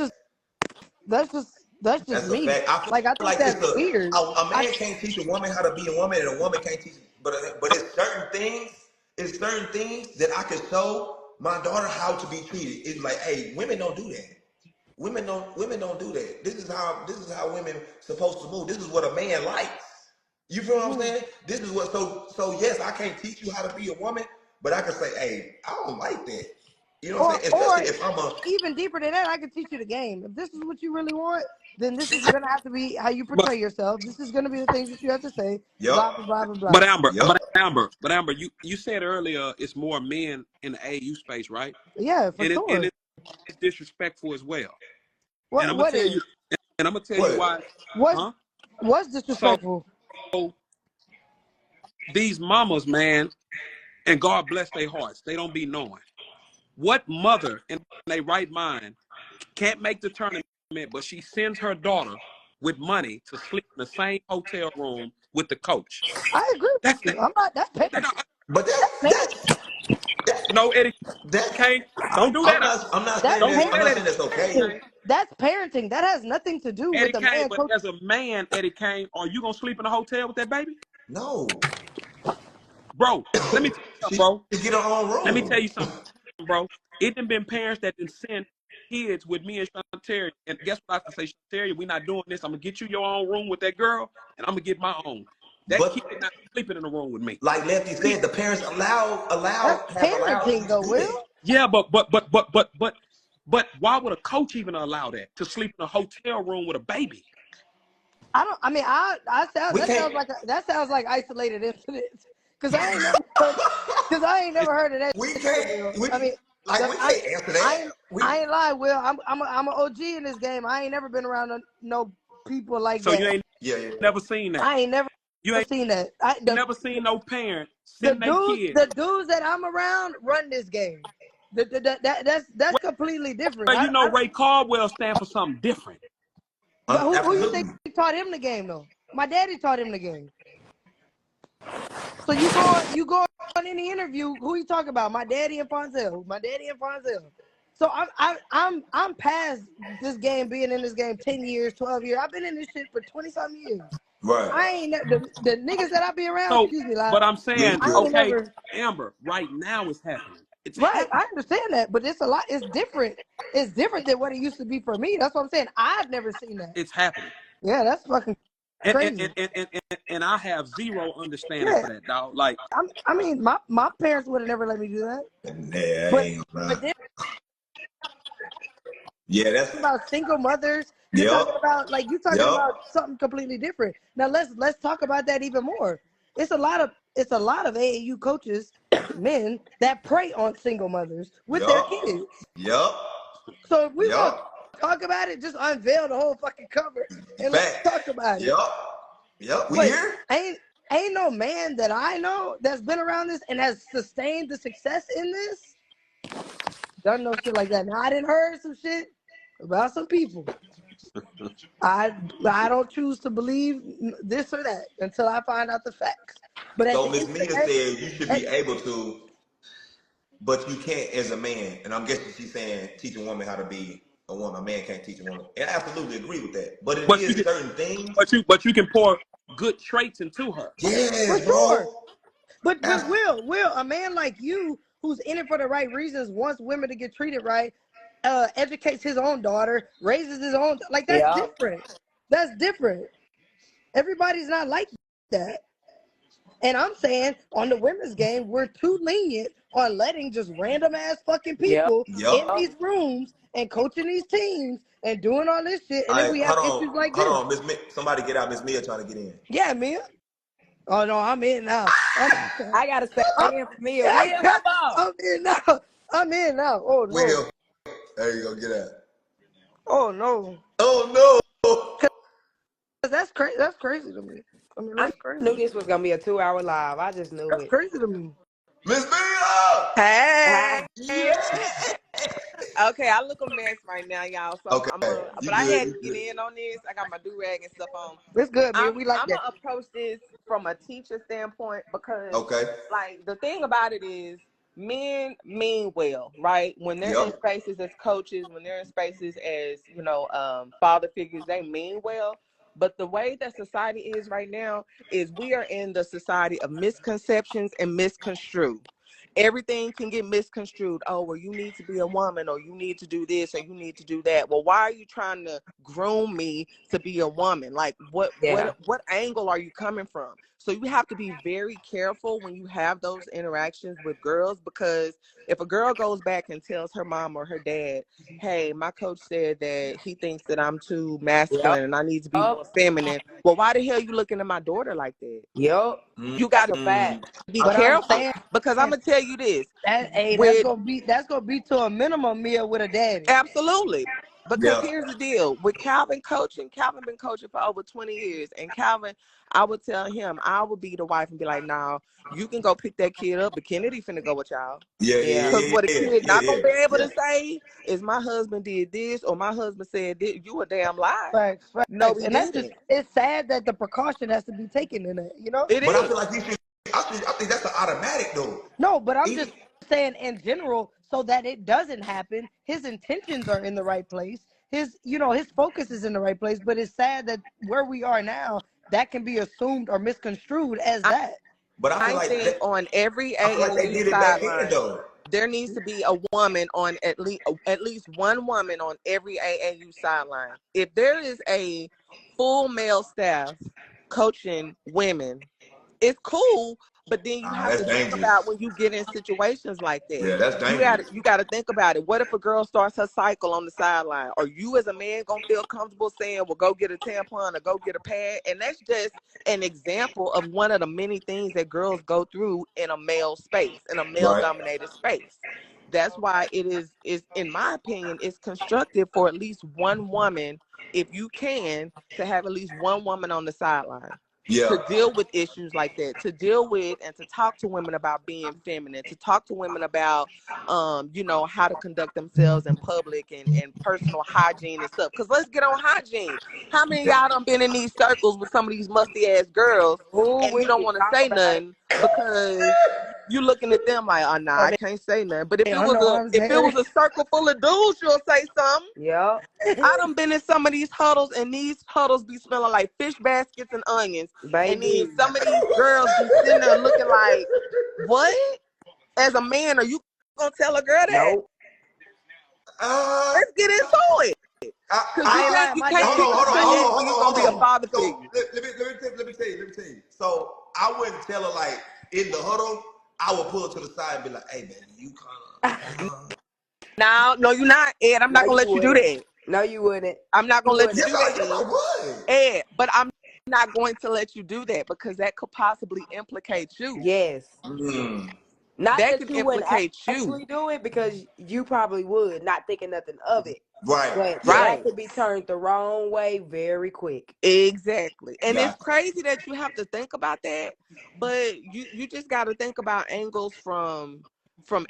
just me. I think that's weird. A man can't teach a woman how to be a woman, and a woman can't teach. But it's certain things. It's certain things that I can show my daughter how to be treated. It's like, hey, women don't do that. Women don't do that. This is how women supposed to move. This is what a man likes. You feel what I'm saying? This is what. So yes, I can't teach you how to be a woman, but I can say, hey, I don't like that. You know what I'm saying? Especially if I'm even deeper than that, I can teach you the game. If this is what you really want, then this is gonna have to be how you portray yourself. This is gonna be the things that you have to say. Blah blah blah blah. But Amber, you said earlier it's more men in the AAU space, right? Yeah, for sure. And it's disrespectful as well. And I'm gonna tell you why. What's disrespectful? So these mamas, man, and God bless their hearts, they don't be knowing. What mother in their right mind can't make the tournament, but she sends her daughter with money to sleep in the same hotel room with the coach? I agree. That's parenting. But that's no, Eddie. Don't do that. I'm not saying that's okay. That's parenting. That has nothing to do with the man. But as a man, Eddie Kane, are you gonna sleep in a hotel with that baby? No. Bro, let me tell you something, bro. Get her own room. Let me tell you something, bro. It done been parents that done send kids with me and Shantaria, and guess what I say, Shantaria, we not doing this. I'm gonna get you your own room with that girl, and I'm gonna get my own. That kid is not sleeping in the room with me. Like Lefty said, the parents allow parenting though, Will. Yeah, but why would a coach even allow that, to sleep in a hotel room with a baby? That sounds like isolated incidents. Because I ain't never heard of that. We can't answer that. I ain't lying, Will. I'm an OG in this game. I ain't never been around no people like that. So you ain't never seen that. I ain't never seen that. Never seen no parent send their kids. The dudes that I'm around run this game. That's completely different. But Ray Caldwell stand for something different. But who you think taught him the game though? My daddy taught him the game. So you go on any interview, who you talk about? My daddy and Fonzel. So I'm past this game, being in this game 10 years, 12 years. I've been in this shit for 20-something years. Right. I ain't the niggas that I be around. So, excuse me, like, but I'm saying, Amber, right now it's happening. It's happening. I understand that, but it's a lot. It's different. It's different than what it used to be for me. That's what I'm saying. I've never seen that. It's happening. Yeah, that's fucking crazy. And I have zero understanding for that, dog. Like, I mean, my parents would have never let me do that. That's about single mothers. You're talking about something completely different. Now let's talk about that even more. It's a lot of AAU coaches, men, that prey on single mothers with their kids. So if we want to talk about it, just unveil the whole fucking cover and let's talk about it. We here. Ain't no man that I know that's been around this and has sustained the success in this done no shit like that. Now I didn't heard some shit about some people. I don't choose to believe this or that until I find out the facts. But so Ms. Mia said you should be able to, but you can't as a man. And I'm guessing she's saying teach a woman how to be a woman. A man can't teach a woman. And I absolutely agree with that. But it is certain things. But you can pour good traits into her. Yeah, for sure. But Will, a man like you who's in it for the right reasons, wants women to get treated right. educates his own daughter, raises his own. Like that's Yeah. different. That's different. Everybody's not like that. And I'm saying on the women's game, we're too lenient on letting just random ass fucking Yep. people in Yup. these rooms and coaching these teams and doing all this shit. And All then right, we have issues like hold this. on, somebody get out. Miss Mia trying to get in. Yeah, Mia. Oh no, I'm in now. I gotta stay I'm, in for Mia. Mia, come on. I'm in now. I'm in now. Oh no. Will, there you go, get out. Oh no. Oh no. 'Cause that's crazy. That's crazy to me. I mean, I that's crazy. knew this was gonna be a 2-hour live. I just knew That's it. crazy to me. Miss Mia! Hey. Ah, Yeah! Okay, I look a mess right now, y'all. So Okay, you but I good, had you to get good. in on this. I got my do rag and stuff on. It's good, man. I'm We like I'm that. gonna approach this from a teacher standpoint because, Okay. like, the thing about it is, men mean well, right? When they're in Yep. spaces as coaches, when they're in spaces as father figures, they mean well. But the way that society is right now is we are in the society of misconceptions and misconstrue. Everything can get misconstrued. Oh, well, you need to be a woman, or you need to do this, or you need to do that. Well, why are you trying to groom me to be a woman? Like, what yeah. angle are you coming from? So you have to be very careful when you have those interactions with girls, because if a girl goes back and tells her mom or her dad, hey, my coach said that he thinks that I'm too Yep. masculine and I need to be more feminine. Well, why the hell you looking at my daughter like that? Yep. You got That's to a fact. be But I'm careful, saying because I'm gonna tell you this. that's With gonna be to a minimum meal with a daddy. Absolutely. Because Yeah. here's the deal. With Calvin coaching, Calvin been coaching for over 20 years. And Calvin, I would tell him, I would be the wife and be like, nah, you can go pick that kid up, but Kennedy finna go with y'all. Yeah, yeah, Yeah. yeah, Because yeah, what a yeah, kid yeah, not gonna be able yeah. to say is my husband did this or my husband said this. You a damn lie. Facts, No, facts. he And that's just, didn't. it's sad that the precaution has to be taken in that, you know? It But I feel is. like you should. I think that's an automatic though. No, but I'm Even, just saying in general, so that it doesn't happen, his intentions are in the right place. His focus is in the right place, but it's sad that where we are now, that can be assumed or misconstrued as I, that. but I feel I like think on every I feel like they AAU did it back then sideline, though. there needs to be a woman on at least one woman on every AAU sideline. If there is a full male staff coaching women, it's cool, but then you Nah, have that's to think about dangerous. when you get in situations like that. Yeah, that's dangerous. You got to think about it. What if a girl starts her cycle on the sideline? Are you as a man gonna feel comfortable saying, "Well, go get a tampon or go get a pad"? And that's just an example of one of the many things that girls go through in a male space, in a male Right. dominated space. That's why is in my opinion, it's constructive for at least one woman, if you can, to have at least one woman on the sideline Yeah. to deal with issues like that, to deal with and to talk to women about being feminine, to talk to women about how to conduct themselves in public and personal hygiene and stuff. Because let's get on hygiene. How many of y'all done been in these circles with some of these musty ass girls Ooh, and you we don't want to talk say about it. nothing because you looking at them like, oh nah, Oh, I can't say nothing. But if they it was a underarms, if it they was a circle full of dudes, you'll say something. Yep. I done been in some of these huddles, and these huddles be smelling like fish baskets and onions. And then Baby. some of these girls be sitting there looking like, what? As a man, are you gonna tell a girl that? Nope. Uh, Let's get into it. Because I you ain't can't lying. you My can't hold daddy, pick on, and hold on, my hold choose dad. on, when hold you're on, gonna be a hold on. father So figure. let me tell you. So I wouldn't tell her like in the huddle. I would pull her to the side and be like, "Hey, baby, you kind of." No, you're not, Ed. I'm No, not gonna you let you do wouldn't. that. No, you wouldn't. I'm not You gonna let you wouldn't. do that, Yes, I Ed. would. Ed, but I'm not going to let you do that because that could possibly implicate you. Yes. Mm, Not That that can you wouldn't implicate you. actually do it, because you probably would, not thinking nothing of it. right. But Yeah. that Right. could be turned the wrong way very quick. Exactly. And it's Got. crazy that you have to think about that, but you just got to think about angles from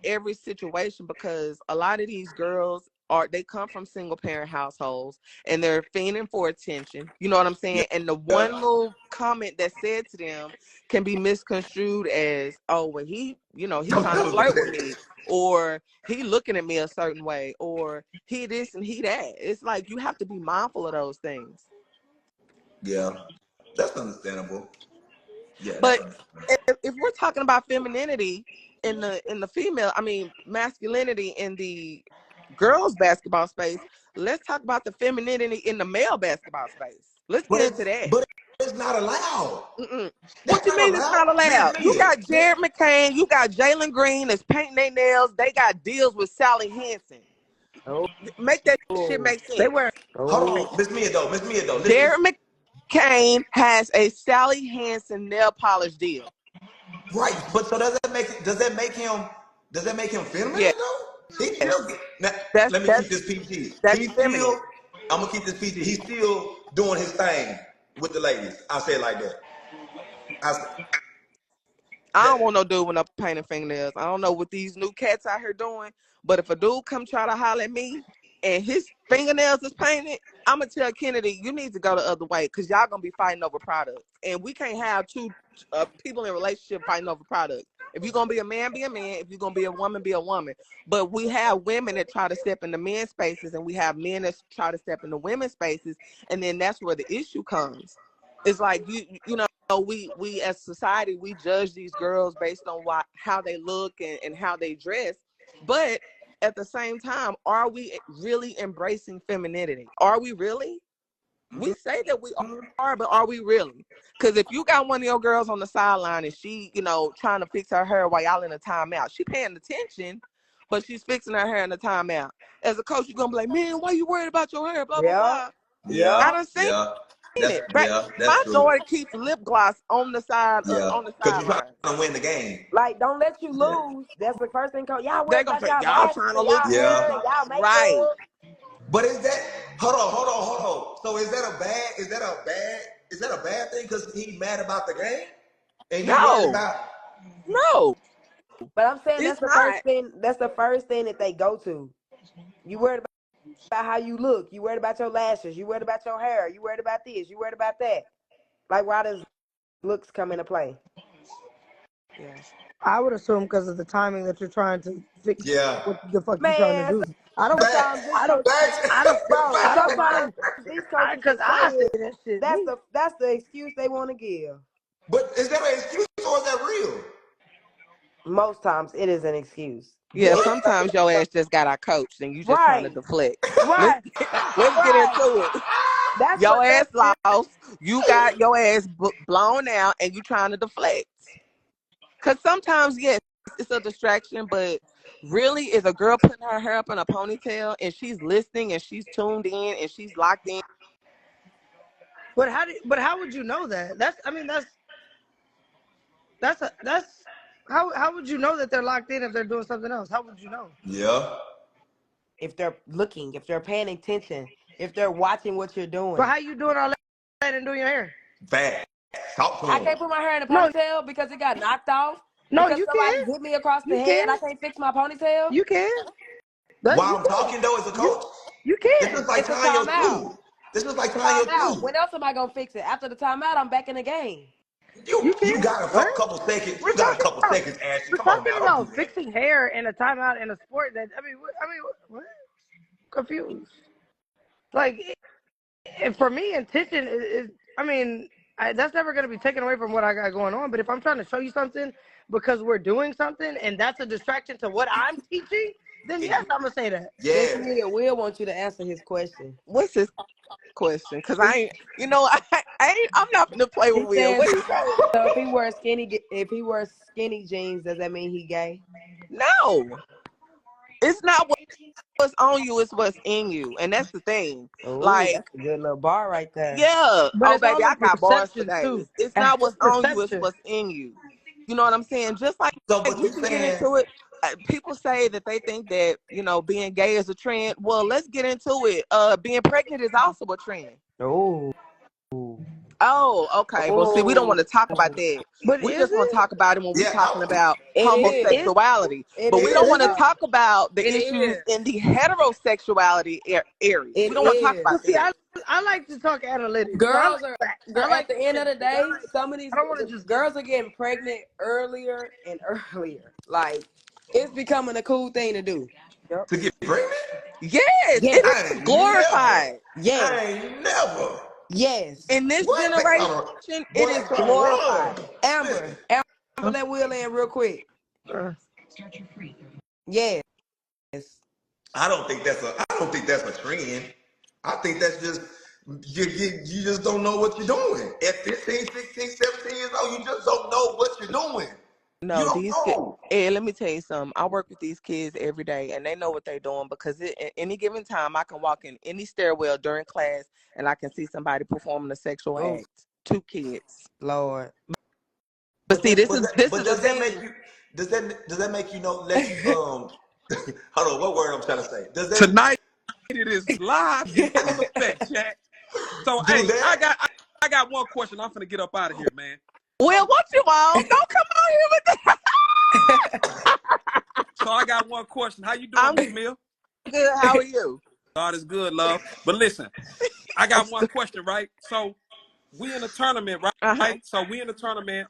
every situation, because a lot of these girls they come from single parent households and they're fiending for attention. You know what I'm Yeah. saying? And the Yeah. one little comment that's said to them can be misconstrued as, oh, well, he Don't trying to tell flirt with her. me, or he looking at me a certain way, or he this and he that. It's like you have to be mindful of those things. Yeah. That's understandable. Yeah, that's But understandable. if we're talking about femininity in the female, I mean masculinity in the girls basketball space. Let's talk about the femininity in the male basketball space. Let's get into that. But it's not allowed. Mm-mm. What That's you not mean it's allowed. not allowed? Listen You here. got Jared McCain, you got Jalen Green that's painting their nails. They got deals with Sally Hansen. Oh, Make that shit make They sense. wear Hold oh, on, Miss Mia though. Listen. Jared McCain has a Sally Hansen nail polish deal. Right, but so does that make him feminine Yes, though? He still now, that's let me keep this PG. that's feminine. I'm gonna keep this PG. He's still doing his thing with the ladies. I'll say it like that. I s- I that don't want no dude with no painting fingernails. I don't know what these new cats out here doing, but if a dude come try to holler at me and his fingernails is painted, I'm gonna tell Kennedy, you need to go the other way because y'all gonna be fighting over products, and we can't have two people in a relationship fighting over products. If you're gonna be a man, be a man. If you're gonna be a woman, be a woman. But we have women that try to step into men's spaces, and we have men that try to step into women's spaces, and then that's where the issue comes. It's like you know. We as society, we judge these girls based on how they look and how they dress. But at the same time, are we really embracing femininity? Are we really? We say that we are, but are we really? Because if you got one of your girls on the sideline and she, trying to fix her hair while y'all in a timeout, she paying attention, but she's fixing her hair in the timeout. As a coach, you're going to be like, man, why you worried about your hair? Blah, blah, yeah, blah. I yeah. done seen it. But my that's true. daughter keeps lip gloss on the Yeah, on the because you're trying sideline. to win the game. Like, don't let you Yeah, lose. That's the first thing. Y'all They worried gonna about say, y'all y'all lashes trying to and look y'all yeah. hair good. and y'all Right. makeup. But is that hold on? So is that a bad thing? Because he's mad about the game and he worried No, about no, But I'm saying that's it's the first not. thing. That's the first thing that they go to. You worried about how you look. You worried about your lashes. You worried about your hair. You worried about this. You worried about that. Like, why does looks come into play? Yeah. I would assume because of the timing that you're trying to fix yeah. what the fuck you're trying to Man, do. I don't, sometimes these I don't, coaches, I don't, bro. I don't Sometimes mind. these coaches Cause will say I say it. that shit. That's the excuse they want to give. But is that an excuse or is that real? Most times it is an excuse. Yeah, It, sometimes your ass just got our coach and you just trying to right, deflect. Let's right, let's get right. into it. That's Your what ass that's lost. You got your ass blown out and you trying to deflect. Cause sometimes, yes, it's a distraction, but really is a girl putting her hair up in a ponytail and she's listening and she's tuned in and she's locked in. But how would you know that? That's how would you know that they're locked in if they're doing something else? How would you know? Yeah. if they're looking, if they're paying attention, if they're watching what you're But doing. how you doing all that and doing your hair? Fast. Talk to I him. can't put my hair in a No, ponytail because it got knocked off. no, Because you can. somebody hit me across the You head. I can. can't fix my ponytail. You can. That While you I'm can. talking though as a You coach, you this can. is like It's a tying your timeout. shoes. This is like It's a tying your timeout. shoes. When else am I gonna fix it? After the timeout, I'm back in the game. You You can. got a What? couple seconds. We're You got a talking couple about seconds, Ashley. we're Come on talking now, don't do about that. fixing hair in a timeout in a sport that confused. Like for me, intention is that's never going to be taken away from what I got going on. But if I'm trying to show you something because we're doing something and that's a distraction to what I'm teaching, then yes, I'm gonna say that. Miss Yeah. Mia will want you to answer his question. What's his question? Cause He, I ain't, I'm not gonna play with he Will. says What he say? so. If he wears skinny jeans, does that mean he gay? No, it's not what's on you, it's what's in you. And that's the thing. Oh, Like, that's a good little bar right there. yeah. But Oh, it's baby, all I in got bars for perception days. too. It's not what's It's on you, it's perception. what's in you. You know what I'm saying? Just like So, but we you can get saying, into it. People say that they think that, being gay is a trend. Well, let's get into it. Being pregnant is also a trend. Oh, Oh, okay. Well, see, we don't oh, want to talk about that. But We is just want to it? talk about it when we're yeah, talking about it is. Is homosexuality. It But we it don't is want to it? though. talk about the It issues is. in the heterosexuality areas. It We don't want to talk is. about Well, see, that. I like to talk analytics. So I Girls like are facts. girl I like at the end of the statistics. day, some of these I don't want to just. girls are getting pregnant earlier and earlier. Like, it's becoming a cool thing to do. Yep. to get pregnant? Yes, Yes. it I is ain't never. glorified. Yes. I ain't never. Yes. In this What? generation, Boy, it they is trying to run. glorified. Listen, Amber, let Will in real quick. Uh, Yes. I don't think that's a trend. I think that's just you just don't know what you're doing. At 15, 16, 17 years old, you just don't know what you're doing. You No, don't these kids. know. Ed, let me tell you something. I work with these kids every day, and they know what they're doing because at any given time, I can walk in any stairwell during class, and I can see somebody performing a sexual Oh, act. 2 kids. Lord. But see, this But is a does that make thing. you? Does that make you know? Let you hold on. What word I'm trying to say? Does that Tonight it is live in full effect, chat. So do hey, that? I got one question. I'm finna get up out of here, man. Will, what you want? Don't come out here with that. So I got one question. How you doing, I'm Miss Mill? good. How are you? God is good, love. But listen, I got one question, right? So we in a tournament, Uh-huh. right? So we in a tournament.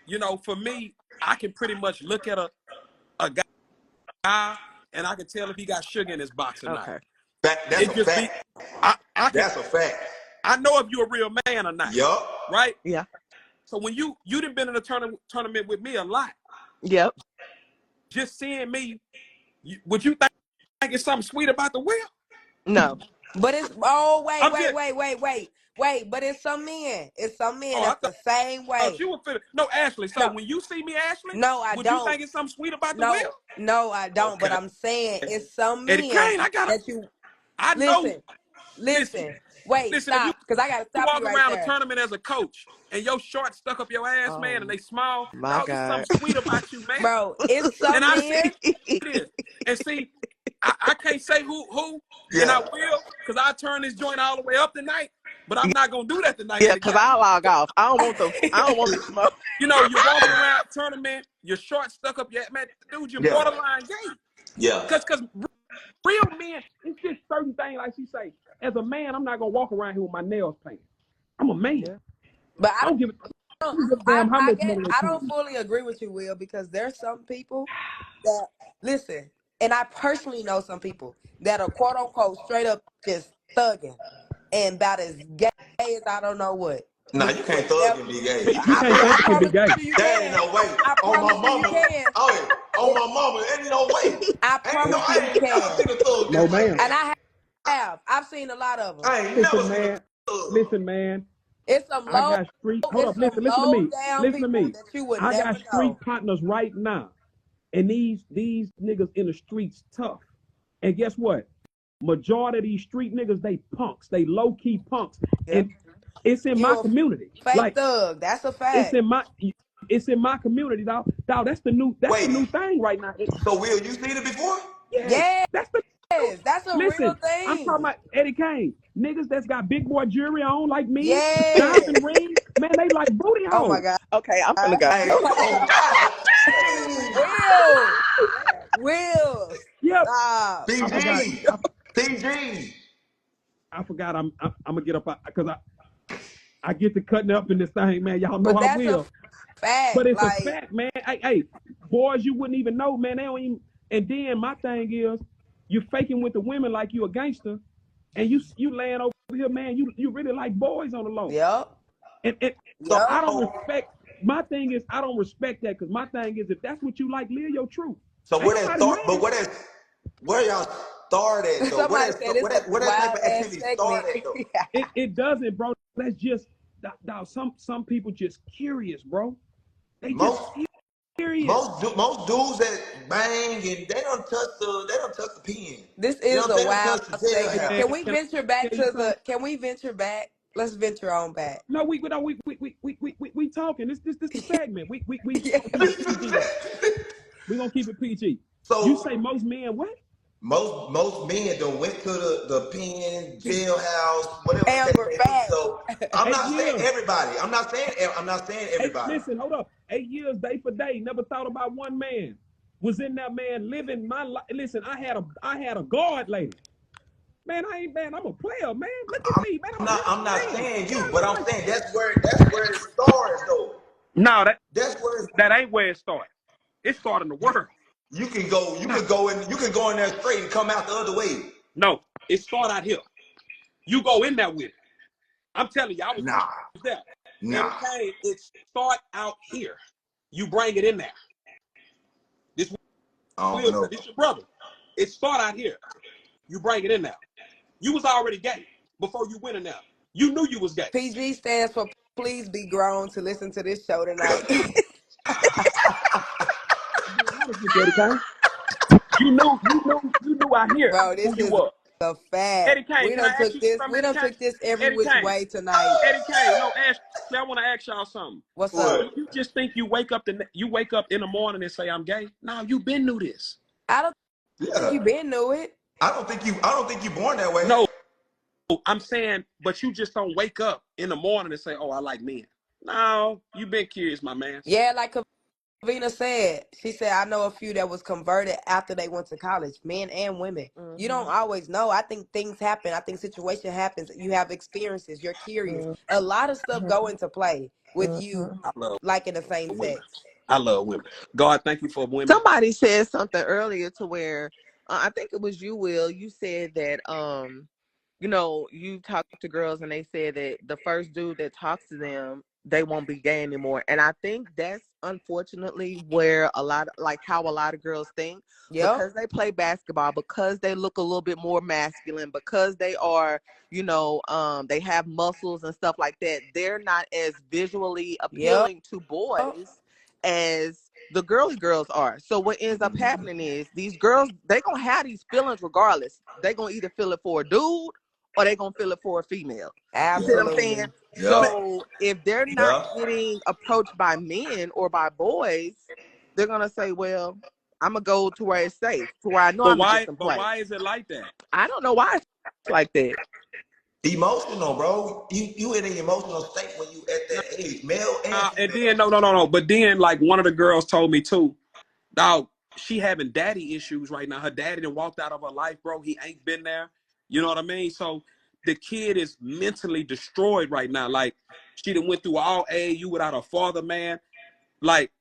You know, for me, I can pretty much look at a guy and I can tell if he got sugar in his box or not. Okay. That's It a just be fact. I That's a fact. know if you're a real man or not, Yup. right? Yeah. So when you done been in a tournament with me a lot, Yep. just seeing me, would you think it's something sweet about the wheel? No. But it's I'm just wait. But it's some men. It's some men I that's the same thought way. you were fit. No, Ashley. So No, when you see me, Ashley, no, I would you don't. think it's something sweet about the wheel? No, I don't. But Okay. I'm saying it's some Eddie men Kane, that you I know. listen, Listen, listen. Wait, listen. If you stop, because I gotta stop walk you right around a there. tournament as a coach and your shorts stuck up your ass, man, and Oh they small, my dog, it's God. something sweet about you, man. Bro, it's And some I see men. this. And see, I can't say who, and I Yeah. will, because I turn this joint all the way up tonight. But I'm not gonna do that tonight, Yeah, Eddie because Kane. I'll log off. I don't want the smoke. You know, you're walking around tournament, your shorts stuck up your man, dude, you're Yeah. borderline gay. Yeah. Cause real men, it's just certain things, like she say. As a man, I'm not gonna walk around here with my nails painted. I'm a man. Yeah. But I don't give a damn how much money they I pay don't me. fully agree with you, Will, because there's some people that listen, and I personally know some people that are quote unquote straight up just thugging and about as gay as I don't know what. Nah, But you you can't would thug never. and be gay. You can't I thug and be promise gay. you, you There ain't can. no way. I On my promise you, you mama. can. Oh, on It, my mama. Ain't no way. I promise you, I you ain't never can. seen a thug No, just like ma'am. And that. I have. I've seen a lot of them. I ain't never Listen, seen a man. thug. Listen, man. It's some I low. got street. Hold It's up. some Listen to low me. down Listen to people me. that you would I got never street know. partners right now, and these niggas in the streets tough. And guess what? Majority of these street niggas, they punks. They low key punks, Yep. and it's in You my a community. fake Like thug. That's a it's fact. in my community, dog. Dog, that's the new Wait, thing right now. so Will, you seen it before? Yes, Yes, that's the that's a real listen. I'm talking thing. about Eddie Kane. Niggas that's got big boy jewelry on like me, Yes. diamond rings. Man, they like booty Oh my holes. God. Okay, I'm finna go. Hey, come on, God. Dang. Will. Will. Yep. Stop. I forgot. PG. PG. I forgot. I'm gonna get up because I get to cutting up in this thing, man. Y'all know But I that's a will. fact. But it's a Like, fact, man. Hey, boys, you wouldn't even know, man. They don't even. And then my thing is, you faking with the women like you a gangster, and you laying over here, man. You really like boys on the low. yup. And So, I Yup. don't respect. My thing is, I don't respect that because my thing is, if that's what you like, live your truth. so Ain't where that nobody start? But mad. where y'all start at though? Somebody said it's a Where that type wild of ass activity start segment. at though? It doesn't, bro. That's just some people just curious, bro. They just Most curious. most dudes that bang and they don't touch the pen. This You know is what I'm a saying? They don't wild touch the Hey jailhouse. man, Can we can venture I back tell you to something? can we venture back? Let's venture on back. No, we no, we talking. This the segment. We Yeah. gonna keep it PG though. We gonna keep it PG. You say So most men what? most men done went to the pen, jailhouse, whatever the case Amber, may be. facts. So I'm 8 years. I'm not saying Hey, everybody. listen, hold up. 8 years, day for day. Never thought about one man. Was in that man living my life. Listen, I had a guard lady. Man, I'm a player, man. Look at me, man. I'm a I'm real not man. saying Get you, out but my I'm way. saying that's where it starts though. No, That's where that ain't where it started. It started in the world. you No, can go in there straight and come out the other way. no, it started out here. You go in there with it. I'm telling you, I was Nah, there. And nah. it came, it start out here. You bring it in there. This I don't Will said, know. this your brother. It start out here. You bring it in now. You was already gay before you went in there. You knew you was gay. PG stands for please be grown to listen to this show tonight. Eddie Kane. You knew I hear Bro, who this you is were. a fact. Eddie Kane, can I ask you something, We Eddie done Kane? took this every Eddie which Kane. way tonight. Eddie Kane, no, Ashley, I want to ask y'all something. What's What? up? You just think you wake up in the morning and say I'm gay? No, you been knew this. I don't think you been knew it. I don't think you born that way. No, I'm saying, but you just don't wake up in the morning and say, "Oh, I like men." No, you been curious, my man. Yeah, like Kavina said. She said, I know a few that was converted after they went to college, men and women. You don't always know. I think things happen. I think situation happens. You have experiences. You're curious. A lot of stuff go into play with you I love liking the same women. sex. I love women. God, thank you for women. Somebody said something earlier to where I think it was you, Will. You said that you know, you talk to girls and they said that the first dude that talks to them, they won't be gay anymore. And I think that's unfortunately where a lot how a lot of girls think, because they play basketball, because they look a little bit more masculine, because they are, you know, they have muscles and stuff like that. They're not as visually appealing to boys as the girly girls are. So what ends up happening is these girls, they gonna have these feelings regardless. They gonna either feel it for a dude or they gonna feel it for a female. Absolutely. You see what I'm saying? Yeah. So if they're not getting approached by men or by boys, they're gonna say, well, I'm gonna go to where it's safe, to where I know I'm gonna get some play. But why is it like that? I don't know why it's like that. Emotional, bro. You in an emotional state when you at that age, male and And female. then no. But then like one of the girls told me too, dog, she having daddy issues right now. Her daddy done walked out of her life, bro. He ain't been there. You know what I mean? So the kid is mentally destroyed right now. Like she done went through all AAU without a father, man. Like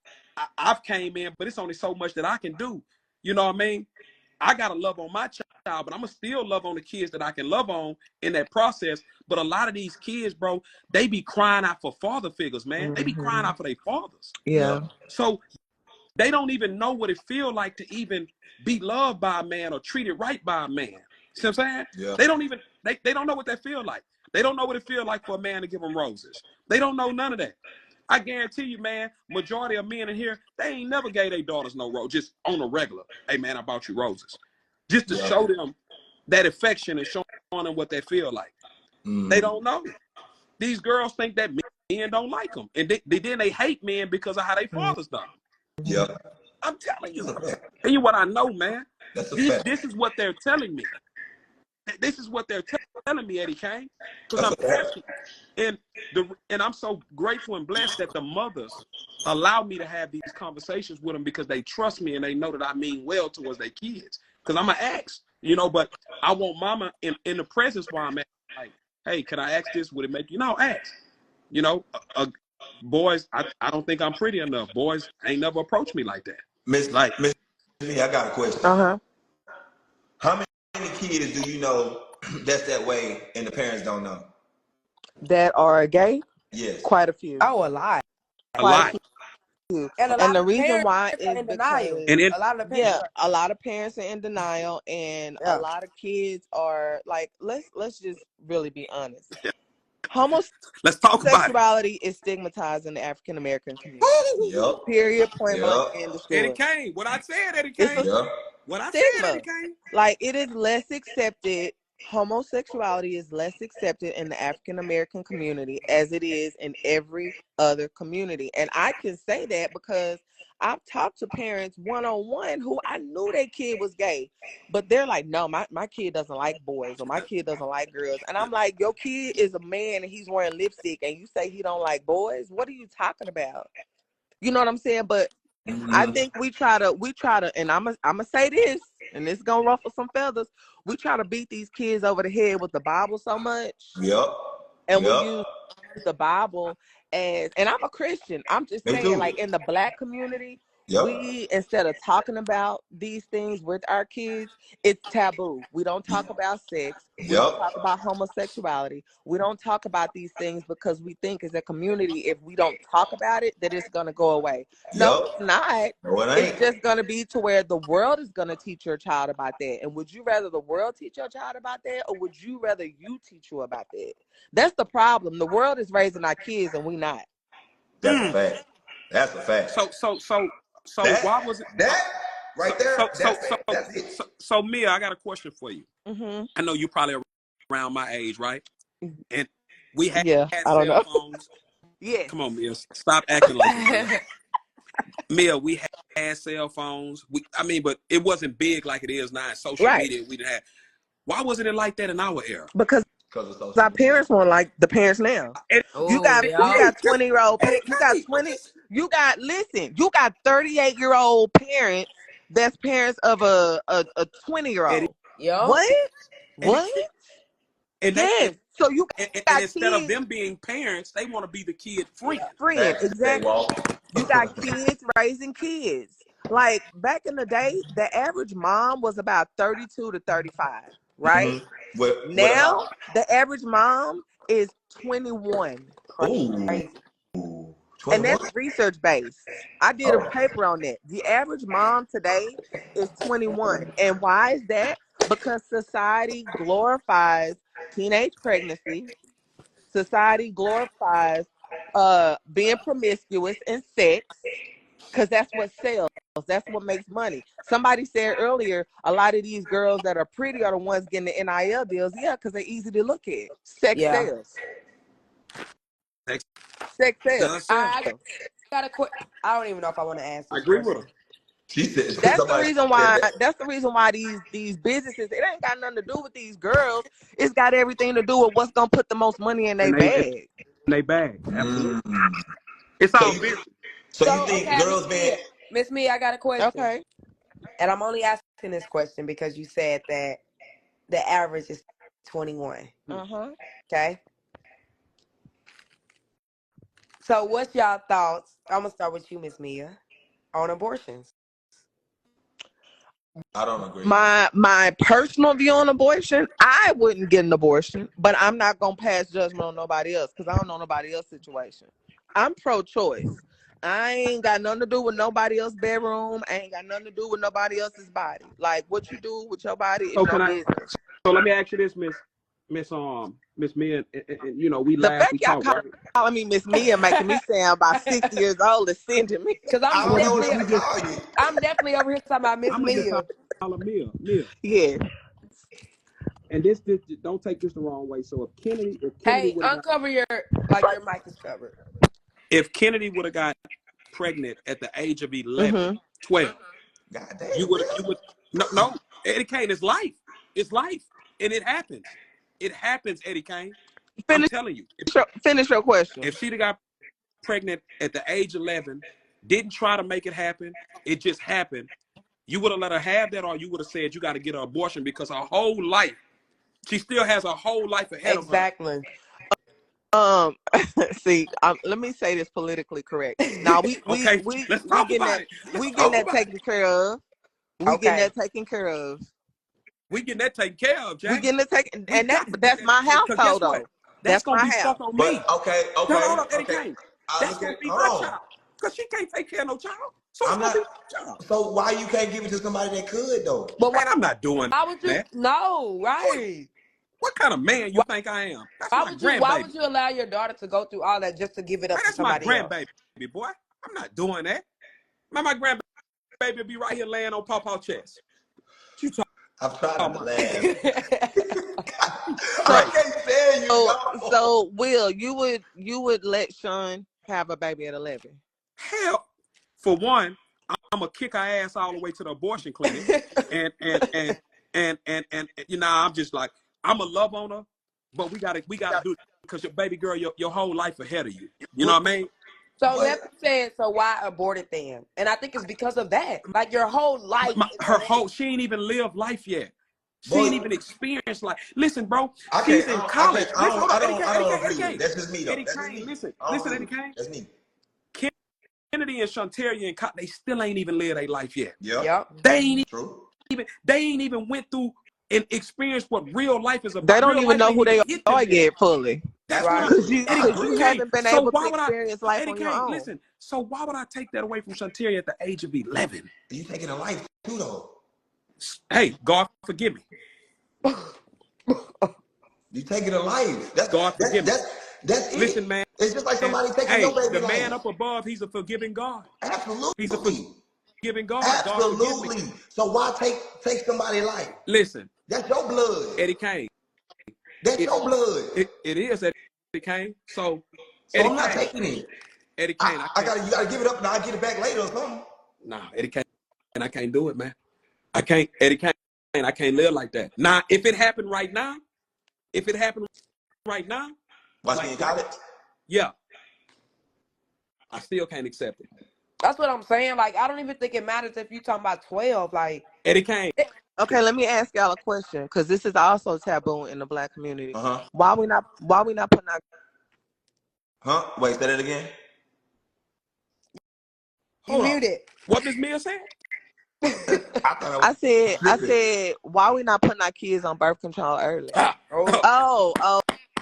I've came in, but it's only so much that I can do. You know what I mean? I gotta love on my child, but I'm gonna still love on the kids that I can love on in that process. But a lot of these kids, bro, they be crying out for father figures, man. They be crying out for their fathers. Yeah. So they don't even know what it feels like to even be loved by a man or treated right by a man. See what I'm saying? Yeah. They don't even they don't know what that feel like. They don't know what it feel like for a man to give them roses. They don't know none of that. I guarantee you, man, majority of men in here, they ain't never gave their daughters no rose, just on a regular. Hey, man, I bought you roses. Just to show them that affection and showing them what they feel like. They don't know. These girls think that men don't like them. And then they hate men because of how their fathers done them. Yeah. I'm telling you. That's a fact. Tell you what I know, man. That's a fact. This is what they're telling me. This is what they're telling me, Eddie Kane. Because That's I'm a fact. asking. And I'm so grateful and blessed that the mothers allow me to have these conversations with them because they trust me and they know that I mean well towards their kids. Because I'm going to ask, you know, but I want mama in the presence while I'm at, like, hey, can I ask this? Would it make you? No, ask. You know, boys, I don't think I'm pretty enough. Boys ain't never approached me like that. Miss Like, me, I got a question. How many kids do you know that's that way and the parents don't know? That are gay? Yes. Quite a few. Oh, a lot. a lot. And a lot And the of reason parents why are is in denial. because And A lot of the parents a lot of parents are in denial, and a lot of kids are like, let's just really be honest. let's talk about it. Homosexuality is stigmatized in the African American community. Yep. Period. Point blank. End of Eddie story. Kane, what I said, Eddie It's Kane. a What I said, stigma. Eddie Kane. Like, it is less accepted. Homosexuality is less accepted in the African American community as it is in every other community. And I can say that because I've talked to parents one-on-one who I knew their kid was gay, but they're like, no, my kid doesn't like boys, or my kid doesn't like girls. And I'm like, your kid is a man and he's wearing lipstick and you say he don't like boys? What are you talking about? You know what I'm saying? But I think we try to, and I'm gonna say this, and it's gonna ruffle some feathers. We try to beat these kids over the head with the Bible so much. Yep. And we use the Bible as, and I'm a Christian. I'm just saying, like, in the Black community, We, instead of talking about these things with our kids, it's taboo. We don't talk about sex. We don't talk about homosexuality. We don't talk about these things because we think as a community, if we don't talk about it, that it's going to go away. No, it's not. No, it It's ain't. just going to be to where the world is going to teach your child about that. And would you rather the world teach your child about that, or would you rather you teach you about that? That's the problem. The world is raising our kids and we not. That's a fact. That's a fact. So that, why was it that right there? That's it. So Mia, I got a question for you. Mm-hmm. I know you probably around my age, right? And we had I don't know. phones. Yeah. Come on, Mia. Stop acting like it. Mia, we had cell phones. But it wasn't big like it is now. Social media, we didn't have. Why wasn't it like that in our era? Because our parents weren't like the parents now. You got 20-year-old parents. You got 38-year-old parents that's parents of a 20-year-old. What? And yes. So you got and instead kids, of them being parents, they want to be the kid friend. Exactly. You got kids raising kids. Like back in the day, the average mom was about 32 to 35, right? Now the average mom is 21. Crazy. And that's research based. I did a paper on that. The average mom today is 21. And why is that? Because society glorifies teenage pregnancy. Society glorifies being promiscuous and sex, because that's what sells. That's what makes money. Somebody said earlier, a lot of these girls that are pretty are the ones getting the NIL deals. Yeah, because they're easy to look at. Sex sells. Sex sells. I got a quick. I don't even know if I want to ask this. I agree with her. She said that's the reason why. That's the reason why these businesses. It ain't got nothing to do with these girls. It's got everything to do with what's gonna put the most money in their bag. Absolutely. It's all business. So you think girls being Miss Mia, I got a question. Okay. And I'm only asking this question because you said that the average is 21. Okay. So what's y'all thoughts? I'm gonna start with you, Miss Mia, on abortions. I don't agree. My personal view on abortion, I wouldn't get an abortion, but I'm not gonna pass judgment on nobody else because I don't know nobody else's situation. I'm pro-choice. I ain't got nothing to do with nobody else's bedroom. I ain't got nothing to do with nobody else's body. Like what you do with your body is your business. So let me ask you this, Miss Mia, and we laugh. The fact y'all calling me Miss Mia making me sound about 60 years old is sending me. Because I'm definitely over here talking about Miss Mia. Call her Mia. Yeah. And this don't take this the wrong way. So if Kennedy uncover your mic is covered. If Kennedy would have got pregnant at the age of 11, 12, God damn, you would no, Eddie Kane, it's life. It's life. And it happens. It happens, Eddie Kane. I'm telling you. Finish your question. If she'd have got pregnant at the age 11, didn't try to make it happen, it just happened, you would have let her have that, or you would have said you got to get her abortion because her whole life, she still has a whole life ahead of her. Exactly. See, let me say this politically correct. Now we getting that taken care of. We getting that taken care of. We getting that taken care of, Jack. We getting it taken, and that's my household though. That's gonna be stuck on me. Okay. No, hold on, Eddie Kane. That's gonna be my child. Because she can't take care of no child. So it's gonna be my child. So why you can't give it to somebody that could though? But man, I'm not doing why would you that. No, right. What kind of man you think I am? That's my grandbaby. Why would you allow your daughter to go through all that just to give it up to somebody else? That's my grandbaby, boy. I'm not doing that. My grandbaby be right here laying on Pawpaw's chest. You talking? I'm trying to laugh. I can't stand you. So Will, you would let Sean have a baby at 11? Hell, for one, I'm gonna kick her ass all the way to the abortion clinic, and I'm just like, I'm gonna love on her, but we gotta do it because your baby girl, your whole life ahead of you. You know what I mean? So let me say, so why aborted then? And I think it's because of that. Like your whole life. She ain't even lived life yet. She ain't even experienced life. Listen, bro, she's in college. I don't agree. That's just me though. Eddie Kane, listen, Eddie Kane. That's me. Kennedy and Shantaria and they still ain't even lived their life yet. Yeah. They ain't even went through and experienced what real life is about. They don't Real even life know ain't who even they hit them are yet. yet fully. That's Right. what Because you haven't been so able why to would experience life Eddie on your Kane, own. listen, so why would I take that away from Shantaria at the age of 11? You taking a life too, though. Hey, God forgive me. You taking a life. God forgive me. That's it. Listen, man. It's just like somebody taking your baby the life. man up above, he's a forgiving God. Absolutely. He's a forgiving God. Absolutely. God forgive me. So why take somebody's life? Listen. That's your blood. Eddie Kane. That's your blood. It is Eddie Kane. So Eddie I'm not taking it. Eddie Kane, you gotta give it up and I'll get it back later or something. Nah, Eddie Kane, and I can't do it, man. I can't, Eddie Kane, I can't live like that. Now, if it happened right now, While she in college? Yeah. I still can't accept it. That's what I'm saying. Like, I don't even think it matters if you talking about 12. Like, Eddie Kane. Okay, let me ask y'all a question, because this is also taboo in the Black community. Uh-huh. Why we not putting our Wait, say that again. you muted. What Miss Mia said? I said, why we not putting our kids on birth control early?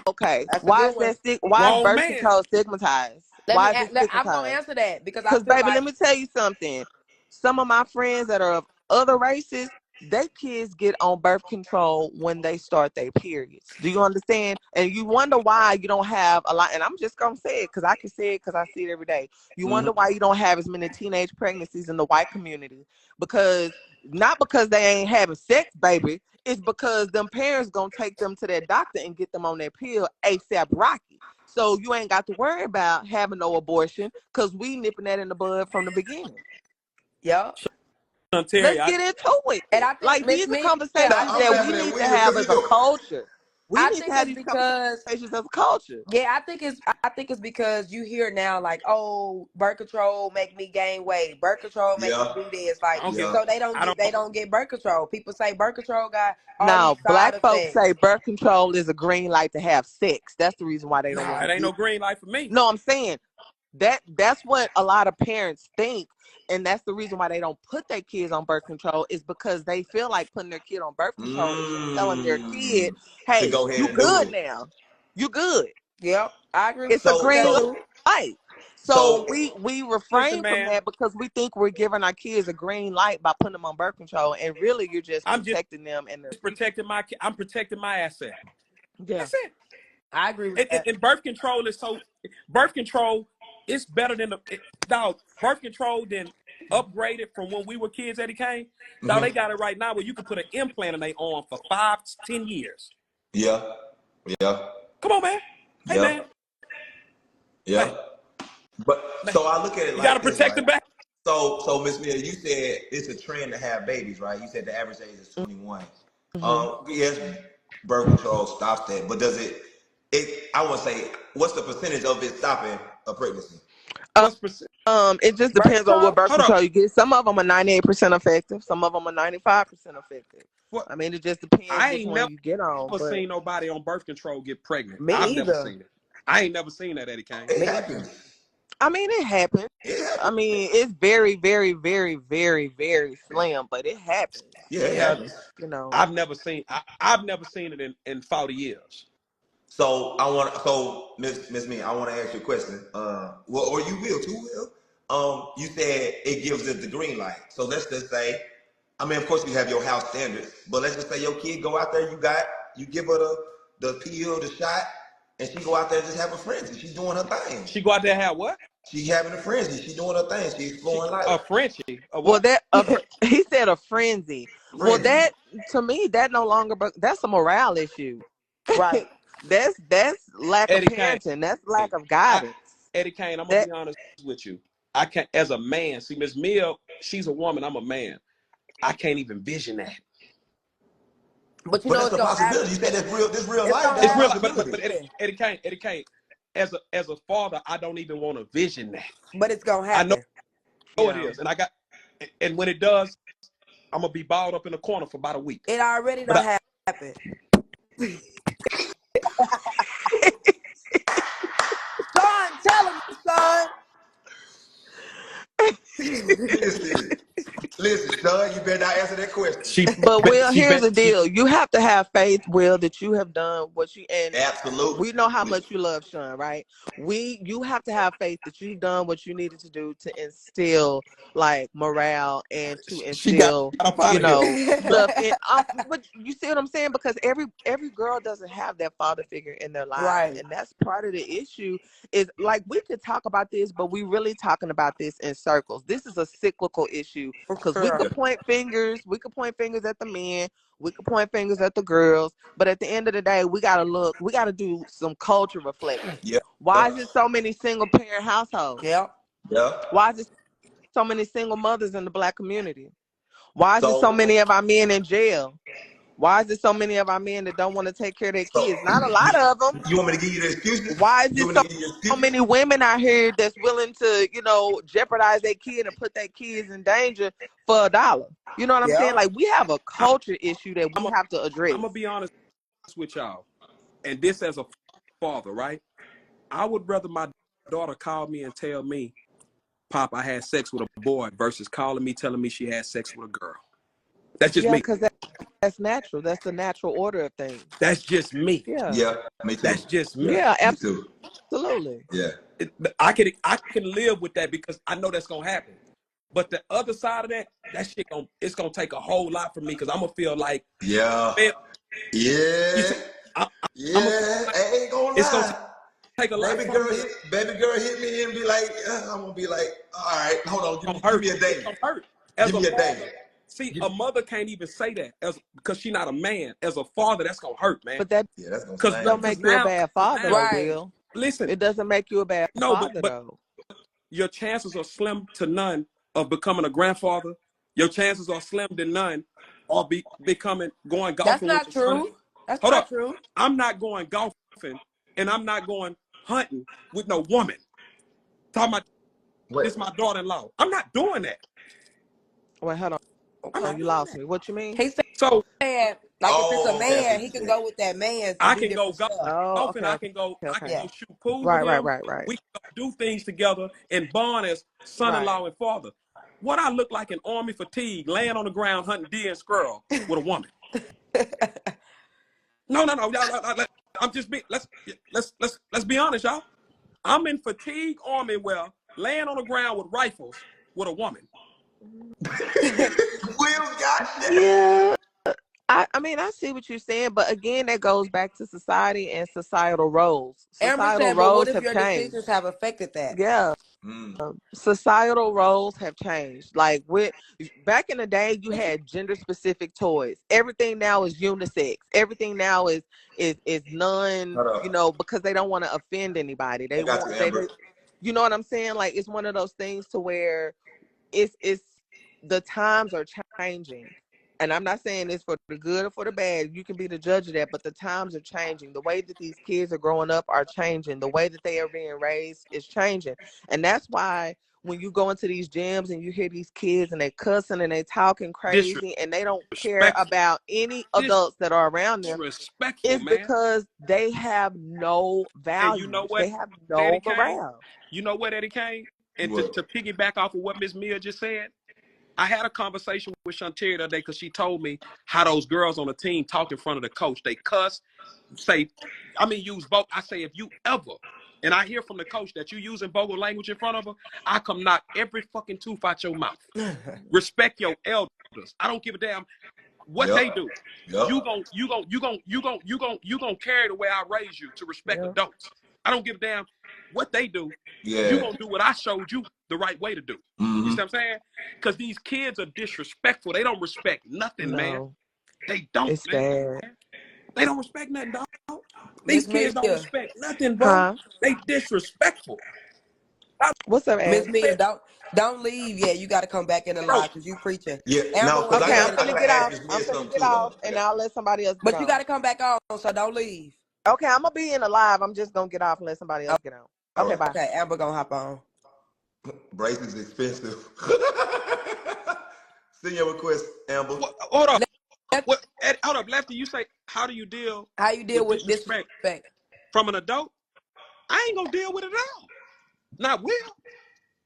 Okay. That's Why is birth control stigmatized? Why is it stigmatized? I'm gonna answer that because baby, let me tell you something. Some of my friends that are of other races, their kids get on birth control when they start their periods. Do you understand? And you wonder why you don't have a lot. And I'm just gonna say it because I can say it because I see it every day. You wonder why you don't have as many teenage pregnancies in the white community, not because they ain't having sex, baby. It's because them parents gonna take them to their doctor and get them on their pill ASAP Rocky. So you ain't got to worry about having no abortion because we nipping that in the bud from the beginning. Yep. Let's get into it. And I think these are conversations that we need to have as a culture. We need to have these conversations as a culture. Yeah, I think it's because you hear now like, oh, birth control make me gain weight. Birth control make me do this. Like, so they don't get birth control. People say birth control got all these Black side folks effects. say birth control is a green light to have sex. That's the reason why they don't want it ain't no green light for me. No, I'm saying that's what a lot of parents think, and that's the reason why they don't put their kids on birth control, is because they feel like putting their kid on birth control is just telling their kid, hey, you good now. You good. Yep, I agree. It's a green light. So we refrain from that because we think we're giving our kids a green light by putting them on birth control, and really you're just protecting them and I'm protecting my asset. Yeah. That's it. I agree with that. And birth control is better than birth control then upgraded from when we were kids, Eddie Kane. Now they got it right now where you can put an implant in their arm for 5-10 years. Yeah. Come on, man. Hey, man. Yeah. Hey. But so I look at it you like gotta protect the back. So Miss Mia, you said it's a trend to have babies, right? You said the average age is 21. Yes, birth control stops that, but does it? I want to say, what's the percentage of it stopping a pregnancy? It just depends on what birth control you get. Some of them are 98% effective. Some of them are 95% effective. I mean, it just depends which one you get on. I ain't never seen nobody on birth control get pregnant. Me I've either. never seen it. I ain't never seen that, Eddie Kane. It happens. I mean, it happens. I mean, it's very, very, very, very, very slim, but it happens. Yeah, it happens. You know, I've never seen it in 40 years. So Miss Mia, I want to ask you a question. Or you will too, Will. You said it gives it the green light. So let's just say, I mean, of course you have your house standards, but let's just say your kid go out there, you give her the pill, the shot, and she go out there and just have a frenzy. She's doing her thing. She go out there and have what? She having a frenzy. She doing her thing. She's exploring life. A frenzy. Well, he said a frenzy. Well, that to me, that no longer, that's a morale issue. Right. That's lack of parenting. That's lack of guidance. Eddie Kane, I'm gonna be honest with you. I can't, as a man. See, Miss Mia, she's a woman. I'm a man. I can't even vision that. But you know, that's a possibility. You said that's real. This real life. It's real. But Eddie Kane, as a father, I don't even want to vision that. But it's gonna happen. I know it is, and when it does, I'm gonna be balled up in the corner for about a week. It already done happened. Son, tell him, son. Listen, son, you better not answer that question. But Will, She here's bet the deal. You have to have faith, Will, that you have done what you and we know how Absolutely. much you love Sean, right? You have to have faith that you've done what you needed to do to instill like morale and to she got instill, up out of here. stuff in but you see what I'm saying? Because every girl doesn't have that father figure in their lives. Right. And that's part of the issue is like we could talk about this, but we really talking about this in circles. This is a cyclical issue For because we sure. could point fingers at the men, we could point fingers at the girls, but at the end of the day, we gotta do some culture reflection. Yeah. Why is it so many single parent households? Yep. Yeah. Why is it so many single mothers in the Black community? Why is it so So, many of our men in jail? Why is it so many of our men that don't want to take care of their so kids? Not a lot of them. you want me to give you the excuses? Why is You it want me so to give you the so excuses? many women out here that's willing to, jeopardize their kid and put their kids in danger for $1? You know what I'm saying? Yep. Like we have a culture issue that we I'm have to address. gonna be honest with y'all, and this as a father, right? I would rather my daughter call me and tell me, "Pop, I had sex with a boy," versus calling me telling me she had sex with a girl. That's just Yeah, me. because that's natural. That's the natural order of things. That's just me. Yeah. Yeah, me too. That's just me. Yeah, Me too. absolutely. Yeah. I can live with that because I know that's gonna happen. But the other side of that shit it's gonna take a whole lot from me because I'm gonna feel like, Yeah. man, Yeah. you see, I'm gonna feel like I ain't gonna it's gonna lie. take a lot Baby from girl me. hit me and be like, I'm gonna be like, all right, hold on, It's gonna give hurt. me a day. It's gonna hurt. As Give a me a father, day. see, a mother can't even say that because she's not a man. As a father, that's gonna hurt, man. But that Yeah, that's gonna Because sting. don't make you a bad father though, Right. Will. listen, It doesn't make you a bad no, father but though. your chances are slim to none of becoming a grandfather. Your chances are slim to none of going That's golfing with not your son. true. That's Hold not up, true. I'm not going golfing and I'm not going hunting with no woman. Talking about Wait. this my daughter-in-law. I'm not doing that. Wait, hold on. I'm Oh, not Okay. you doing lost that. me. What you mean? He So said, like, if it's a Oh, okay, I see man, what he you can said. go with that man to I do can go different stuff. Oh, golfing. okay, I okay, can go Yeah. shoot pool with Right, right, him. right, right. We can go do things together and bond as son-in-law and father. What I look like in army fatigue, laying on the ground hunting deer and squirrel with a woman. No. I'm just being. Let's be honest, y'all. I'm in fatigue army wear, laying on the ground with rifles with a woman. Will got that. Yeah. I mean, I see what you're saying, but again, that goes back to society and societal roles. Amber Societal said, but what roles if have your changed. decisions have affected that? Yeah. Societal roles have changed. Like back in the day, you had gender specific toys. Everything now is unisex. Everything now is none, Hold up. because they don't want to offend anybody. I They got you, want Amber. you know what I'm saying? Like it's one of those things to where it's the times are changing. And I'm not saying this for the good or for the bad. You can be the judge of that, but the times are changing. The way that these kids are growing up are changing. The way that they are being raised is changing. And that's why when you go into these gyms and you hear these kids and they cussing and they talking crazy and they don't care Disrespectful. about any adults that are around them, Disrespectful, it's man. because they have no And you know values. what, They have Daddy no came? morale. You know where Daddy came? And to What? piggyback off of what Miss Mia just said, I had a conversation with Shantae the other day because she told me how those girls on the team talk in front of the coach. They cuss, use both. I say, if you ever, and I hear from the coach that you using vulgar language in front of her, I come knock every fucking tooth out your mouth. Respect your elders. I don't give a damn what they do. You gon' carry the way I raised you to respect adults. I don't give a damn what they do. Yeah. You gonna do what I showed you the right way to do. You see what I'm saying? Because these kids are disrespectful. They don't respect nothing, man. No, They don't, it's man. bad. They don't respect nothing, dog. Miss These kids don't Mia. respect nothing, bro. Huh? They disrespectful. What's up, Miss Ash? Mia, don't leave yet. You got to come back in the Bro, live because you preaching. Yeah. Amber No, because was I Okay, I'm saying got it I finna gotta get too. ask off. Miss I'm Mia finna something get too off, though. and I'll let somebody else get But you got on. to come back on, so don't leave. Okay, I'm gonna be in the live. I'm just gonna get off and let somebody else get on. All Okay, right. bye. Okay, Amber gonna hop on. Brace is expensive. Send your request, Amber. hold up. Left- Hold up, Lefty. You say, how do you deal How you deal with with disrespect disrespect? from an adult? I ain't gonna deal with it at all. Not Will.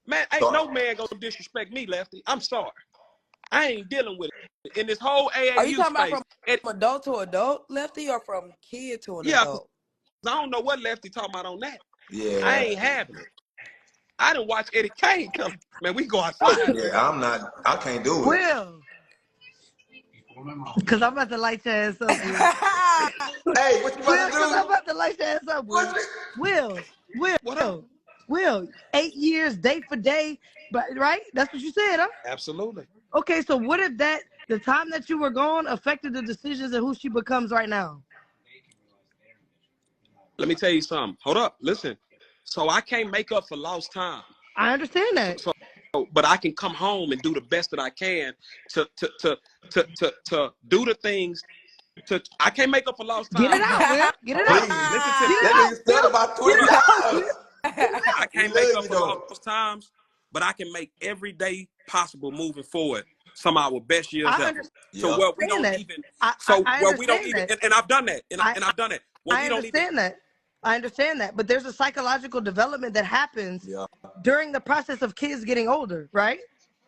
Man, ain't no man gonna disrespect me, Lefty. I'm sorry. I ain't dealing with it. In this whole Are you AAU talking about space, from adult to adult, Lefty, or from kid to an yeah, 'cause adult? I don't know what Lefty talking about on that. I Yeah. ain't having it. I didn't watch Eddie Kane tell him, man, we go outside, man. Yeah, I can't do it. Will, because I'm about to light your ass up, Will. Hey, what you Will, about to because I'm do? about to light your ass up, What Will. you... Will, What up? Will, 8 years, day for day, but right? That's what you said, huh? Absolutely. Okay, so what if the time that you were gone affected the decisions of who she becomes right now? Let me tell you something. Hold up, listen. So I can't make up for lost time. I understand that. But I can come home and do the best that I can to do the things. I can't make up for lost Get time. it out, Will. Get it Hold up. out. Please. Listen to Get me. it That out, nigga said Will. about Get 20 it out, Will. times. Get it I out. We can't make love up you, for though. lost times, but I can make every day possible moving forward some of our best years I ever. So Yep. where we understand don't that. even, I understand that. and I've done that, I, and I've done it. Where I we don't even, understand that. I understand that. But there's a psychological development that happens Yeah. during the process of kids getting older, right?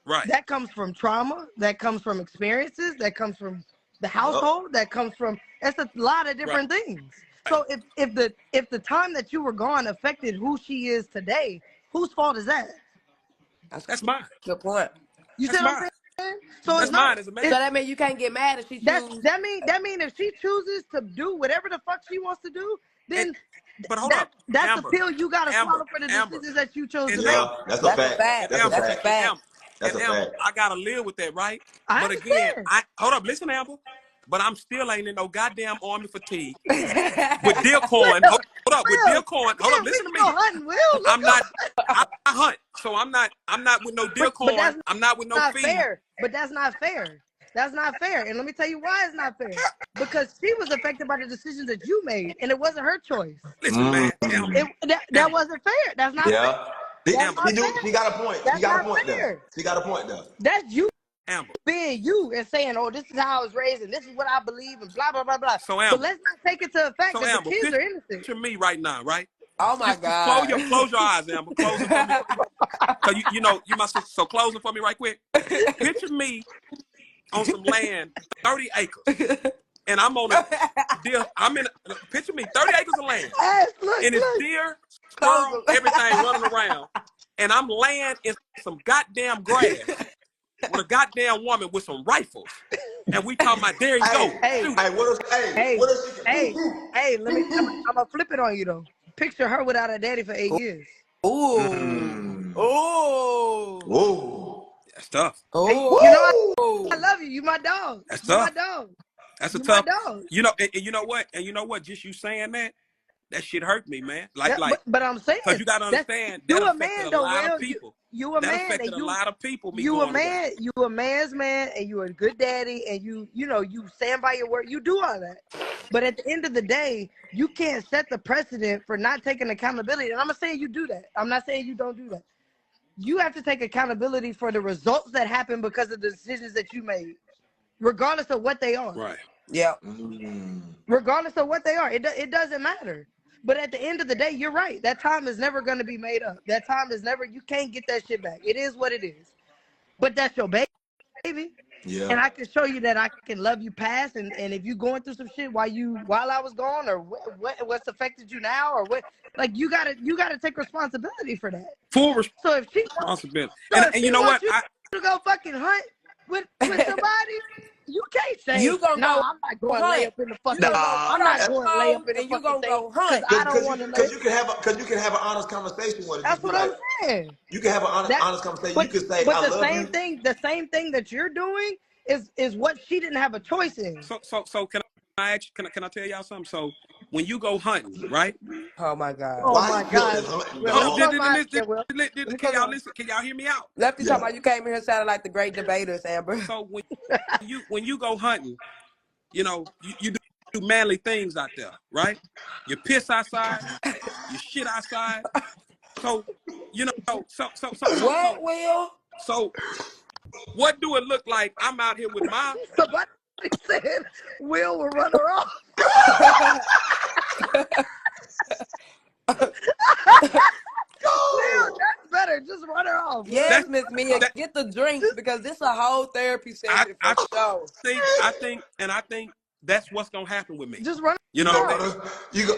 right. That comes from trauma, that comes from experiences, that comes from the Yep. household, that comes from it's a lot of Right. different things. So if the time that you were gone affected who she is today, whose fault is that? That's mine. Good point. You see That's what I'm mine. saying? So it's That's not mine as a man. So it's that means you can't get mad if she choose. that mean if she chooses to do whatever the fuck she wants to do, And, then but hold up, that's the Amber, pill you gotta swallow for the Amber, decisions that you chose to and make. Yeah. Amber, That's a That's a fact. fact. and That's a Amber, That's a fact. fact. That's and a Amber, fact. I gotta live with that, right? I But again, understand. I hold up, listen, Amber. But I'm still ain't in no goddamn army fatigue with deer corn. Will, Hold up, with deer corn. Hold up, We listen to can go me. hunting, Will. Let's I'm go. not. I hunt, so I'm not. I'm not with no deer But corn. that's I'm not with no not feed. fair. But that's not fair. That's not fair. And let me tell you why it's not fair. Because she was affected by the decisions that you made, and it wasn't her choice. Listen, man, Amber, Mm. That Amber, wasn't fair. That's not fair. Yeah. She, That's Amber, not she fair. got a point. She That's got a not point there. fair. She got a point there. That's you Amber. being you and saying, "Oh, this is how I was raised, and this is what I believe," and blah blah blah blah. So But Amber, let's not take it to the fact so that the Amber, kids are innocent. picture me right now, right? Oh my Just close God. your eyes, Amber. Close them for me. Cause you know you my sister. So close them for me right quick. Picture me on some land, 30 acres, and I'm on a deer. Picture me, 30 acres of land, Ash, look, and it's look. deer, Close squirrel, them. everything running around, and I'm laying in some goddamn grass with a goddamn woman with some rifles, and we talking about there you go, Hey, Hey, shoot it. hey, hey, what if she hey, hey. Let me. I'm gonna flip it on you though. Picture her without a daddy for 8 years. Ooh. Mm. Ooh. Whoa. That's tough. Hey, Ooh. you know I Woo! love you. You my dog. That's You my tough. dog. That's a You my tough. dog. You know, and you know what? And you know what? Just you saying that shit hurt me, man. Yeah, Like, but I'm saying cause you gotta that's understand that you a affected man a though, lot of Will. people. You a That man affected and a lot of people. Me you a going away. man. You a man's man and you a good daddy and you know you stand by your word. You do all that. But at the end of the day, you can't set the precedent for not taking accountability. And I'm not saying you do that. I'm not saying you don't do that. You have to take accountability for the results that happen because of the decisions that you made, regardless of what they are. Right. Yep. Mm. Regardless of what they are, it doesn't matter. But at the end of the day, you're right. That time is never going to be made up. That time is never, you can't get that shit back. It is what it is. But that's your baby. Yeah. And I can show you that I can love you past. And if you going through some shit while I was gone or what's affected you now or what, like you gotta take responsibility for that. Full So if responsibility. And you know wants what? you to go fucking hunt with somebody, you can't say, You gonna no, go I'm not going lay hunt. up in the You fucking gonna go Nah. put I'm on not your going lay up clothes in the and you fucking gonna thing go because hunt. I don't want to lay. Cause you can have an honest conversation with her. That's Just be what I'm like, saying. you can have an honest, That honest conversation. You but can say, but I love you. the same thing that you're doing is what she didn't have a choice in. So can I actually can I tell y'all something? So when you go hunting, right? Oh my God. Oh Why my he killed God. this hunting Well, let me Oh, dog? close my eyes. Yeah, well, let me can close my y'all eyes. listen? Can y'all hear me out? Lefty talking Yeah. about you came here sounding like the great debaters, Amber. So when you go hunting, you know you do manly things out there, right? You piss outside, you shit outside. So you know, What, Will? so what do it look like? I'm out here with my Somebody said Will run her off. Will, that's better. Just run her off. Mia, that get the drinks because this a whole therapy I session I for sure. think that's what's gonna happen with me. Just run You it know, out. you go.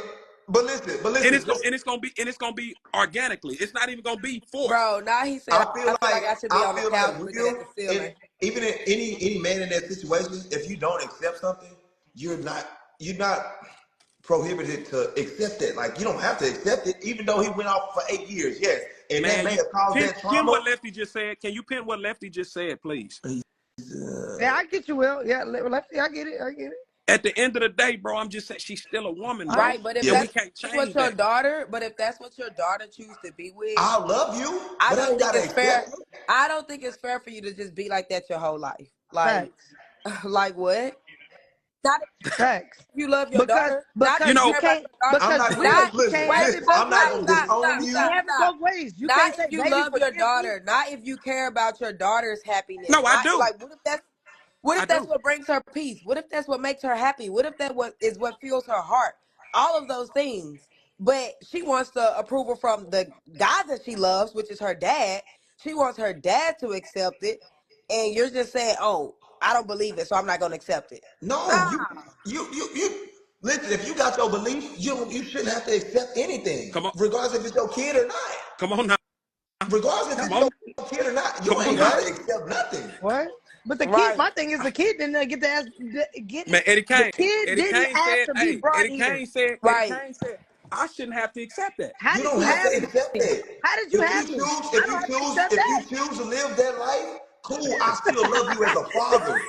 But and listen. it's gonna be organically. It's not even gonna be forced. Bro, now he said I feel like I should be on the I feel couch like looking at Will, the and ceiling. even in any man in that situation, if you don't accept something, you're not prohibited to accept it. Like you don't have to accept it, even though he went off for 8 years. Yes, and that Man, may you have caused pin that pin what trauma. Lefty just said. Can you pin what Lefty just said, please? Yeah, I get you, Will. Yeah, Lefty, I get it. At the end of the day, bro, I'm just saying she's still a woman, I bro. Right, but if Yeah, And we that's can't what change your that. daughter, but if that's what your daughter choose to be with, I love you, I but I don't ain't think gotta it's accept fair. it. I don't think it's fair for you to just be like that your whole life. Like, facts, like what? Not if facts. you love your Because daughter. Not if You because you you know, care about can't your daughter. I'm because not Will, Not you listen, can't have wait. it listen. both I'm not Stop. gonna ways. Stop. disown Stop. You you. can't Stop. have it Stop. both ways. You Not can't if say, you baby, love your forgive me. daughter. Not if you care about your daughter's happiness. no, I Not do. like what I if that's do. what brings her peace? What if that's what makes her happy? What if that what fills her heart? All of those things. But she wants the approval from the guy that she loves, which is her dad. She wants her dad to accept it. And you're just saying, oh, I don't believe it, so I'm not gonna accept it. No, Nah. you. Listen, if you got your belief, you shouldn't have to accept anything, Come on. regardless if it's your kid or not. Come on now. Regardless if Come it's on. your kid or not, you Come on ain't now. gotta accept nothing. What? But the kid, Right. my thing is the kid didn't get to ask, get Man, Eddie the Kane. kid Eddie didn't Kane ask said, to be hey, brought here. Eddie Right. Kane said, I shouldn't have to accept that. How You did don't you have to have accept me? that. How did you have me? I don't have to accept If you that. choose to live that life, cool. I still love you as a father.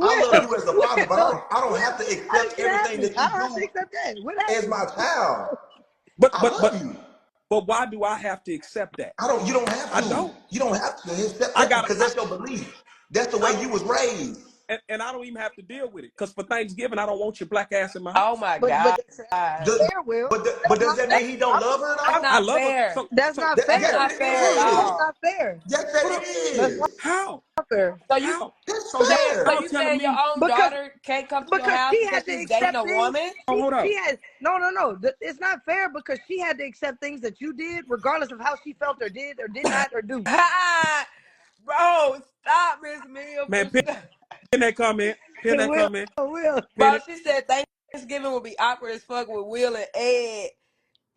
I love Will, you as a father, but Will, I don't have to how did accept you have everything me? that I you don't have to do accept that. What as happened? my child. But I but love but you. but why do I have to accept that? You don't have I to. don't. You don't have to accept I that got because that's your belief. That's the way I don't you was raised. and I don't even have to deal with it. Because for Thanksgiving, I don't want your black ass in my Oh house. my But God. that's The, fair, Will. but That's does not that fair. mean he don't I'm, love her That's I'm, though? I not love her. fair. So that's so not That's Yes, fair. not fair at it That's is. all. not fair. Yes, that hold on. it That's not is. How? fair. So How? That's So so y'all you fair. telling saying your me, own Because daughter can't come to your because house she because had to she's dating accept a things. woman? oh, hold She up. had no. It's not fair because she had to accept things that you did, regardless of how she felt or did or did not or do. Bro, stop, Miss Mia. Man, pin that comment. Pin that Will, comment. Will. Pin Bro, it. she said Thanksgiving will be awkward as fuck with Will and Ed.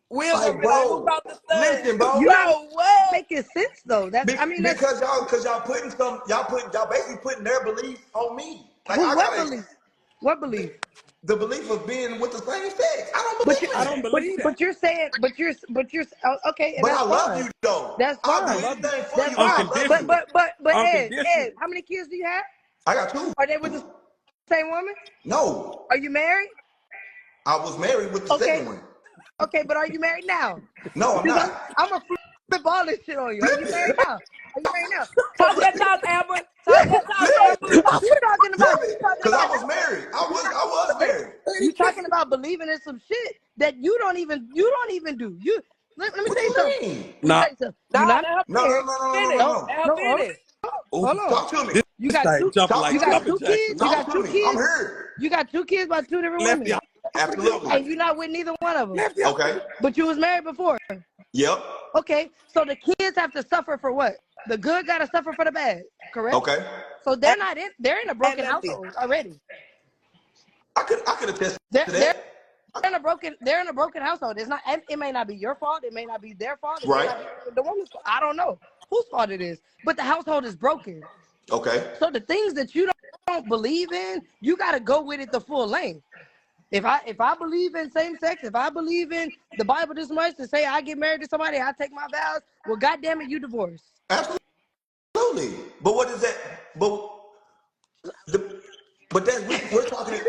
Will gonna Like, be like, who bro, brought the studs? listen, bro. You're not Bro, what? making sense though. That's Because y'all basically putting their beliefs on me. Like who. I What gotta belief? What belief? the belief of being with the same sex. I don't But you, I believe in don't it. believe that. but you're saying, okay, and But I that's love fine. you though. That's I'll I do fine. love you anything for That's you, but I fine. love But you. unconditionally. Ed, Unconditionally. how many kids do you have? I got two. Are they with the same woman? No. Are you married? I was married with the Okay, second one. okay, but are you married now? No, I'm Because not. I'm gonna flip all this shit on you. Are you married now? Are you married now? So Talk that talk, Amber. Talk that talk, Flip Amber. it. you talking Flip about it. Because I was married. I was married. you talking about believing in some shit that you don't even do. Let me What tell you you something. mean? Let me Nah. tell you something. You're Nah, not let her No, no, finish. no, no, no, no, Finish. no Let no. her no hold finish. Oh, hold on. Talk to me. this You got thing two jumping Talk like you to got me. Jumping two Jackson. kids. You Hold Talk got on. to two me. I'm kids. here. You got two kids by two different Lefty, women, Absolutely. and you're not with neither one of them. lefty. Okay. But you was married before. Yep. Okay, so the kids have to suffer for what? The good got to suffer for the bad, correct? Okay. So they're not in. They're in a Hey, broken Lefty. household already. I could attest They're to they're that. in a broken household. It's not. It may not be your fault. It may not be their fault. It may Right. not be the woman's fault. I don't know whose fault it is. But the household is broken. Okay. So the things that you don't believe in, you got to go with it the full length. If I believe in same sex, if I believe in the Bible this much to say I get married to somebody, I take my vows. Well, goddamn it, you divorce. Absolutely. But what is that? But the but that's we're talking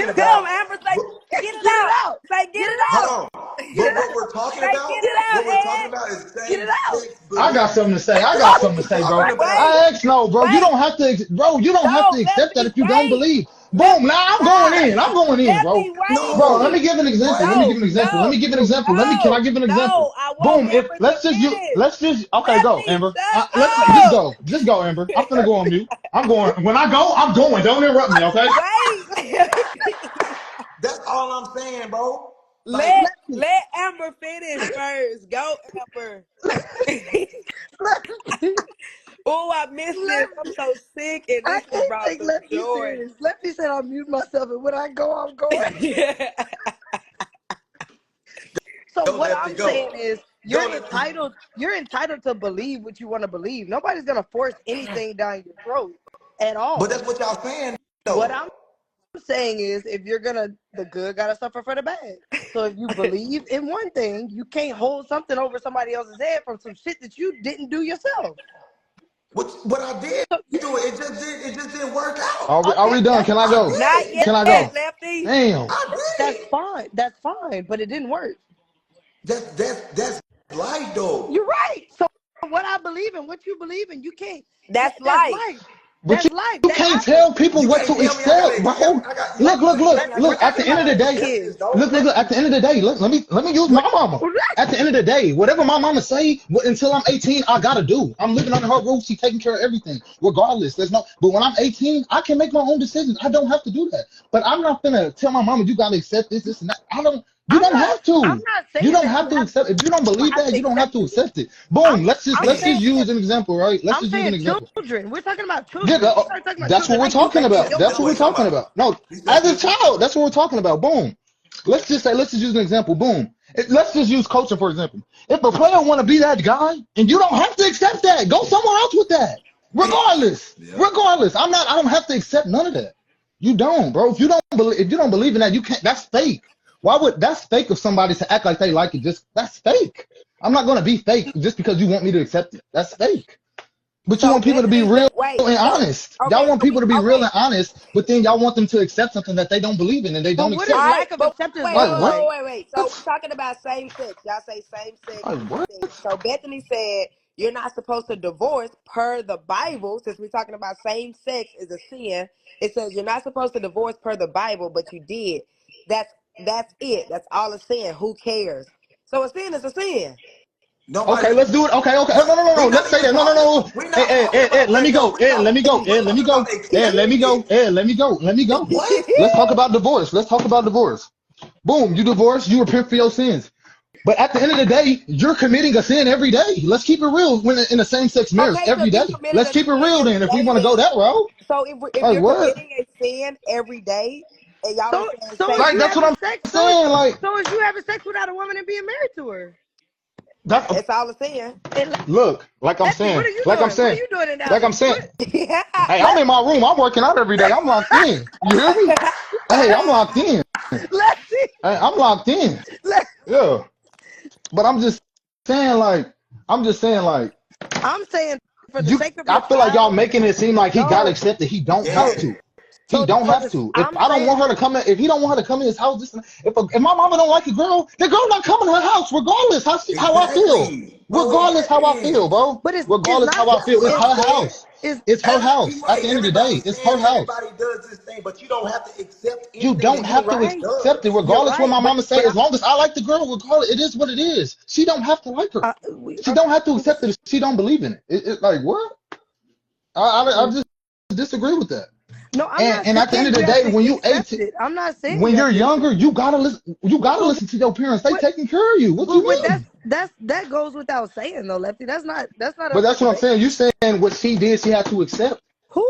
Tell him, about. Amber, say, But, get it Get it out. out. Say, get Get it it out. out. hold on. Get it But what out. we're talking Say, about, get it out, what we're talking Ed. about is Get same it out. sex I got belief. something to say. I That's got what something to we're say, talking bro. about. Wait. I asked no, bro. You Wait. don't have to, bro. You don't have to No, accept that Lefty, if you don't wait. believe. Boom. Lefty, Now I'm going stop. in. I'm going in, bro. Lefty, wait. Bro, let me No. give an example. Let me give No, an example. Let no, me give an example. Can I no, give an example? no. I want Boom. If Amber to finish. let's just okay, go, Lefty, Amber. shut Let's just up. go. Just go, Amber. I'm gonna go on mute. I'm going. When I go, I'm going. Don't interrupt me, okay? Wait. That's all I'm saying, bro. Like, let Amber finish first. Go, Amber. Oh, I missed this. I'm so sick, and I this has can't brought take some Lefty joy. serious. Lefty said I'll mute myself, and when I go, I'm going. Yeah. So Go, what Lefty, I'm go. saying is Go, Lefty. you're entitled to believe what you want to believe. Nobody's gonna force anything down your throat at But all. that's what y'all saying, What though. I'm saying is if you're gonna the good gotta suffer for the bad. So if you believe in one thing, you can't hold something over somebody else's head from some shit that you didn't do yourself. What I did So, do it just didn't work out. Are we okay, done? that's Can I I go? Not did. Can I yet, go? Lefty. Damn. I that's did. fine. That's fine, but it didn't work. That's life though. You're right. So what I believe in, what you believe in, you can't. That's That's life. life. But That's life. you That can't happens. tell people You what can't to tell me I accept, gotta accept. bro. I got Look, look, look, Lefty, we're look. At talking the end about of the little day, kids. look. At Lefty, the end of the day, let me use my mama. At the end of the day, whatever my mama say, until I'm 18, I gotta do. I'm living under her roof. She taking care of everything, regardless. There's no. But when I'm 18, I can make my own decisions. I don't have to do that. But I'm not gonna tell my mama you gotta accept this, this, and that. I don't. You don't have I'm to. not You saying don't that have you to accept. If you don't believe have that, to you don't have accept to it. accept it. I'm Boom. Let's just I'm let's just saying use an example, right? Let's I'm just use an saying example. children. We're talking about Yeah, children. We start talking about that's what children. we're Like you talking said, about. your That's what mama. we're talking about. No, as a child, that's what we're talking about. Boom. Let's just say, let's just use an example. Boom. Let's just use coaching for example. If a player want to be that guy, and you don't have to accept that, go somewhere else with that. Regardless, Yeah. regardless, I'm not. I don't have to accept none of that. You don't, bro. If you don't believe in that, you can't. That's fake. Why would that's fake of somebody to act like they like it? Just that's fake. I'm not gonna be fake just because you want me to accept it. That's fake. But you So want people to be Bethany real said, wait, and so, honest. Y'all okay, want so people to be real okay. and honest, but then y'all want them to accept something that they don't believe in and they But don't what All does accept. right, lack of but acceptance wait, Like look wait, what? wait, like? wait, wait. So we're talking about same sex. Y'all say same sex, Like same what? thing. So Bethany said you're not supposed to divorce per the Bible, since we're talking about same sex is a sin. It says you're not supposed to divorce per the Bible, but you did. That's it. That's all it's saying. Who cares? So a sin is a sin. Okay, Nobody. let's do it. Okay, okay. Oh, no, no, no, no. We're Let's not say even that. No, no, talking. no. We're Hey, not hey, talking hey, hey, about let me that though. go. Hey, let me go. Hey, We're let me talking go. about Hey, let accepting me go. it. Hey, let me go. Let me go. What? Let's talk about divorce. Let's talk about divorce. Boom, you divorce, you repent for your sins. But at the end of the day, you're committing a sin every day. Let's keep it real when in a same-sex marriage Okay, so every if you day. committed Let's a keep it real sin then if we want to go daily, that route. so if Like you're what? committing a sin every day, and y'all are So saying so is same Like you that's what having I'm sex? saying. Like So is you having sex without a woman and being married to her? that. That's all it's saying. And Look, like I'm Lefty, what saying, are you like I'm doing? What are saying, you doing in like I'm Dallas? saying. What Yeah. Hey, I'm let in my room. I'm working out every day. I'm locked in. You hear me? Hey, I'm locked in. Lefty, Hey, I'm locked in. let Yeah. But I'm just saying, like, I'm saying for the you. sake of your I feel like y'all child, making it seem like he got to no. accept it. He don't have Yeah. to. He So don't for have this, to. If I'm I don't saying want her to come in, if he don't want her to come in his house, if my mama don't like a girl, the girl not coming to her house, regardless how I feel. Exactly. Bro, it Regardless how I feel, happens. bro. but it's Regardless not how I That's feel, what it's it's I'm her saying. house. it's It's her He house. At right. the end of the Everybody day, it's her says house. everybody does this thing, but you don't have to accept You anything don't that you're have to anybody right. accept it, does. You're regardless what right. my mama say. But As long as I like the girl, regardless, it is what it is. She don't have to like her. we She don't have to accept it if she don't believe in it. Like what? I just disagree with that. no, I'm not And at the end saying of you the have day, to when you accept 18, it. I'm not saying when you have you're to accept younger, it. you gotta listen. You gotta So listen to your parents. They what? taking care of you. What you But mean? that goes without saying though, Lefty. That's not But up for that's what I'm debate. saying. You saying what she did, she had to accept.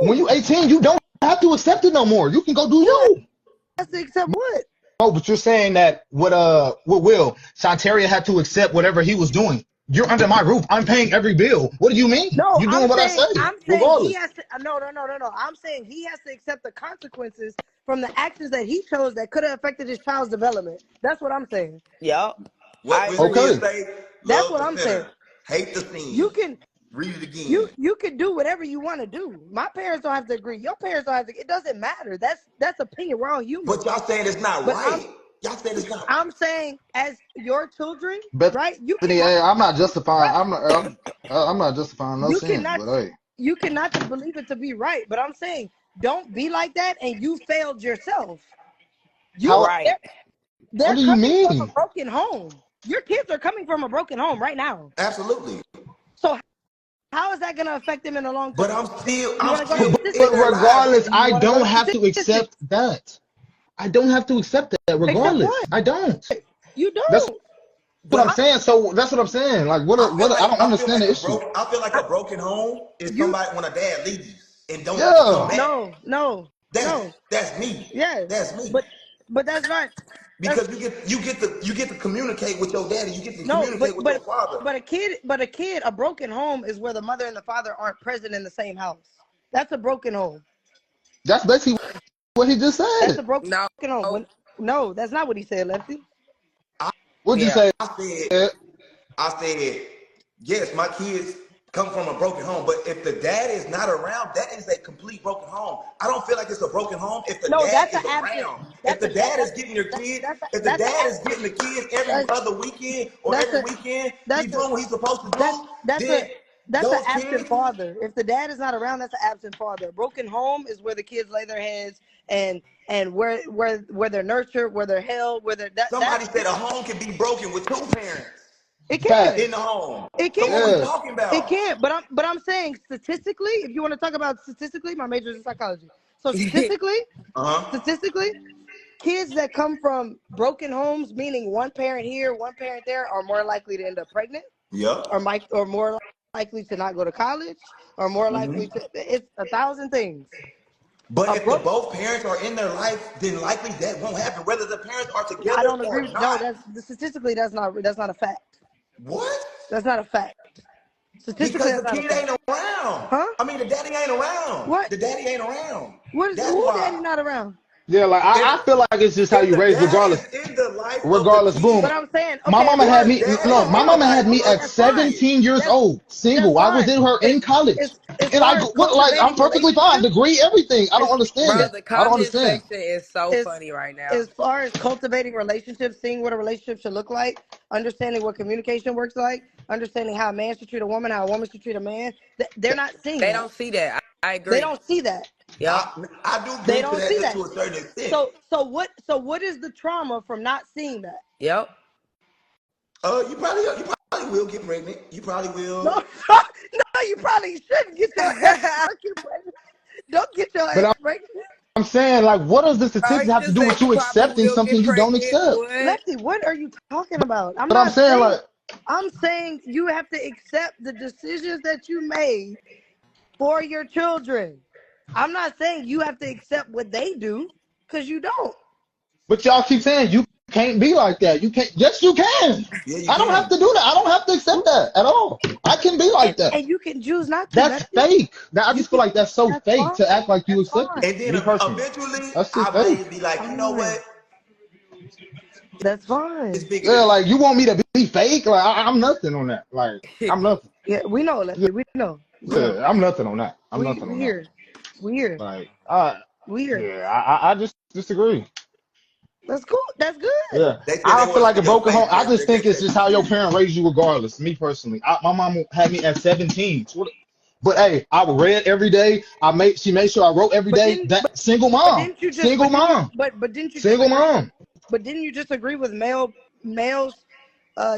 When Who? you 18, you don't have to accept it no more. You can go do Who you. has to accept what? Oh, but you're saying that what Will Shantaria had to accept whatever he was doing. You're under my roof. I'm paying every bill. What do you mean? No, You're I'm doing what I saying say, I'm saying he regardless. has to. No. I'm saying he has to accept the consequences from the actions that he chose that could have affected his child's development. That's what I'm saying. Yup. What I Miss agree. Mia Okay. say? That's Love what the I'm saying. sinner, hate the You sin. can Read it you again. you can do whatever you want to do. My parents don't have to agree. Your parents don't have to. It doesn't matter. That's opinion. We're all human. But y'all saying it's not But right. Y'all saying it's not. I'm saying as your children, Bethany, right? hey, I'm not justifying. Right. I'm not justifying no You sins. cannot But hey, you cannot to believe it to be right. But I'm saying don't be like that, and you failed yourself. You how? Right. What they're do you coming from a mean? broken home. Your kids are coming from a broken home right now. Absolutely. So how is that going to affect them in the long But term? I'm still You want I'm to go to still in But statistics? their lives. regardless, You I want to go don't to have to accept statistics? that. I don't have to accept that. Accept what? Regardless, I don't. You That's don't. what I'm But saying. So that's what I'm saying. Like, I don't understand the issue. I feel like a broken home is You somebody when a dad leaves and don't come Yeah. back. no. That's me. Yes, That's me. but that's not that's Because you get to communicate with your daddy. You get to no. communicate with your father. A broken home is where the mother and the father aren't present in the same house. That's a broken home. That's basically what he just That's said. a broken No. home. No, that's not what he said, Lefty. What'd you Yeah. say? I said, yes, my kids come from a broken home, but if the dad is not around, that is a complete broken home. I don't feel like it's a broken home if the No, dad that's an is absent. around. If the dad is getting your kids, if the That's an dad is getting the kids every that's other weekend or that's every a weekend, he's that's a doing what he's supposed to that's do, that's then a that's an those absent kids, father. If the dad is not around, that's an absent father. A broken home is where the kids lay their heads and where they're nurtured, where they're held, where they're somebody said a home can be broken with two parents it can. in the home. It So what we can. Yeah. talking It about? can. But I'm saying statistically, if you want to talk about statistically, my major is in psychology. So statistically, kids that come from broken homes, meaning one parent here, one parent there, are more likely to end up pregnant, Yep. or more likely to not go to college, or more likely to. It's 1,000 things. But A if the broke. both parents are in their life, then likely that won't happen, whether the parents are I together don't agree. or No, not. statistically that's not a fact. What? That's not a fact. Statistically, Because the that's not a kid fact. ain't around. Huh? I mean, the daddy ain't around. What? The daddy ain't around. What is That's who daddy why. not around? Yeah, like If I feel like it's just how if you the raise dad regardless. is in the life of the Regardless, boom. But kid, I'm saying, My okay, mama if had the me dad look, is my in the mama life had me of at the that's fine. kid, 17 years That's old, that's single. I was fine. in her As, in college. as And I far go as what like I'm cultivating perfectly fine, relationships, degree, everything. I don't as Bro, understand. the I don't comment understand. section is so as funny right now. as far as cultivating relationships, seeing what a relationship should look like, understanding what communication works like, understanding how a man should treat a woman, how a woman should treat a man, they're not seeing They that. don't see that. I They agree. don't see that. Yep. I do They agree to don't that see that. to a certain extent. So what is the trauma from not seeing that? Yep. You probably will get pregnant. You probably No, will. no, you probably shouldn't get your ass fucking pregnant. Don't get your But ass pregnant. I'm saying like what does the Bro, statistics he have to just do said with you you probably accepting will something get you don't pregnant. accept? What? Lefty, what are you talking about? But I'm saying like I'm saying you have to accept the decisions that you made for your children. I'm not saying you have to accept what they do, because you don't. but y'all keep saying you can't be like that. You can't. Yes, you can. Yeah, you I don't have can. to do that. I don't have to accept that at all. I can be like that. And you can choose not to, That's Lefty. fake. I You just feel can like that's so that's fake fine. to act like you That's accept it. fine. And then Me personally, eventually, that's just I fake. may be like, you know Fine. what? That's It's fine. bigger Yeah, than me. like you want me to be fake? Like I'm nothing on that. Like I'm nothing. Yeah, we know, Yeah, Lefty. We know. We know. yeah, I'm nothing on that. I'm We nothing we on that. here. We here. Like We here. yeah, I just disagree. That's cool. That's good. Yeah, They said I they don't feel want to like a see your broken face, home. I just Patrick. They think it's said, just how your parent raised you, regardless. Me personally, my mom had me at 17. But hey, I read every day. She made sure I wrote every But day. didn't That single but mom, didn't you just single but didn't you mom, but didn't you single disagree with mom. but didn't you disagree with males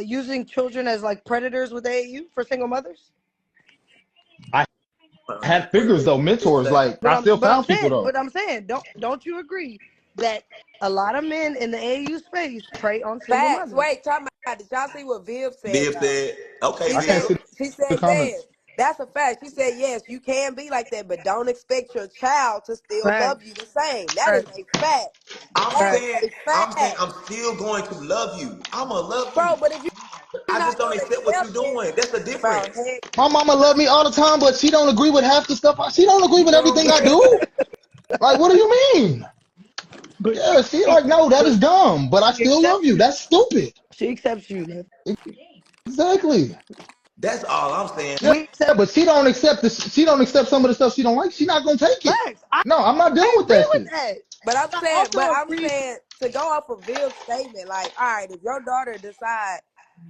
using children as like predators with AAU for single mothers? I had wait, figures though, who mentors. said? Like I still found people though. But I'm saying, don't you agree that a lot of men in the AAU space prey on single Facts. mothers? Wait, talking about, did y'all see what Viv said Viv though? said, okay, She I can't said, see Viv. she the said, yes, comments. that's a fact. She said, yes, you can be like that, but don't expect your child to still love Facts, you the same. That is facts, a fact. I'm That is facts. saying, a fact. I'm still going to love you. I'ma love you. Bro, but if you're I just not don't going to accept what you're accept it, doing. That's the bro, difference. heck My mama love me all the time, but she don't agree with half the stuff. She don't agree with everything I no. do. Like, what do you mean? But Yeah, she like, no, that but is dumb, but I she still love accepts you. you. That's stupid. She accepts you, man. Exactly. That's all I'm saying. Yeah, We accept but she don't accept this. She don't accept some of the stuff she don't like. She not gonna take it. facts. I, No, I'm not dealing I with agree that with shit. that. But I also I'm agree. saying to go off of Vill's statement, like, all right, if your daughter decide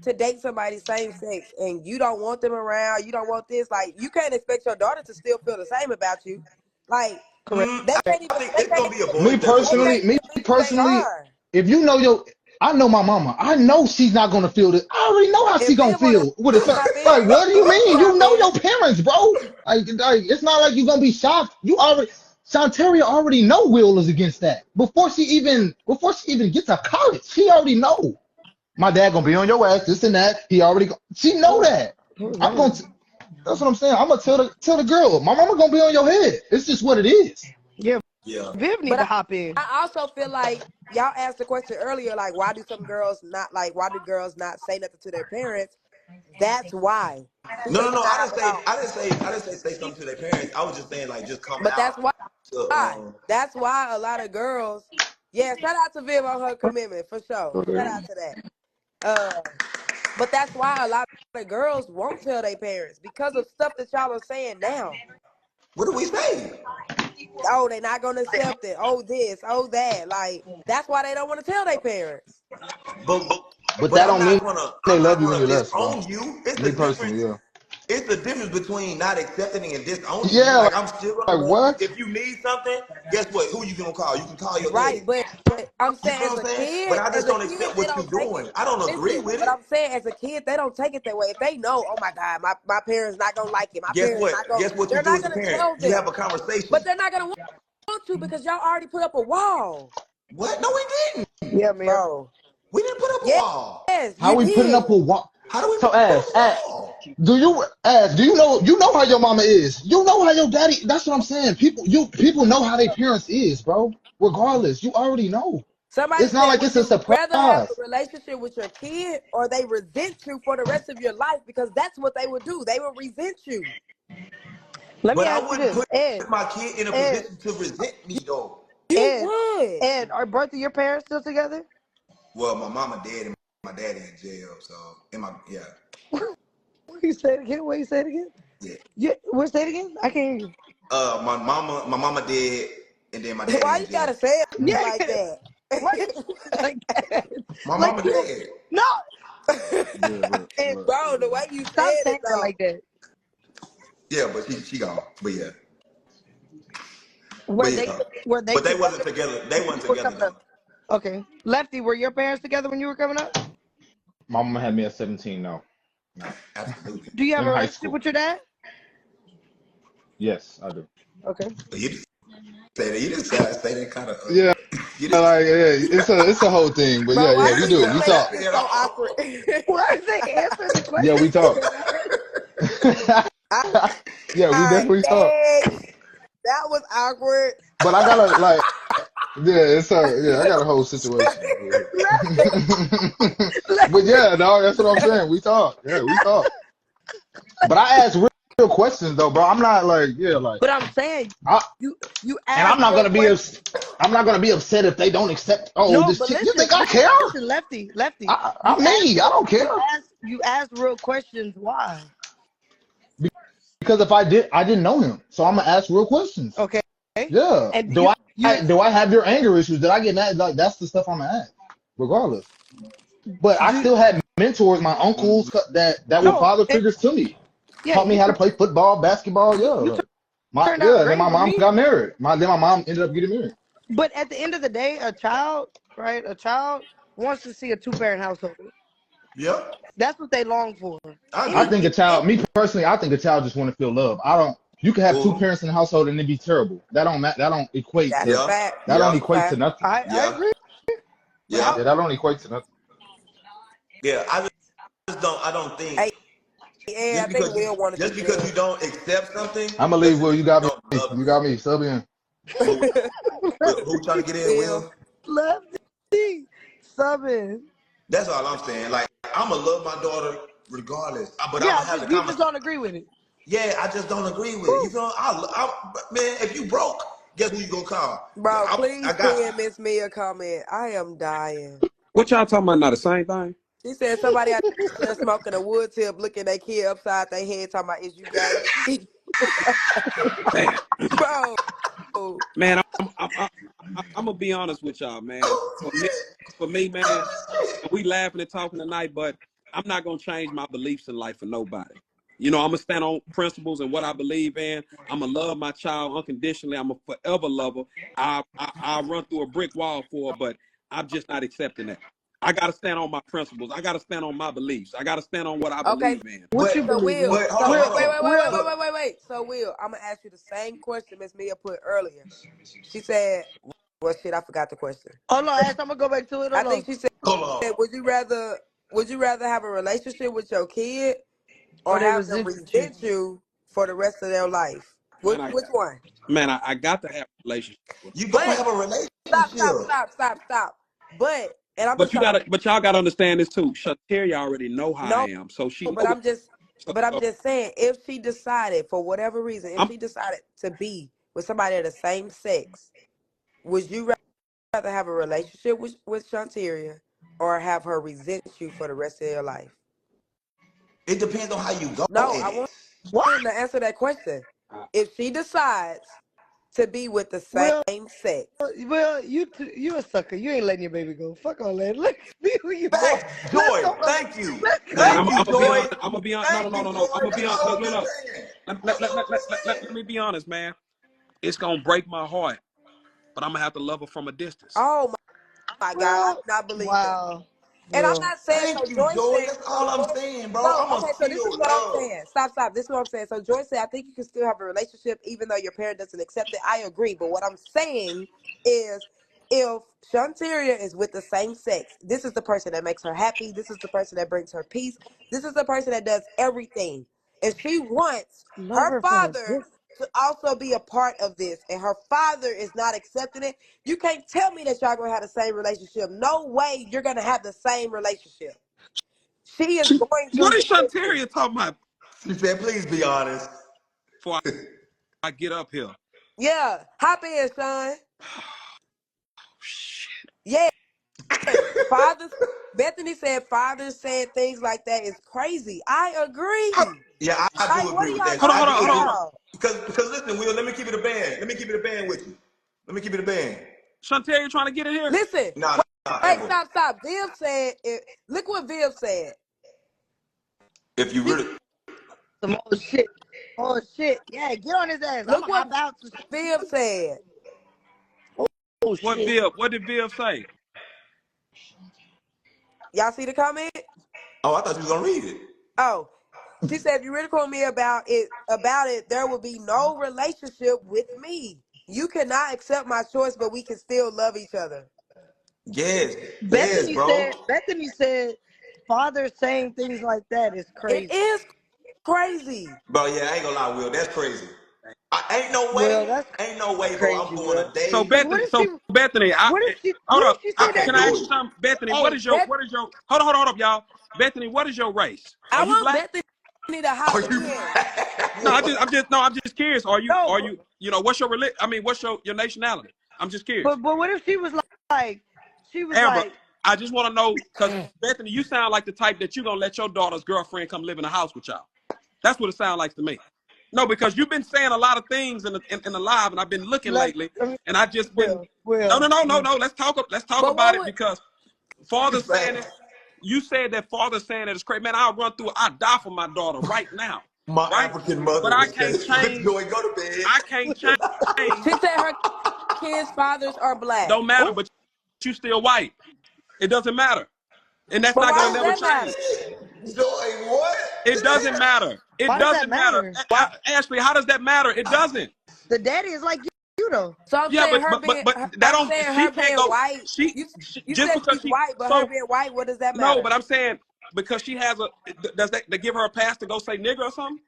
to date somebody same sex and you don't want them around, you don't want this, like, you can't expect your daughter to still feel the same about you. Like, Correct. I think it's gonna be a Me void they threshold. personally, can't me even be who they personally, are. if you know your, I know my mama. I know she's not gonna feel this. I already know how she If gonna Viv wanna feel with it. hop in, Like, what do you she mean? You hop know in. your parents, bro. Like it's not like you're gonna be shocked. You already, Shantaria already know Will is against that before she even gets to college. She already know. My dad gonna be on your ass, this and that. He already. She know that. I'm gonna. That's what I'm saying. I'm gonna tell the girl. My mama gonna be on your head. It's just what it is. Yeah, Yeah. Viv need But to hop in. I also feel like y'all asked the question earlier, like why do girls not say nothing to their parents? That's why. She No, said no, you no. gotta have I didn't say something to their parents. I was just saying like just coming but that's out why. to That's why a lot of girls, yeah, shout out to Viv on her commitment for sure. Shout out to that. But that's why a lot of girls won't tell their parents because of stuff that y'all are saying now. what do we say? Oh, they're not gonna accept it. Oh, this, oh that. Like that's why they don't want to tell their parents. But But but that don't mean they I'm love not you gonna any less, bro. disown you. Me personally, yeah. It's the difference between not accepting and disowning you. Yeah, Like I'm still gonna love you. what? If you need something, guess what? Who you gonna call? You can call your Right, daddy. but I'm You saying feel what I'm saying? But I just don't accept they what you're don't take it. doing. I don't agree Listen, with but it. I'm saying as a kid, they don't take it that way. If they know, oh my God, my parents not gonna like it. My Guess parents what? not gonna, Guess what you they're do not as a gonna parent? tell You have them. a conversation. But they're not gonna want to because y'all already put up a wall. What? No, we didn't. Yeah, Mia. Bro. We didn't put up a Yes, wall. How you we putting did. up a what? How do we So put up ask, a wall? do you know how your mama is? You know how your daddy, that's what I'm saying. People know how their parents is, bro. Regardless, you already know. Somebody It's not said, like would it's a you rather have surprise. a relationship with your kid or they resent you for the rest of your life? Because that's what they would do. They would resent you. Let me But I ask you wouldn't this, put Ed. my kid in a Ed. position to resent me though. You Ed. would. Ed. Are both of your parents still together? Well, my mama dead and my daddy in jail, so yeah. What you say it again? What you say it again? Yeah. Yeah. What say it again? I can't hear you. My mama dead and then my daddy Why in you jail. gotta say it Yeah. like that? Why you like that? My Like mama you? dead. No. Yeah, Ed, Bro, the way you stop said saying it that though. like that. Yeah, but she gone. But yeah. Were But they yeah. were they But they together wasn't together. They when wasn't you were together coming up? though. Okay. Lefty, were your parents together when you were coming up? my mama had me at 17. No, No, absolutely. Do you have in a high relationship school. with your dad? Yes, I do. Okay. But you didn't say that. You didn't say that kind of. Yeah, You didn't. like it's a whole thing, but Bro, yeah, why You we you didn't do. even We say make talk. that this at so awkward? all. Why did they answer the Yeah, we question? talk. I Yeah, we definitely talk. next. That was awkward. But I gotta like, yeah, I got a whole situation. Lefty, But Lefty, yeah, dog, that's what I'm saying. We talk. Yeah, we talk. But I ask real questions though, bro. I'm not like, yeah, like but I'm saying I you and ask real questions. I'm not gonna be upset if they don't accept. Oh, No, this but chick. You listen, think I care? listen, Lefty. You I'm ask me. I don't care. you ask real questions. Why? Because if I didn't know him, so I'm gonna ask real questions. Okay. Yeah. And you Do I have your anger issues? Did I get mad? Like that's the stuff I'm gonna ask, regardless. But I do still had mentors, my uncles that were no. father figures to me, Yeah, taught me how to play football, basketball. Yeah, you like, turned out and then great my with mom me. got married. My mom ended up getting married. But at the end of the day, a child, right? A child wants to see a two-parent household. Yep. That's what they long for. I I It, agree. think a it, child, me personally, I think a child just want to feel love. I don't. You can have two Cool. parents in the household and it be terrible. That don't equate that's a to Yeah. fact. that don't Yeah. That's a equate to fact. nothing. I Yeah. agree, but Yeah. Yeah, that don't equate to nothing. Yeah. I just don't. I don't think Hey, yeah, I think Will wanted to just because share. you don't accept something I'm gonna leave. doesn't Will, mean you you got me. don't love You it. got me. Sub in. But who trying to get in? Will. Will. Lefty subbing. That's all I'm saying. Like I'ma love my daughter regardless. But I'ma Yeah, have the you just conversation. don't agree with it. Yeah, I just don't agree with it. You feel? Man, if you broke, guess who you gonna call? Bro, I please got pin you. Miss Mia comment. I am dying. What y'all talking about now? The same thing? She said somebody out there smoking a wood tip, looking their kid upside their head, talking about, is you gay? Damn. Bro. Man, I'm gonna be honest with y'all, man. For me, man, and we laughing and talking tonight, but I'm not gonna change my beliefs in life for nobody. You know, I'm gonna stand on principles and what I believe in. I'm gonna love my child unconditionally. I'm a forever lover. I'll run through a brick wall for her, but I'm just not accepting that. I gotta stand on my principles. I gotta stand on my beliefs. I gotta stand on what I Okay, believe in. What you But so believe in? Will, hold so on, Will, hold wait, on. wait, wait, wait, Will, wait, But wait, wait, wait. So Will, I'm gonna ask you the same question Miss Mia put earlier. She said, Well, shit, I forgot the question. Hold on, Ash, I'm gonna go back to it. I Hold think on. she said, would you rather have a relationship with your kid Or or they have them resent you. resent you for the rest of their life? Man, Which one? I got to have a relationship with You gonna But have a relationship. stop. But and I'm but just trying to y'all gotta understand this too. Shanteria already know how I no, am. So she but know I'm just saying, if she decided for whatever reason, if I'm she decided to be with somebody of the same sex, would you rather have a relationship with Shanteria or have her resent you for the rest of your life? It depends on how you go No, at I it. want What? him to answer that question. If she decides to be with the Well, same sex, you a sucker. You ain't letting your baby go. Fuck all that. Let's be who you are. Facts, Let's Joy. go from. Thank you. Let's man, go. I'm Thank you, gonna be Joy. honest. I'm gonna be honest. No. Thank you, Joy. I'm gonna be That's honest. all Look, I'm look. just saying. Let me be honest, man. It's gonna break my heart, but I'm gonna have to love her from a distance. oh my God, I do Well, not believe that. wow. And I'm Well, not saying so. Thank you, Joy Joy. said That's all I'm saying, bro. no. I'ma Okay, so this is still what I'm love. saying. Stop. This is what I'm saying. So Joy said, I think you can still have a relationship even though your parent doesn't accept it. I agree, but what I'm saying is, if Shanteria is with the same sex, this is the person that makes her happy. This is the person that brings her peace. This is the person that does everything. If she wants love her her from a father distance. to also be a part of this, and her father is not accepting it, you can't tell me that y'all gonna have the same relationship. No way you're gonna have the same relationship. She is going to What is resent you. Shanteria talking about She said, please be honest. before I get up here? Yeah, hop in, son. Shit. Yes, fathers. Bethany said fathers saying things like that is crazy. I agree. Yeah, I Like, do what agree are with y'all that. talking I do agree. Hold on. about? Because listen, Will, let me keep it a band. Let me keep it a band with you. Let me keep it a band. Shanteria trying to get in here? Listen, Nah, nah, wait, ever. stop. Viv said, look what Viv said. If you She, really Some old shit. Oh shit. Yeah, get on his ass. I'm look gonna what hop out. Viv said. Oh shit. What did Viv say? Y'all see the comment? oh, I thought you was gonna read it. Oh, she said, if you ridicule me about it, there will be no relationship with me. You cannot accept my choice, but we can still love each other. Yes, yes, Bethany bro. said. Bethany said, "Father saying things like that is It crazy." is crazy. Bro, yeah, I ain't gonna lie, Will. That's crazy. Ain't no Well, way. that's Ain't no way, bro. I'm crazy, going bro. a So day. Cause what Bethany, if she? What if she? hold What if up. she I said that can't Can I do ask shit? you it. something? Bethany, Hey, what is your hold up, y'all. Bethany, what is your race? Are I you want black? Bethany to hop Are you in. No, boy? I'm just curious. no, Are you, what's your what's your nationality? I'm just curious. but what if she was like, she was Amber, like, I just want to know, because Bethany, you sound like the type that you're gonna let your daughter's girlfriend come live in the house with y'all. That's what it sounds like to me. No, because you've been saying a lot of things in the live, and I've been looking let, lately, I mean, and I just been well, no. Let's talk But about what it, would because father saying it. Facts. You said that father saying it is crazy, man. I'll die for my daughter right now, My right? African But mother I would can't say, change. Joy, go to bed. I can't change. she said her kids' fathers are black. Don't matter, but you still white. It doesn't matter, and that's But not why gonna does never that change. matter? Joy, what? It doesn't matter. It why does that doesn't matter. matter? Why? Ashley, how does that matter? It doesn't. The daddy is like you though. So I'm Yeah, saying her being, but that I'm don't. saying She her can't being go. white. She, You you just said because she's she. white, but her So being white, what does that no, matter? but I'm saying because she has a. Does that they give her a pass to go say nigger or something?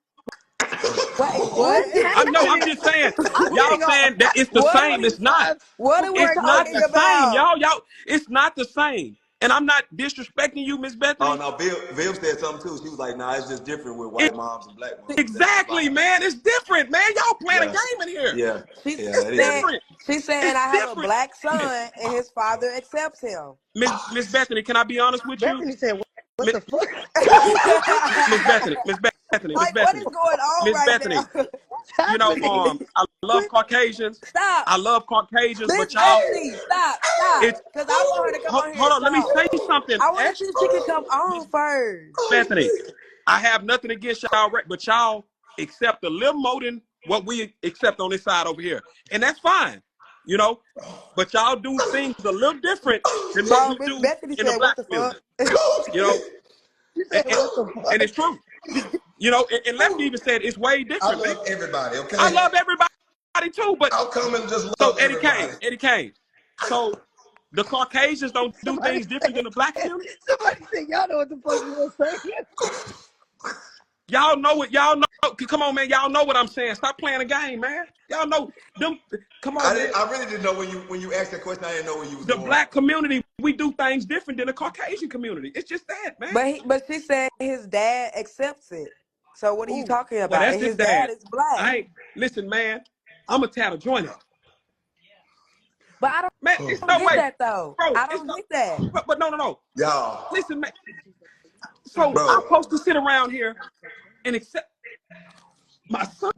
Wait, What what? is I'm happening? just saying. I'm Y'all getting all saying that it's the What are same. we? It's not. What are we before It's it not talking the goes. same, about? y'all. It's not the same. And I'm not disrespecting you, Miss Oh Bethany. no, Viv said something too. She was like, "Nah, it's just different with white moms and black moms. That's the Exactly, vibe." man. It's different, man. Y'all playing a Yeah, game in here. yeah, She yeah. It's It is. said, different. she said, and It's I have a different. black son, and his father accepts him. Miss Bethany, can I be honest with you? Bethany said, "What Miss the fuck? Miss Bethany, Miss Like, what is Bethany, going on Miss right Bethany. now? What's happening?" I love Caucasians. Stop. I love Caucasians, Miss but y'all, Bethany, stop. it's Because I want her to come on here hold and on. Let me talk. say something. I want to see Actually, if she can come Miss on first. Bethany, I have nothing against y'all, but y'all accept a little more than what we accept on this side over here, and that's fine, you know. But y'all do things a little different than what Bro, we Miss do Bethany in the said, what black the community, fuck? you know. You And, said, and, "What the and fuck?" it's true, you know. And Lefty even said it's way I different, man. love everybody. I Okay, love everybody too, but I'll come and just so love everybody. Eddie Kane. So the Caucasians don't do things different than the black community? Somebody said, y'all know what the fuck Will saying. Y'all know what y'all know. Come on, man. Y'all know what I'm saying. Stop playing a game, man. Y'all know them. Come on, man. I really didn't know when you asked that question. I didn't know where you was The going. black community, we do things different than the Caucasian community. It's just that, man. But she said his dad accepts it. So what are you talking Well, about? that's And his his dad dad. is black. Listen, man. I'm gonna tear the joint up. But I Man, it's don't no get way, that though. bro. I It's don't no. get that. But no. Y'all, Listen, man. So bro. I'm supposed to sit around here and accept my sons?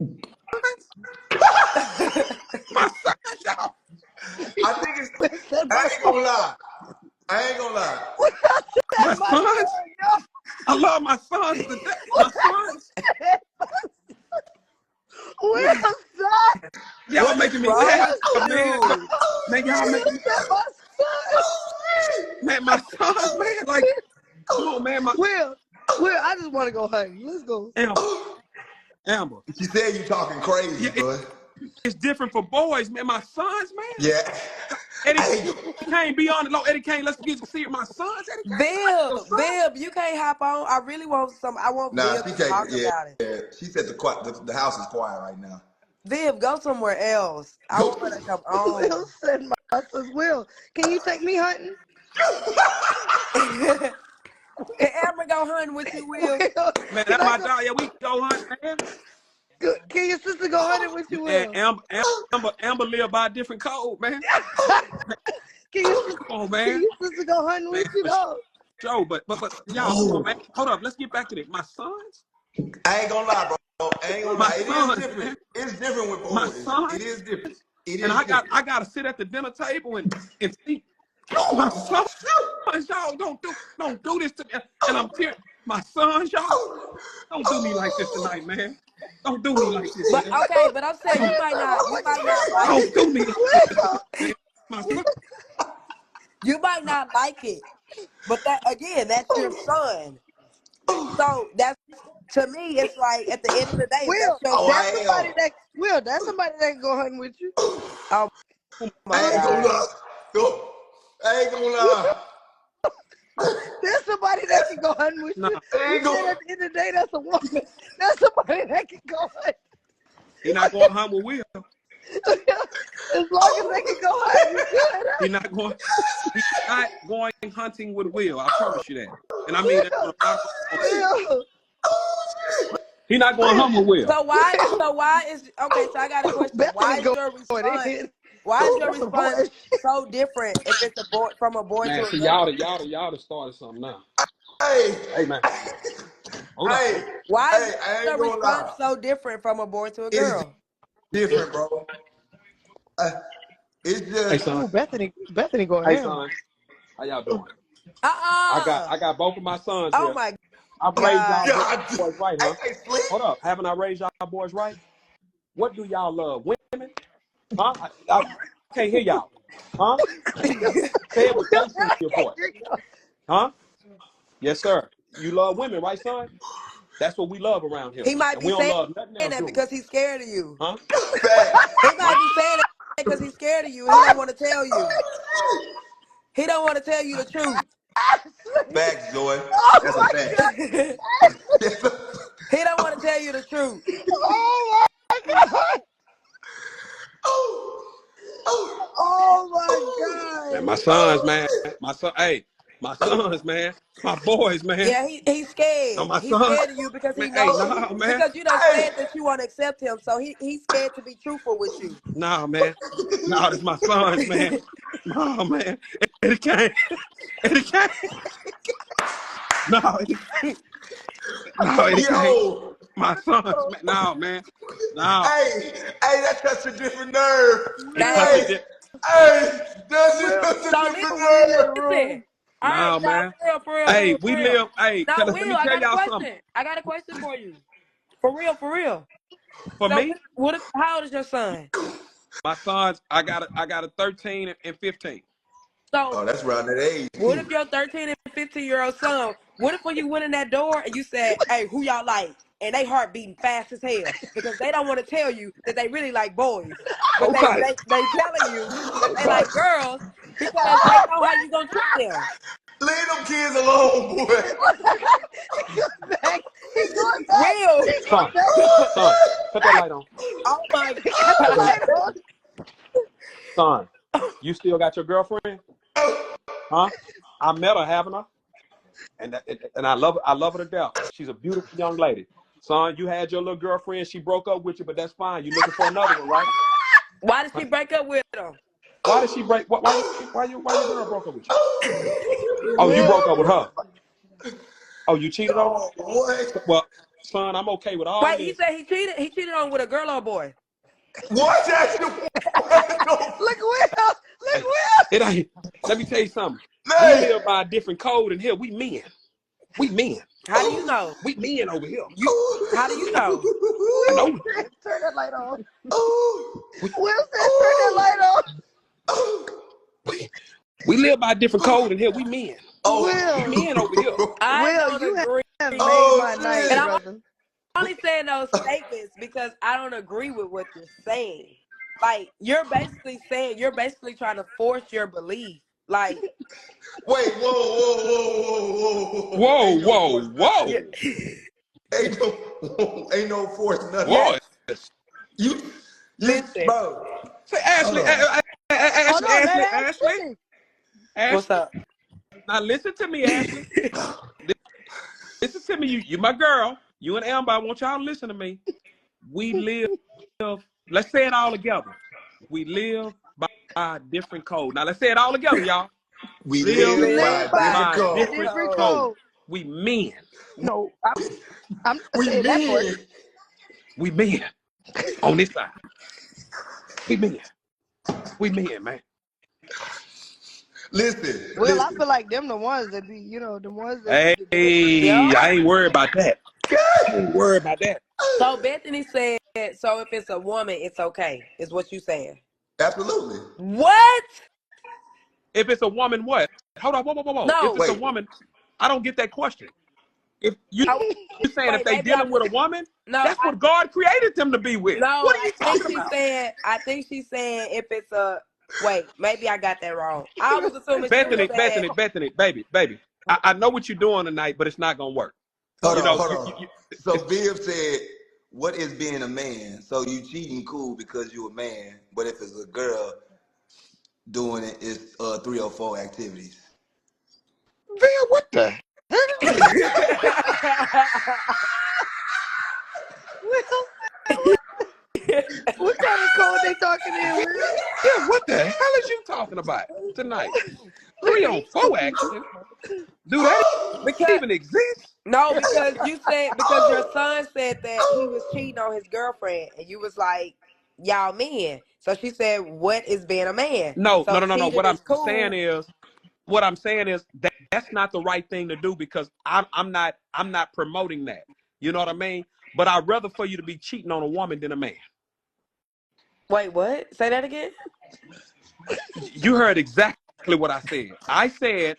My sons, y'all. I think it's. I ain't gonna lie. I ain't gonna lie. My sons. I love my sons to death. My sons. Will son. Y'all making me wrong tear with up, man. you? Man, y'all making me. Man, my sons, man. Like, come on, man. Will, I just want to go hunting. Let's go. Amber. She said you talking crazy, Yeah, bud. it's different for boys, man. My sons, man. Yeah. Eddie Kane, be on it, low. Eddie Kane, let's get to see my sons. Eddie Kane, your son. Viv, you can't hop on. I really want I want Nah, Viv she to can't. talk Yeah, about it. yeah. She said the house is quiet right now. Viv, go somewhere else. I want her to come Will on. said, my says, Will, can you take me hunting? Can Amber go hunting with you, Will? Will, Man, can that's I my go? dog. Yeah, we go hunt, man. Can your sister go hunting with you, Man, Will? Amber live by a different code, man. Can Come on, man. your sister go hunting Man, with you, though? Joe, but y'all, come on, man. Hold up, let's get back to this. My sons? I ain't gonna lie, bro. I ain't gonna My lie. It is sons, different. man. It's different with My boys. It sons? is different. It And is different. I gotta sit at the dinner table and see my sons, y'all don't do this to me. And I'm tearing my sons, y'all. Don't do me like this tonight, man. Don't do me like this, But man. okay, but I'm saying you might not like Don't it. do me like this, man. My son. You might not like it. But that again, that's your son. So that's to me, it's like at the end of the day, if that's Will, your Oh, son. I am. that's somebody that can go hunting with you. Oh my I ain't gonna God. lie. Go. I ain't gonna lie. There's somebody that can go hunting with Nah, you. I You ain't said gonna. at the end of the day, that's a woman. That's somebody that can go hunt. he not going hunt with Will. As long as they can go hunt, you good. He not going. He's not going hunting with Will. I promise you that. And I mean that on a lot of Will, He not going hunt with Will. So why is okay, so I got a question. Bethany going in. Why is your That's a response boy. so different if it's a boy from a boy Man, to a see girl? y'all done started something now. Hey, Hey man, hold up. hey, Why is hey. I ain't your gonna response lie. so different from a boy to a It's girl? different, bro. It's Hey just. son. Oh, Bethany going Hey ham. son. How y'all doing? Uh-uh. I got both of my sons Oh here. my I've raised y'all God. God. boys right, huh? Hey, Slick. Hold up. Haven't I raised y'all boys right? What do y'all love? Women? Huh? I can't hear y'all. Huh? Say it with bass in your voice. Huh? Yes, sir. You love women, right, son? That's what we love around here. He might And be we don't saying love nothing else, that do we? because he's scared of you. Huh? Facts. He Huh? might be saying that because he's scared of you and he don't want to tell you. He don't want to tell you the truth. Facts, Joy. Oh That's a my fact. God. He don't want to tell you the truth. Oh my God. Oh my Man, God. my sons, man. My son, hey, my sons, man. My boys, man. Yeah, he's No, scared. my He's sons. scared of you because Man, he hey, knows no, man. because you done Hey, said that you want to accept him. So he's scared to be truthful with you. No, man. No, that's my sons, man. No, man. Eddie Kane. Eddie Kane. No, Eddie Kane. No, Eddie Kane. yo. My sons, man. No, man. No. Hey, that's such a different nerve. He Now, touched Hey, it. hey, that's just Will, such a so different Will in the nerve. listen. room. All right, No, y'all, man. for Hey, real, we for real. live. Hey, Now, let Will, me I tell got a y'all something. question. I got a question for you. For real, for real. For So, me, how old is your son? my sons, I got a 13 and 15. So, Oh, that's around that age what if too. your 13 and 15-year-old son, what if when you went in that door and you said, hey, who y'all like? and they heart beating fast as hell because they don't want to tell you that they really like boys, but Okay. they telling you that they like girls because they know how you gonna treat them. Leave them kids alone, boy. He's going back. He's going back. Will. He's going Son, back. son, cut that light on. Oh my Cut the light on. Son, you still got your girlfriend? Huh? I met her, haven't I? And I love her to death. She's a beautiful young lady. Son, you had your little girlfriend. She broke up with you, but that's fine. You looking for another one, right? Why did she break up with him? Why did she break? Why your girl broke up with you? Oh, you broke up with her. Oh, you cheated on her? What? Well, son, I'm okay with all Wait, he this. said he cheated. He cheated on with a girl or a boy? What? That's your Look, Will. Look, Will. It ain't. Let me tell you something. We Man. live by a different code in here. We men. We men. How do you know? We men over here. How do you know? I know. Turn that light on. Oh. Will said, turn that light on. We live by a different code in here. We men. Oh. Will. We men over here. I Will, don't you agree. have made Oh, my night, shit. And I'm brother. only saying those statements because I don't agree with what you're saying. Like you're basically trying to force your belief. Like Wait, whoa. Whoa. yeah. Ain't no force nothing. Boy. You Listen. bro. Say, Ashley, Hold on, let Ashley. What's up? Now listen to me, Ashley. Listen to me. You my girl. You and Amber, I want y'all to listen to me. We live, let's say it all together. We live by a different code. Now let's say it all together, y'all. We live by different different code. code. We men. No, I'm We saying that part. men. We men. On this side. We men. We men, man. Listen. Well, I feel like them the ones that be, the ones that Hey, Yeah. I ain't worried about that. I ain't worried about that. So Bethany said, so if it's a woman, it's okay, is what you saying. Absolutely. What? If it's a woman, what? Hold on, whoa. No. If it's a woman, I don't get that question. If you're saying if Wait, they maybe dealing with a woman, No, that's what God created them to be with. no, What are you I talking about? think she's saying if it's a wait, maybe I got that wrong. I was assuming she was saying Bethany, baby. I know what you're doing tonight, but it's not gonna work. Hold on. So Viv said, what is being a man? So you cheating cool because you a man, but if it's a girl doing it, it's 304 activities. Viv, what the hell? What kind of code they talking in, Will? Yeah, what the hell is you talking about tonight? 304 action? Do that even exist? No, because your son said that he was cheating on his girlfriend, and you was like, y'all men. So she said, what is being a man? No. So What cheating is cool. What I'm saying is that's not the right thing to do because I'm not promoting that. You know what I mean? But I'd rather for you to be cheating on a woman than a man. Wait, what? Say that again? You heard exactly what I said. I said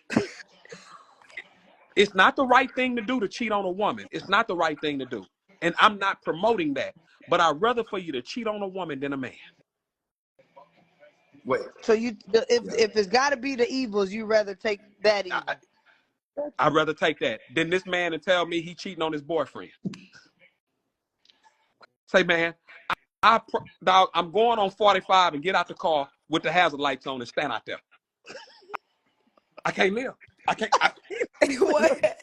it's not the right thing to do to cheat on a woman. It's not the right thing to do. And I'm not promoting that. But I'd rather for you to cheat on a woman than a man. Wait. So if it's got to be the evils, you rather take that evil. I'd rather take that than this man and tell me he cheating on his boyfriend. Say, man, dog, I'm going on 45 and get out the car with the hazard lights on and stand out there. I can't live. I can't. What?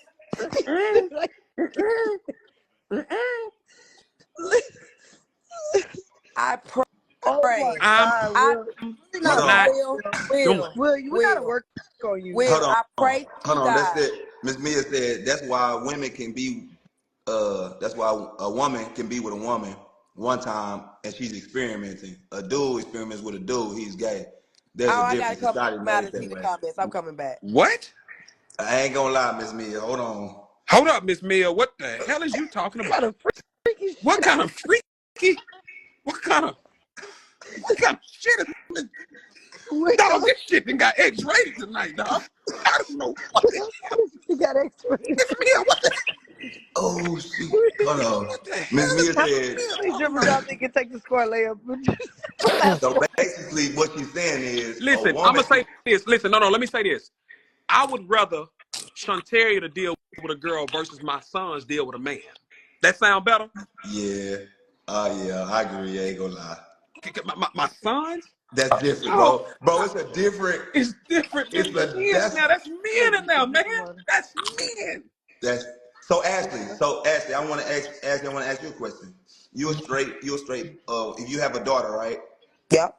I pray. Oh my I'm God, Will, we gotta work on you. Will, I pray. Hold on. That's it. Miss Mia said that's why women can be. That's why a woman can be with a woman one time and she's experimenting. A dude experiments with a dude. He's gay. There's a difference. I gotta come out and see the comments. I'm coming back. What? I ain't gonna lie, Miss Mia. Hold on. Hold up, Miss Mia. What the hell is you talking about? What kind of freaky? What kind of shit is this? Dog, this shit done got X-rated tonight, dog. I don't know what You got X-rated. Miss Mia, what the Oh shoot! Hold on. What the Miss hell is Mia going said. How many on dribbles right y'all now? think can take the score layup? So basically, what she's saying is a Listen, I'm woman. gonna say this. Listen, no, let me say this. I would rather Shantaria to deal with a girl versus my sons deal with a man. That sound better? Yeah. Yeah, I agree. I ain't gonna lie. My sons? That's different, Oh, bro. Bro, it's a different. it's different. It's It's a men that's now. That's men in there, man. That's men. that's. So Ashley, I want to ask Ashley. I want to ask you a question. You're straight. You're straight. If you have a daughter, right? Yep.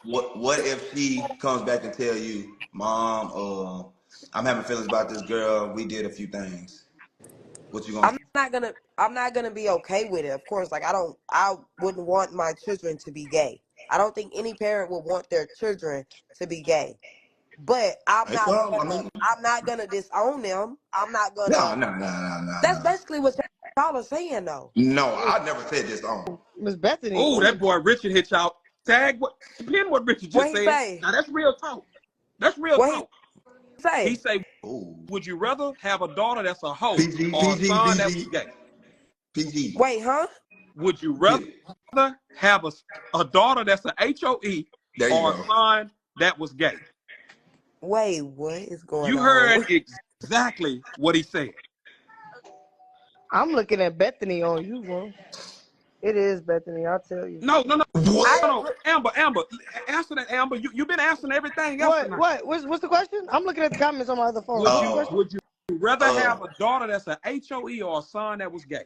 What if she comes back and tell you, Mom, I'm having feelings about this girl. We did a few things. What you gonna say? I'm not gonna be okay with it. Of course, like I wouldn't want my children to be gay. I don't think any parent would want their children to be gay. But Hey, well, I mean, I'm not gonna disown them. I'm not no, gonna no, no, no, no, That's no. basically what y'all are saying though. No, I never said this on. Miss Bethany. Oh, that Ooh. boy Richard hit y'all. Tag what? Pin what Richard What just he said. say? Now that's real talk. That's real What he talk. He say? say, Ooh. would you rather have a daughter that's a hoe PG, or a PG, son that was PG, gay? PG. Wait, huh? Would you Yeah. rather have a daughter that's a HOE There you or a go. son that was gay? Wait, what is going You heard on? exactly what he said. I'm looking at Bethany on you, bro. It is Bethany, I'll tell you. No. I What? No. Amber, answer that, Amber. You've been answering everything else What? tonight. What? What's the question? I'm looking at the comments on my other phone. Would What's the you question? would you rather Uh, have a daughter that's a HOE or a son that was gay?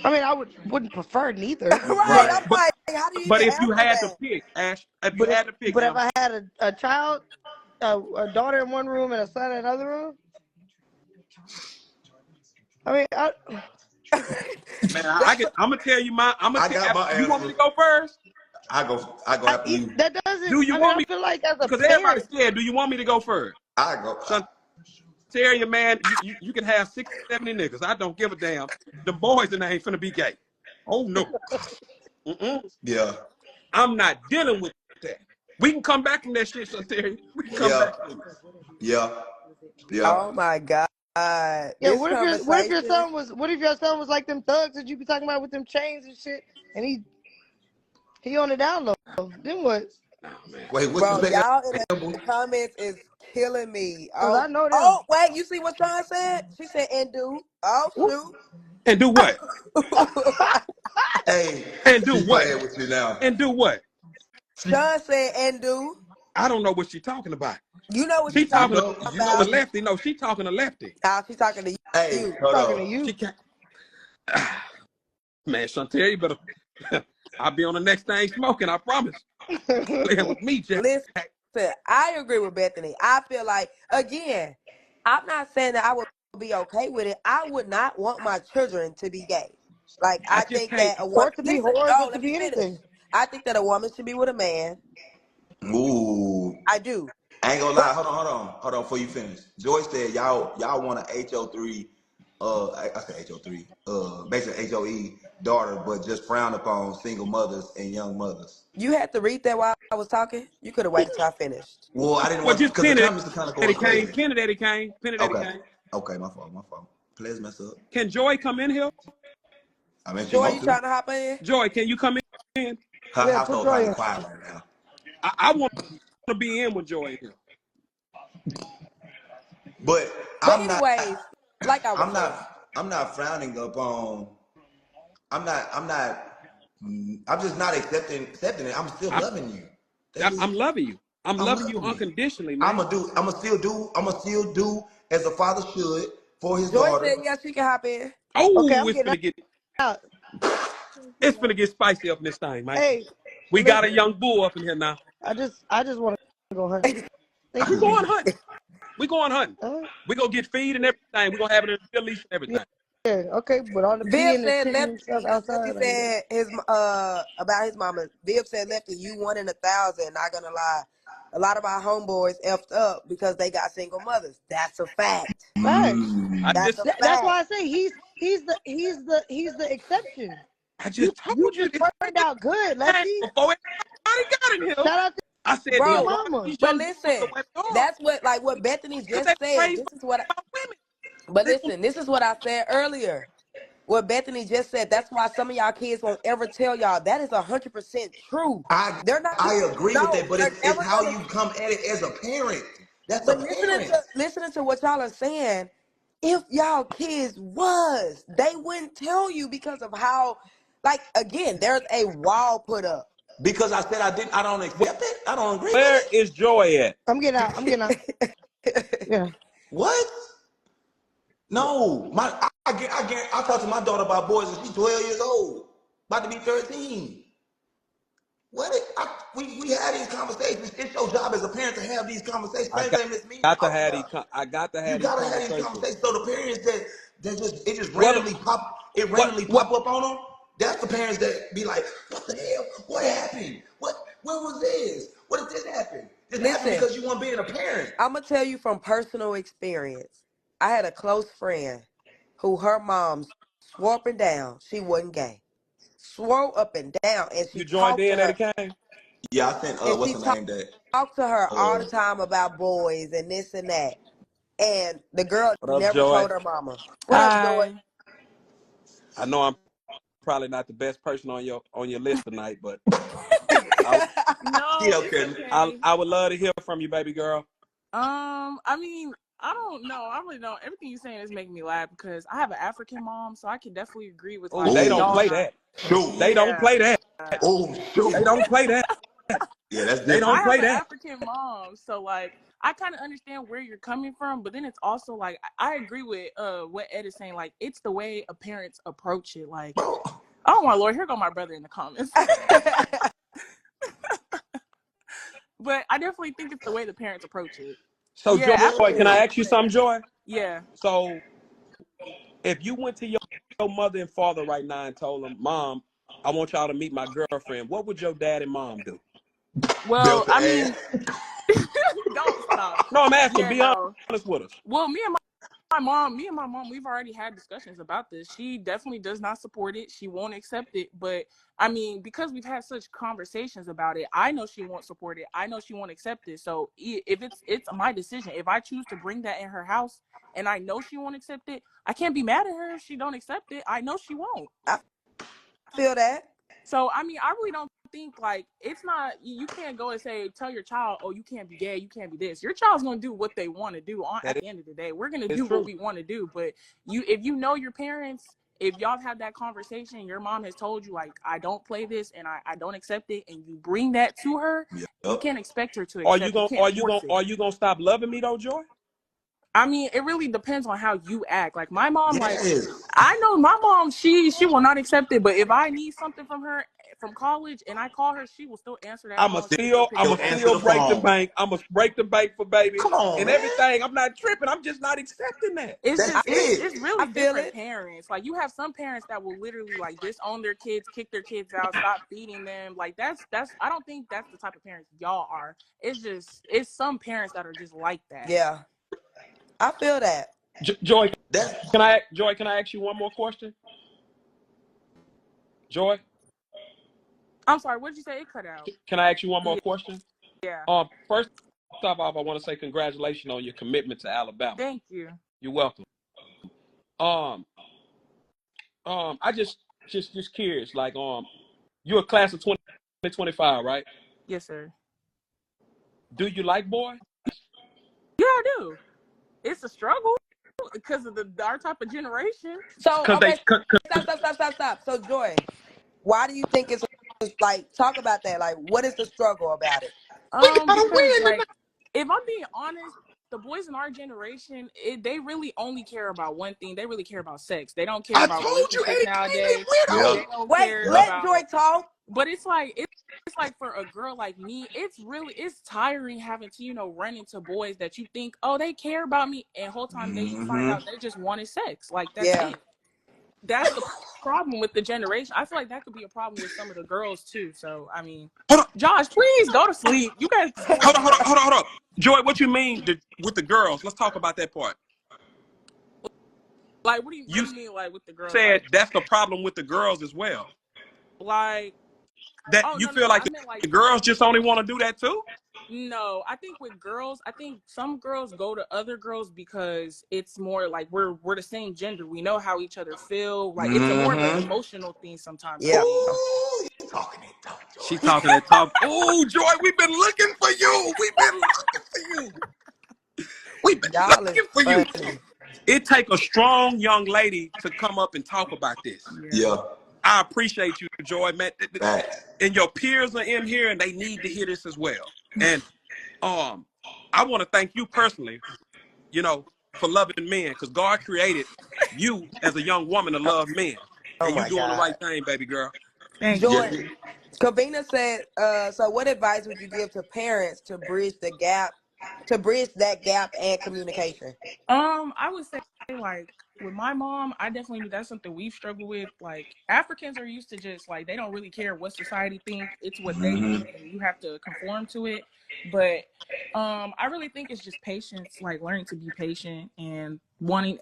I mean, wouldn't prefer neither, right. But I'm right. but like, how do you but even if you answer had to that? pick, Ash, if you but if had to pick, but if Amber, I had a child, a daughter in one room and a son in another room, I mean, man, That's I'm gonna tell you my. I'm gonna I tell. got my You want me answer. to go first? I go after you. that doesn't. Do you I mean, want I me? feel like as a Because everybody's parent, scared. Do you want me to go first? I go. Shantaria, man, you can have 60, 70 niggas. I don't give a damn. The boys in there ain't finna be gay. Oh no. Mm-mm. Yeah. I'm not dealing with that. We can come back from that shit, Shantaria. We can come Yeah. back from it. Yeah. Yeah. oh my God. yeah. This What if your conversation. son was like them thugs that you be talking about with them chains and shit, and he on the down low? Then what? Oh man. Wait, what you Bro, say? y'all in Amber? the comments is killing me. Cause Oh, I know them. oh, wait, you see what Sean said? She said, and do. Oh, Ooh. shoot. And do what? Hey, And do she what? playing with you now. And do what? She, Sean said, and do. I don't know what she's talking about. You know what She she's you talking talking know, you know to about. what you. lefty. No, she talking to lefty. She's talking to Hey, you. hold Talking to on. She you. can't. Man, Shantaria, you better. I'll be on the next thing smoking. I promise. Playing with me, Jack. Listen, I agree with Bethany. I feel like, again, I'm not saying that I would be okay with it. I would not want my children to be gay. Like, I I just think can't. that a Or woman, to be listen, whores or no, to let me be finish. anything. I think that a woman should be with a man. Ooh. I do. I ain't gonna But lie. Hold on before you finish. Joy said y'all want a HO3. I said HO3. Basically HOE daughter, but just frown upon single mothers and young mothers. you had to read that while I was talking. You could have waited till I finished. Well, I didn't Well, want just because the pin it. comments are kind of Eddie going Kane. crazy. Pin it, Eddie Kane. Pin it, Eddie Okay. Kane. Okay, my fault. My fault. Please mess up. Can Joy come in here? I mean, if you Joy, want you trying to. to hop in? Joy, can you come in? Her Yeah, put household Joy probably in. quiet right now. I want to be in with Joy in here. But But I'm not. anyways, like I was I'm saying, not. I'm not frowning upon. I'm not. I'm not. I'm just not accepting it. I'm still I'm, loving you. That's just. I'm loving you. I'm I'm loving you loving you. unconditionally, I'm man. gonna do. I'm gonna still do. I'm gonna still do as a father should for his Joy daughter. said yes, she can hop in. Okay, Oh, I'm getting out. it's finna get spicy up in this thing, man. Hey, We got a listen. young bull up in here now. I just want to go hunting. Thank We you. going hunting. We going hunting. Uh, We gonna get feed and everything. We gonna have it in a leash and yeah, everything. okay, but all the Viv peeing and said shitting and lefty stuff because Lefty outside. said his about his mama. Viv said lefty, you 1 in 1,000. Not gonna lie, a lot of our homeboys effed up because they got single mothers. That's a fact. Facts. I Mm. That's just a That's why fact. I say he's the exception. I You just you told you just this turned out good, thing Lefty. before everybody got in here. Shout out to I said Your these bro. grown, mama. these But young girls the listen, way they are that's what Bethany because they just were said. raised This is what. by women. But They don't listen, this is what I said earlier. What Bethany just said. That's why some of y'all kids won't ever tell y'all. That is 100% true. I They're not. I agree with that, No, but they're it's never how gonna. you come at it as a parent. That's a But parent. listening to what y'all are saying, if y'all kids was, they wouldn't tell you because of how. Like again, there's a wall put up. Because I said I don't accept it. I don't agree Where with is Joy at? I'm getting out. I'm getting out. Yeah. it. What? No, I talk to my daughter about boys and she's 12 years old, about to be 13. What? We had these conversations. It's your job as a parent to have these conversations. I Same got, thing as me got to talking have these. about. I got to You have these gotta have these conversations. conversations. So the parents that just What? randomly What? pop up on them. That's the parents that be like, what the hell? What happened? When was this? What did this happen? This happened Listen, because you weren't being a parent. I'm gonna tell you from personal experience. I had a close friend who her mom swore up and down she wasn't gay. Swore up and down, and You joined in at it came. Yeah, I sent she what's the name that talked to her all the uh time about boys and this and that. And the girl What up, never Joy? told her mama. What up, Joy? Hi. I know I'm probably not the best person on your list tonight, but I she No, up it's there. I, okay. I would love to hear from you, baby girl. I mean, I don't know. I really don't. Everything you're saying is making me laugh because I have an African mom, so I can definitely agree with Oh, like they don't Oh y'all play not. that. They shoot. don't Yeah. play that. Oh They shoot. don't play that. Yeah, that's They different. don't I have play an that. African mom, so like I kind of understand where you're coming from, but then it's also like I agree with what Ed is saying. Like it's the way a parents approach it. Like, Bro. oh my lord, here go my brother in the comments. But I definitely think it's the way the parents approach it. So, Joy, Yeah, can I Africans ask you play something, that. Joy? Yeah. So, if you went to your mother and father right now and told them, Mom, I want y'all to meet my girlfriend, what would your dad and mom do? Well, Belt the I mean, ass. don't stop. No, I'm asking. Yeah, Be no. honest with us. Well, me and my mom, we've already had discussions about this. She definitely does not support it. She won't accept it. But I mean, because we've had such conversations about it, I know she won't support it. I know she won't accept it. So if it's my decision, if I choose to bring that in her house, and I know she won't accept it, I can't be mad at her if she don't accept it. I know she won't. I feel that. So I mean, I really don't think like it's not. You can't go and say tell your child, oh, you can't be gay, you can't be this. Your child's gonna do what they want to do. At That the end of the day, we're gonna is do what true. we want to do. But if you know your parents, if y'all have that conversation, your mom has told you like I don't play this and I don't accept it, and you bring that to her, you Yep. can't expect her to accept. You can't force it. Are you gonna stop loving me though, Joy? I mean, it really depends on how you act. Like my mom, like Yes. I know my mom, she will not accept it. But if I need something from her from college and I call her, she will still answer that phone. She'll still pick I'ma Still up that answer still the phone. break the phone. bank. I'ma break the bank for baby Come on, and man. everything. I'm not tripping. I'm just not accepting that. It's That's just it's it. I really feel different it. parents. Like you have some parents that will literally like disown their kids, kick their kids out, stop feeding them. Like that's I don't think that's the type of parents y'all are. It's some parents that are just like that. Yeah, I feel that. Joy, That's Can I ask you one more question? Joy, I'm sorry, what did you say? It cut out. can I ask you one more Yeah. question? Yeah. First off, I want to say congratulations on your commitment to Alabama. Thank you. You're welcome. Um, I just curious, like, you're a class of 2025, right? Yes, sir. Do you like boys? Yeah, I do. It's a struggle because of our type of generation. So Cause they, okay, stop. So Joy, why do you think it's like talk about that? Like, what is the struggle about it? we gotta Because win like tonight. if I'm being honest, the boys in our generation, they really only care about one thing. They really care about sex. They don't care I about told you relationships Eddie came in nowadays. with yep. them. They don't Wait, care Yep. let Joy about. talk. But it's like for a girl like me, it's tiring having to run into boys that you think, oh, they care about me, and whole time you find Mm-hmm. out they just wanted sex. Like that's Yeah, it. That's the problem with the generation. I feel like that could be a problem with some of the girls too. So I mean, Hold on, Josh, please go to sleep. You got school tomorrow. hold on. Joy, what you mean with the girls? Let's talk about that part. Like, what You do you mean, like with the girls? said Like, that's the problem with the girls as well. like That Oh you no, no, feel no. like I meant like the girls just only want to do that too? no. I think with girls, I think some girls go to other girls because it's more like we're the same gender. We know how each other feel. Like it's a more of an emotional thing sometimes. I Yeah. think. Ooh, you talking that talk, She Joy. talking that talk. Oh, Joy, we've been looking for you. We've been looking for you. We've been Y'all is looking for you. funny. It take a strong young lady to come up and talk about this. Yeah. Yeah, I appreciate you, Joy, man. facts. And your peers are in here, and they need to hear this as well. And I want to thank you personally, for loving men, because God created you as a young woman to love men, Oh and you my doing the God. right thing, baby girl. Thank Yeah, Joy, you. Kavina said, so what advice would you give to parents to bridge that gap and communication? I would say like with my mom, I definitely that's something we've struggled with. Like Africans are used to just like they don't really care what society think. It's what they think and you have to conform to it. But I really think it's just patience, like learning to be patient and wanting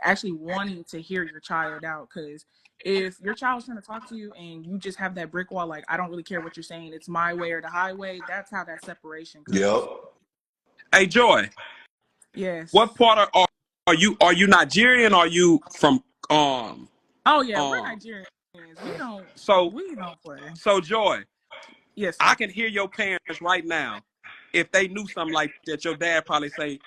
to hear your child out. Because if your child's trying to talk to you and you just have that brick wall, like I don't really care what you're saying, it's my way or the highway, that's how that separation yep. comes. Hey, Joy, Yes. what part are you Nigerian? Or are you from Oh yeah, we're um? Nigerians. So We don't play. so Joy, Yes, I sir. can hear your parents right now. If they knew something like that, your dad probably say,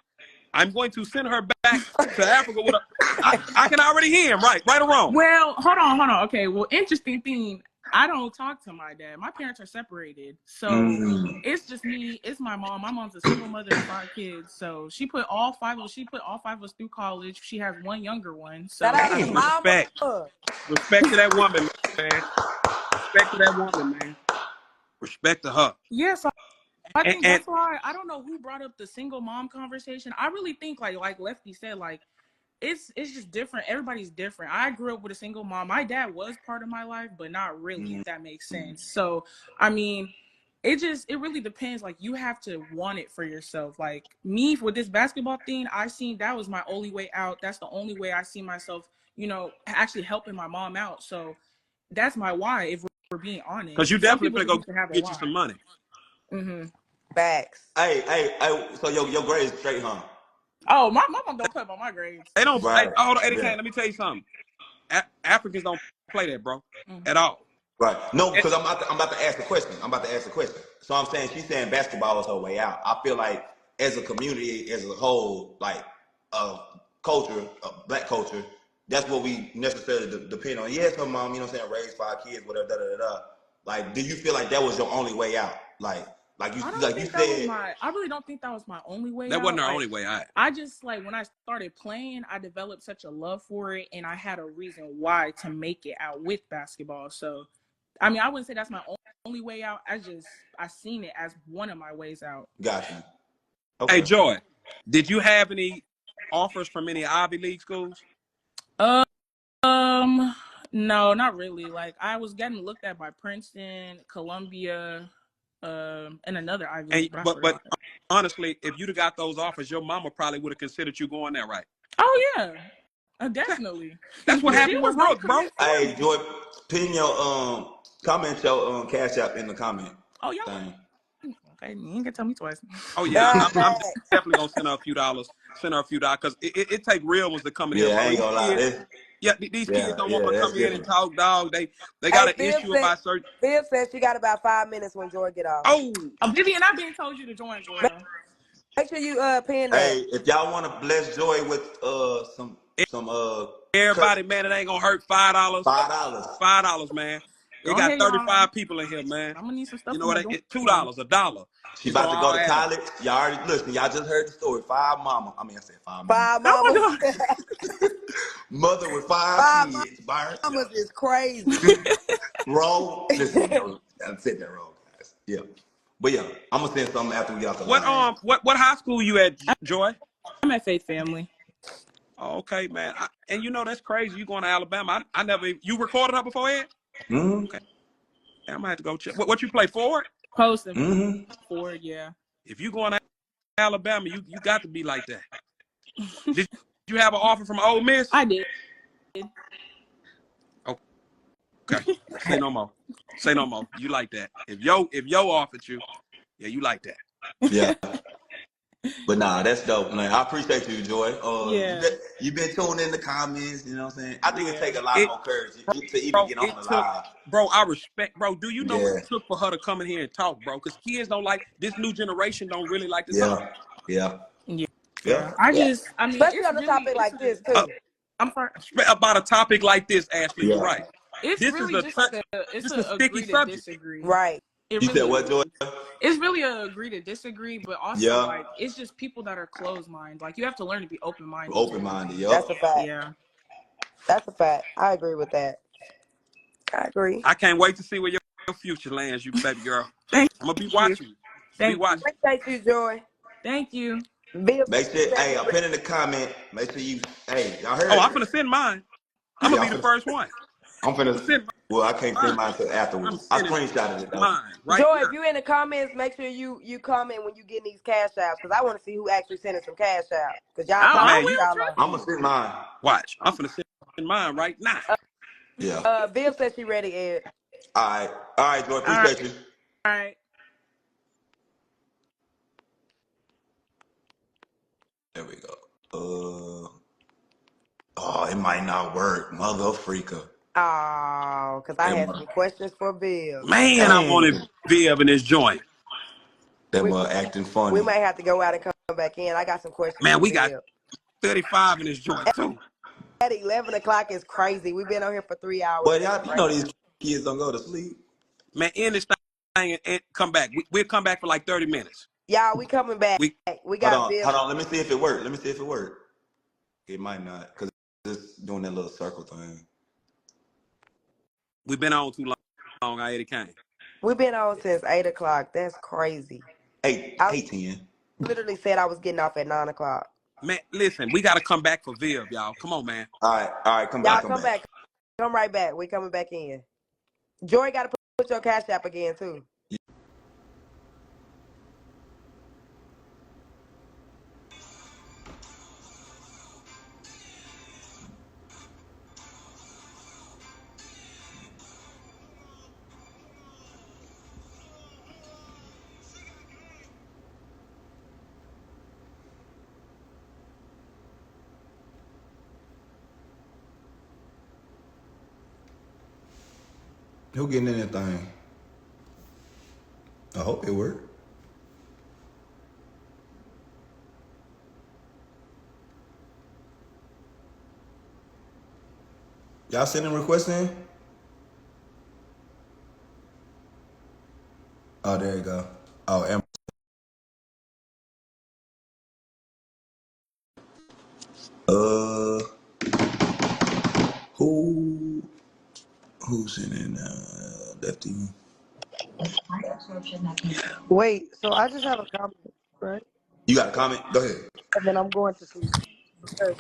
"I'm going to send her back to Africa with a." I can already hear him. Right or wrong. Well, hold on. Okay, well, interesting thing. I don't talk to my dad. My parents are separated, so it's just me. It's my mom. My mom's a single mother of 5 kids, so she put all five of us through college. She has one younger one, Shout so out I to mean, Dang. mama. Respect to that woman, man. Respect to that woman, man. Respect to her. yes, I think And that's why I don't know who brought up the single mom conversation. I really think like Lefty said, like it's just different. Everybody's different. I grew up with a single mom. My dad was part of my life, but not really, if that makes sense. So I mean, it really depends. Like you have to want it for yourself. Like me with this basketball thing, I seen that was my only way out. That's the only way I see myself, actually helping my mom out. So that's my why, if we're being because you honest. Some definitely people finna just go need to have a get you why. some money. Mm-hmm. Facts. Hey. So your grade is straight, huh? Oh, my mom don't play about my grades. They don't. Right. Hold on, Eddie Yeah. Kane. Let me tell you something. Africans don't play that, bro, Mm-hmm. at all. Right. No, And, because I'm about to ask the question. So I'm saying she's saying basketball is her way out. I feel like as a community, as a whole, like culture, black culture, that's what we necessarily depend on. Yes, her mom, you know what I'm saying, raised 5 kids, whatever, da da da da. Like, do you feel like that was your only way out? Like you said. I really don't think that was my only way that wasn't out. our Like only way out. I just like when I started playing, I developed such a love for it and I had a reason why to make it out with basketball. So I mean, I wouldn't say that's my only way out. I seen it as one of my ways out. Got you. Hey, Okay. Joy, did you have any offers from any Ivy League schools? Um no, not really. Like I was getting looked at by Princeton, Columbia, and another Ivy And League, but I but forgot. honestly, if you'd have got those offers, your mama probably would have considered you going there, right? Oh yeah. Definitely. That's what Yeah. She happened with was gonna Brooke, bro. commit for Hey, me. Joy, pin your comment your cash app in the comment Oh y'all thing. okay, you ain't gonna tell me twice. Oh yeah, Nah, I'm facts. definitely gonna send her a few dollars. Send her a few dollars because it take real ones to come in here, Yeah, I bro. ain't These gonna lie. kids, yeah, these kids don't want to That's come in and different. talk, dog. They got Hey, an issue about certain. Viv said she got about 5 minutes when Joy get off. Oh, Vivian, I've been told you to join as well. Make sure you pin that. Hey, if y'all want to bless Joy with some cut everybody, man, it ain't gonna hurt $5. $5. $5, man. It Go got ahead, y'all. 35 people in here, man. I'm gonna need some stuff You know for my what? dorm It's $2, room. $1. She You go about to go all to at 'em. college. Y'all already listen. Y'all just heard the story. I said five mama. Five Oh my mamas. god. Mother with 5 Five kids by mamas herself. is crazy. Wrong. Listen, I said that wrong, guys. Yeah, but yeah, I'm gonna send something after we get off the What line. what high school you at, Joy? I'm at Faith Family. Oh, okay, man. And that's crazy. You going to Alabama? I never. You recorded her before, Ed? Mm-hmm. Okay, I might have to go check. What you play forward? Post and Mm-hmm. forward, yeah. If you going to Alabama, you got to be like that. Did you have an offer from Ole Miss? I did. Okay, Okay. Say no more. Say no more. You like that. If yo offered you, yeah, you like that. Yeah. But nah, that's dope, man. I appreciate you, Joy. Yeah. You been tuning in the comments, you know what I'm saying? I think it take Yeah. a lot more courage to even Bro, get on it the took, live. bro, I respect, bro. Do you know what Yeah, it took for her to come in here and talk, bro? Because kids don't like, this new generation don't really like to talk. yeah, yeah, Yeah. yeah. Yeah. Yeah, I mean, especially on a topic it's like a, this too. I'm sorry. About a topic like this, Ashley, you're Yeah. right. It's This is really a just touch, like it's this is a a sticky agree to subject. disagree. Right. It You said really what, Joy? is. It's really a agree to disagree, but also Yeah. like it's just people that are closed minded. Like you have to learn to be open minded Open too. minded, That's a yup. fact. Yeah. That's a fact. I agree with that. I agree. I can't wait to see where your future lands, you baby girl. Thank I'm gonna be you. watching you. Be Thank you. watching. Appreciate you, Joy. Thank you. Bill Make sure, said hey, she I put in the comment. Make sure you, hey, y'all Oh, heard I'm it. gonna send mine. I'm gonna Yeah, be the first one. I'm I'm gonna finna, send well, I can't send mine. mine till I'm afterwards. I sending screenshotted it though. mine right Joy, now. if you in the comments, make sure you comment when you get these cash outs because I want to see who actually sending some cash out because y'all talking Man, I about you will y'all I'm gonna too. send mine. watch. I'm gonna send mine right now. Yeah. Viv said she ready, Ed. All right, Joy, All right. appreciate you. All right. There we go. Oh, it might not work, mother freaker. Oh, because I That had mother, some questions for Viv. Man, I wanted dang, Viv in this joint. that We mother acting we funny. might have to go out and come back in. I got some questions Man, for we got Viv. 35 in this joint too. At 11 o'clock is crazy. We've been on here for 3 hours. But That's y'all, you know crazy. these kids don't go to sleep. Man, end this thing and come back. We'll come back for like 30 minutes. Y'all, we coming back. We We got Viv. Hold on. Let me see if it worked. Let me see if it worked. It might not, cause it's doing that little circle thing. we've been on too long. I ate it came. We've been on since 8 o'clock. That's crazy. Eight, I 18. literally said I was getting off at 9 o'clock. Man, listen, we gotta come back for Viv, y'all. Come on, man. All right, come Y'all back, come come back. back. Come right back. We coming back in. Joy got to put your cash app again, too. Who getting in that thing? I hope it worked. Y'all sending requests in? Oh, there you go. Oh, Amber. Uh, who? Who's in it now? Lefty. Wait, so I just have a comment, right? You got a comment? Go ahead. And then I'm going to sleep. Okay.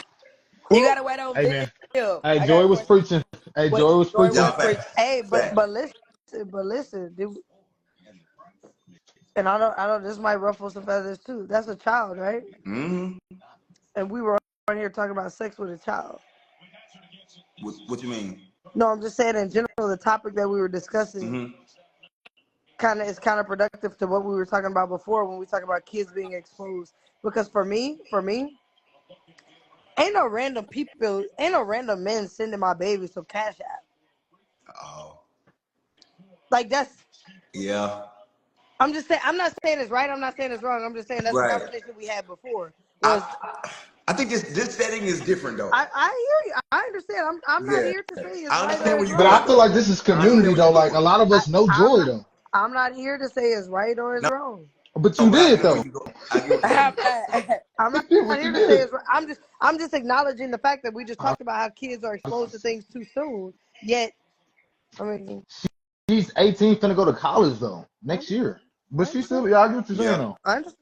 You got to wait on Hey Viv. man. Hey, I got Joy a was question. preaching. Hey, Wait, Joy was Joy preaching. was Y'all preaching. fact. hey, Fact. but listen, and I know this might ruffle some feathers too. That's a child, right? Mm-hmm. And we were on here talking about sex with a child. What you mean? No, I'm just saying in general, the topic that we were discussing Mm-hmm. is kind of productive to what we were talking about before when we talk about kids being exposed. Because for me, ain't no random men sending my baby some cash app. Oh, Like that's yeah. I'm just saying I'm not saying it's right, I'm not saying it's wrong. I'm just saying that's the Right. conversation we had before. Was I think this setting is different though. I hear you. I understand. I'm not Yeah. here to say it's I right or understand where it's you're But going I wrong. feel though. like this is I understand community where though. you're Like going. a lot of us know Joy though. I'm not here to say it's right or it's No, wrong. But no, you but I did get where though. you go. I get what you're How saying. bad? I'm not But you here to say did. it's right. I'm just acknowledging the fact that we just talked about how kids are exposed to things too soon. Yet, I mean, She's 18, finna go to college though I next year. But she understand. still, yeah, I get what you're saying Yeah. though. I understand.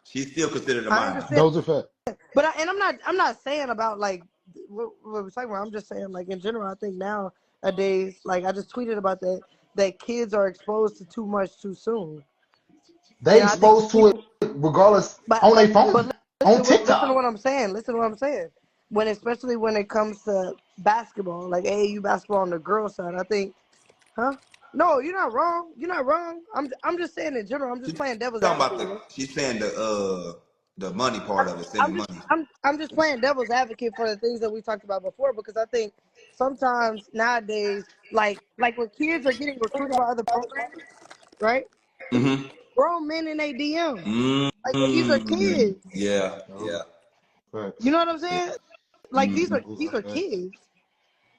She's still considered a I minor. understand. Those are facts. But I'm not saying about like what we're talking about. I'm just saying like in general. I think nowadays, like I just tweeted about that kids are exposed to too much too soon, They and I think exposed to it people. regardless But on their but phone, but on listen to TikTok. what I'm saying. Listen to what I'm saying. Especially when it comes to basketball, like AAU basketball on the girls' side, I think Huh? No, you're not wrong. You're not wrong. I'm just saying in general. I'm just She's playing devil's talking about advocate here. she's saying the money part of it, I'm sending just money. I'm just playing devil's advocate for the things that we talked about before because I think sometimes nowadays, like when kids are getting recruited by other programs, right? Mm-hmm. Grown men in a DMs. Like these are Mm-hmm. kids. Yeah, Yo, yeah, You facts. know what I'm yeah. saying? Like these Mm-hmm. are these are kids.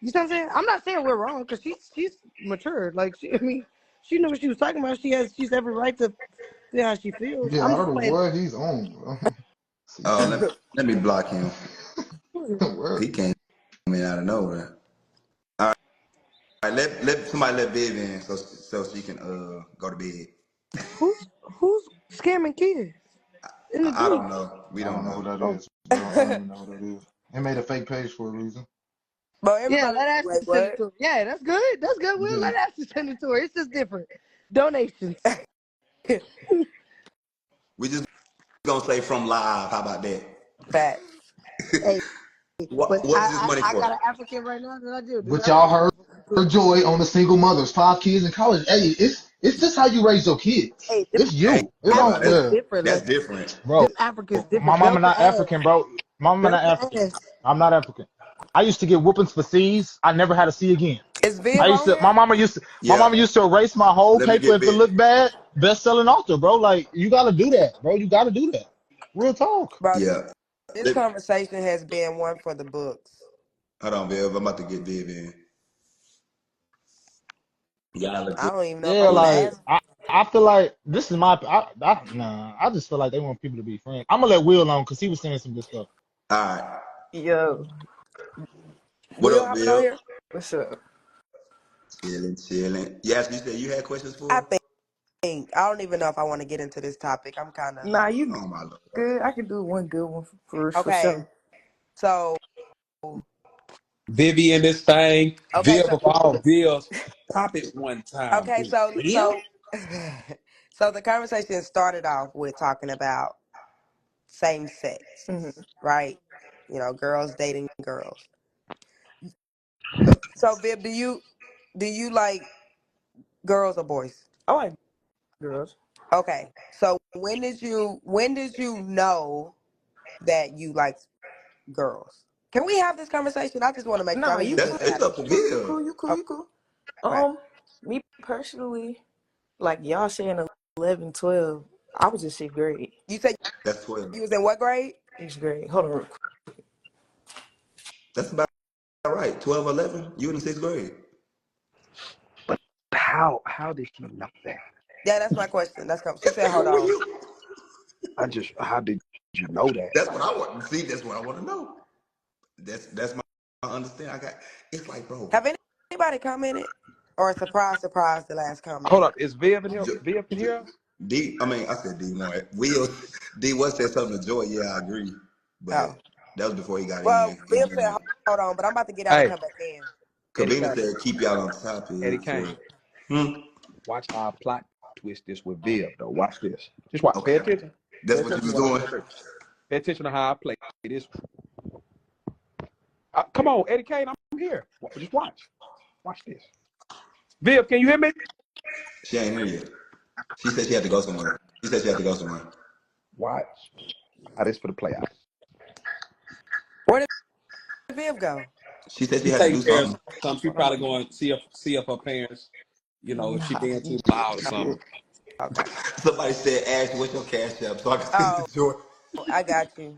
You know what I'm saying? I'm not saying we're wrong because she's matured. Like I mean, she knew what she was talking about. She's every right to feel how she feels. Yeah, I'm I don't just know playing. what he's on, bro. See, Oh, let me block him. what? He came in out of nowhere. All right, let somebody let Viv in so she can go to bed. Who's scamming kids in the I group? don't know. We I don't don't know know. who that Oh, is, bro. I don't even know who that is. They made a fake page for a reason. But yeah, everybody, let Ashley wait, send it what? to her. Yeah, that's good. That's good. We'll Yeah. let Ashley send it to her. It's just different. Donations. We just gonna say from live. How about that? Facts. Hey, but What is this money I got for? an African right now that I deal with. But I got y'all an heard African too. Joy on the single mothers, 5 kids in college. Hey, it's just how you raise your kids. Hey, them It's Hey, you. It bro, don't, Africans yeah, different. that's Like different. bro. them Africans My different. mama Belt to not ass. African, bro. Mama Belt not to African. ass. I'm not African. I used to get whoopings for C's. I never had to see again. Is Viv on My here? Yeah. mama used to erase my whole Let me paper get if it bit. looked bad. Best selling author, bro. Like you gotta do that, bro. You gotta do that. Real talk. Bro, Yeah. this Let, conversation has been one for the books. hold on, Viv. I'm about to get Viv in. Y'all look I don't even know if I Yeah, want to like ask. I feel like this is nah. I just feel like they want people to be friends. I'm gonna let Will on because he was saying some good stuff. All right. Yo, What Will up, hopping on Viv? here? what's up? Chilling, chilling. Yes, you said you had questions I for? think I don't even know if I want to get into this topic. I'm kind of Nah, you Oh my lord. good. I can do one good one for okay. sure. So Vivian, this thing, okay, Viv so of all Vivs. Pop it one time, okay, Viv. so the conversation started off with talking about same sex, Hmm. right? You know, girls dating girls. So Viv, do you like girls or boys? I like girls. Okay. So when did you know that you liked girls? Can we have this conversation? I just want to make sure. I Nah, mean, you you That's just cool. said it's I do. up to You Viv. cool. You cool. You cool. Okay. Me personally, like y'all saying 11, 12. I was in sixth grade. You said That's 12. you was in what grade? Sixth grade. Hold on, real quick. That's about right. 12, 11. You in the sixth grade. But how did she know that? Yeah, that's my question. She said, hold on. How did you know that? That's what I want to see. That's what I want to know. That's my understanding. It's like, bro. Have anybody commented? Or surprise, surprise, the last comment. Hold up, is Viv in here? J- Viv can J- hear us? D. I mean, I said D one. Will D was said something to Joy. Yeah, I agree. But Oh. that was before he got Well, in. Bill said, hold on, but I'm about to get out and Hey, come back in. Eddie Kavina Kane. said, "Keep y'all on topic." Eddie For Kane. hmm. Watch how I plot twist this with Viv, though. Watch this. Just watch. Pay Okay, attention. Pay that's what you attention to was what I'm doing. gonna do. Pay attention to how I play this. Come on, Eddie Kane, I'm here. Just watch. Watch this. Viv, can you hear me? She ain't here yet. She said she had to go somewhere. She said she had to go somewhere. Watch how this for the play out. Where did Viv go? She said she She's had to taking do care of something. something. She probably going to see if her parents, if she Nah, being too you loud or something. good. Okay. Somebody said, "Ash, what's your cash app?" So I can send it Oh, to Joy. I got you.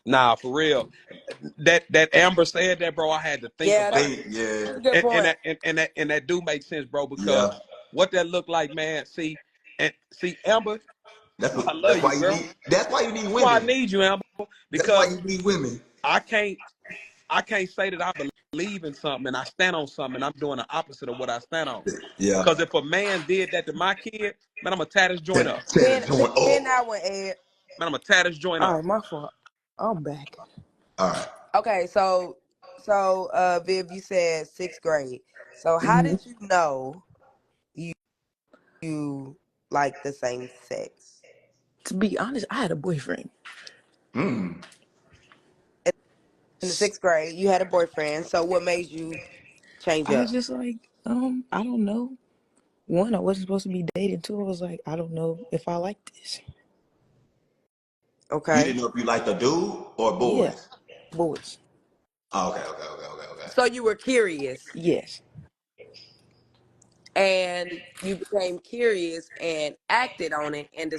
Nah, for real. That Amber said that, bro. I had to think Yeah, about Think, it, yeah, that's a good point. and that do make sense, bro. Because yeah. what that look like, man. See, Amber, That's I what. love That's you, why you girl. need. That's why you need That's why I women. need you, Amber, That's why because you need women. I can't I can't say that I believe in something and I stand on something and I'm doing the opposite of what I stand on. Yeah. Because if a man did that to my kid, man, I'm gonna tear this joint up. Tear the Pin, pin, joint pin up. that one, Ed. Man, I'm gonna tear this joint All up. right, my fault. I'm back. All right. Okay, so Viv, you said sixth grade. So how Hmm. did you know you like the same sex? To be honest, I had a boyfriend. Mm. In the sixth grade, you had a boyfriend. So what made you change I was up? just like, I don't know. One, I wasn't supposed to be dating. Two, I was like, I don't know if I like this. You Okay. didn't know if you liked a dude or Yeah, boys. boys. Oh, okay. So you were curious Yes. and you became curious and acted on it and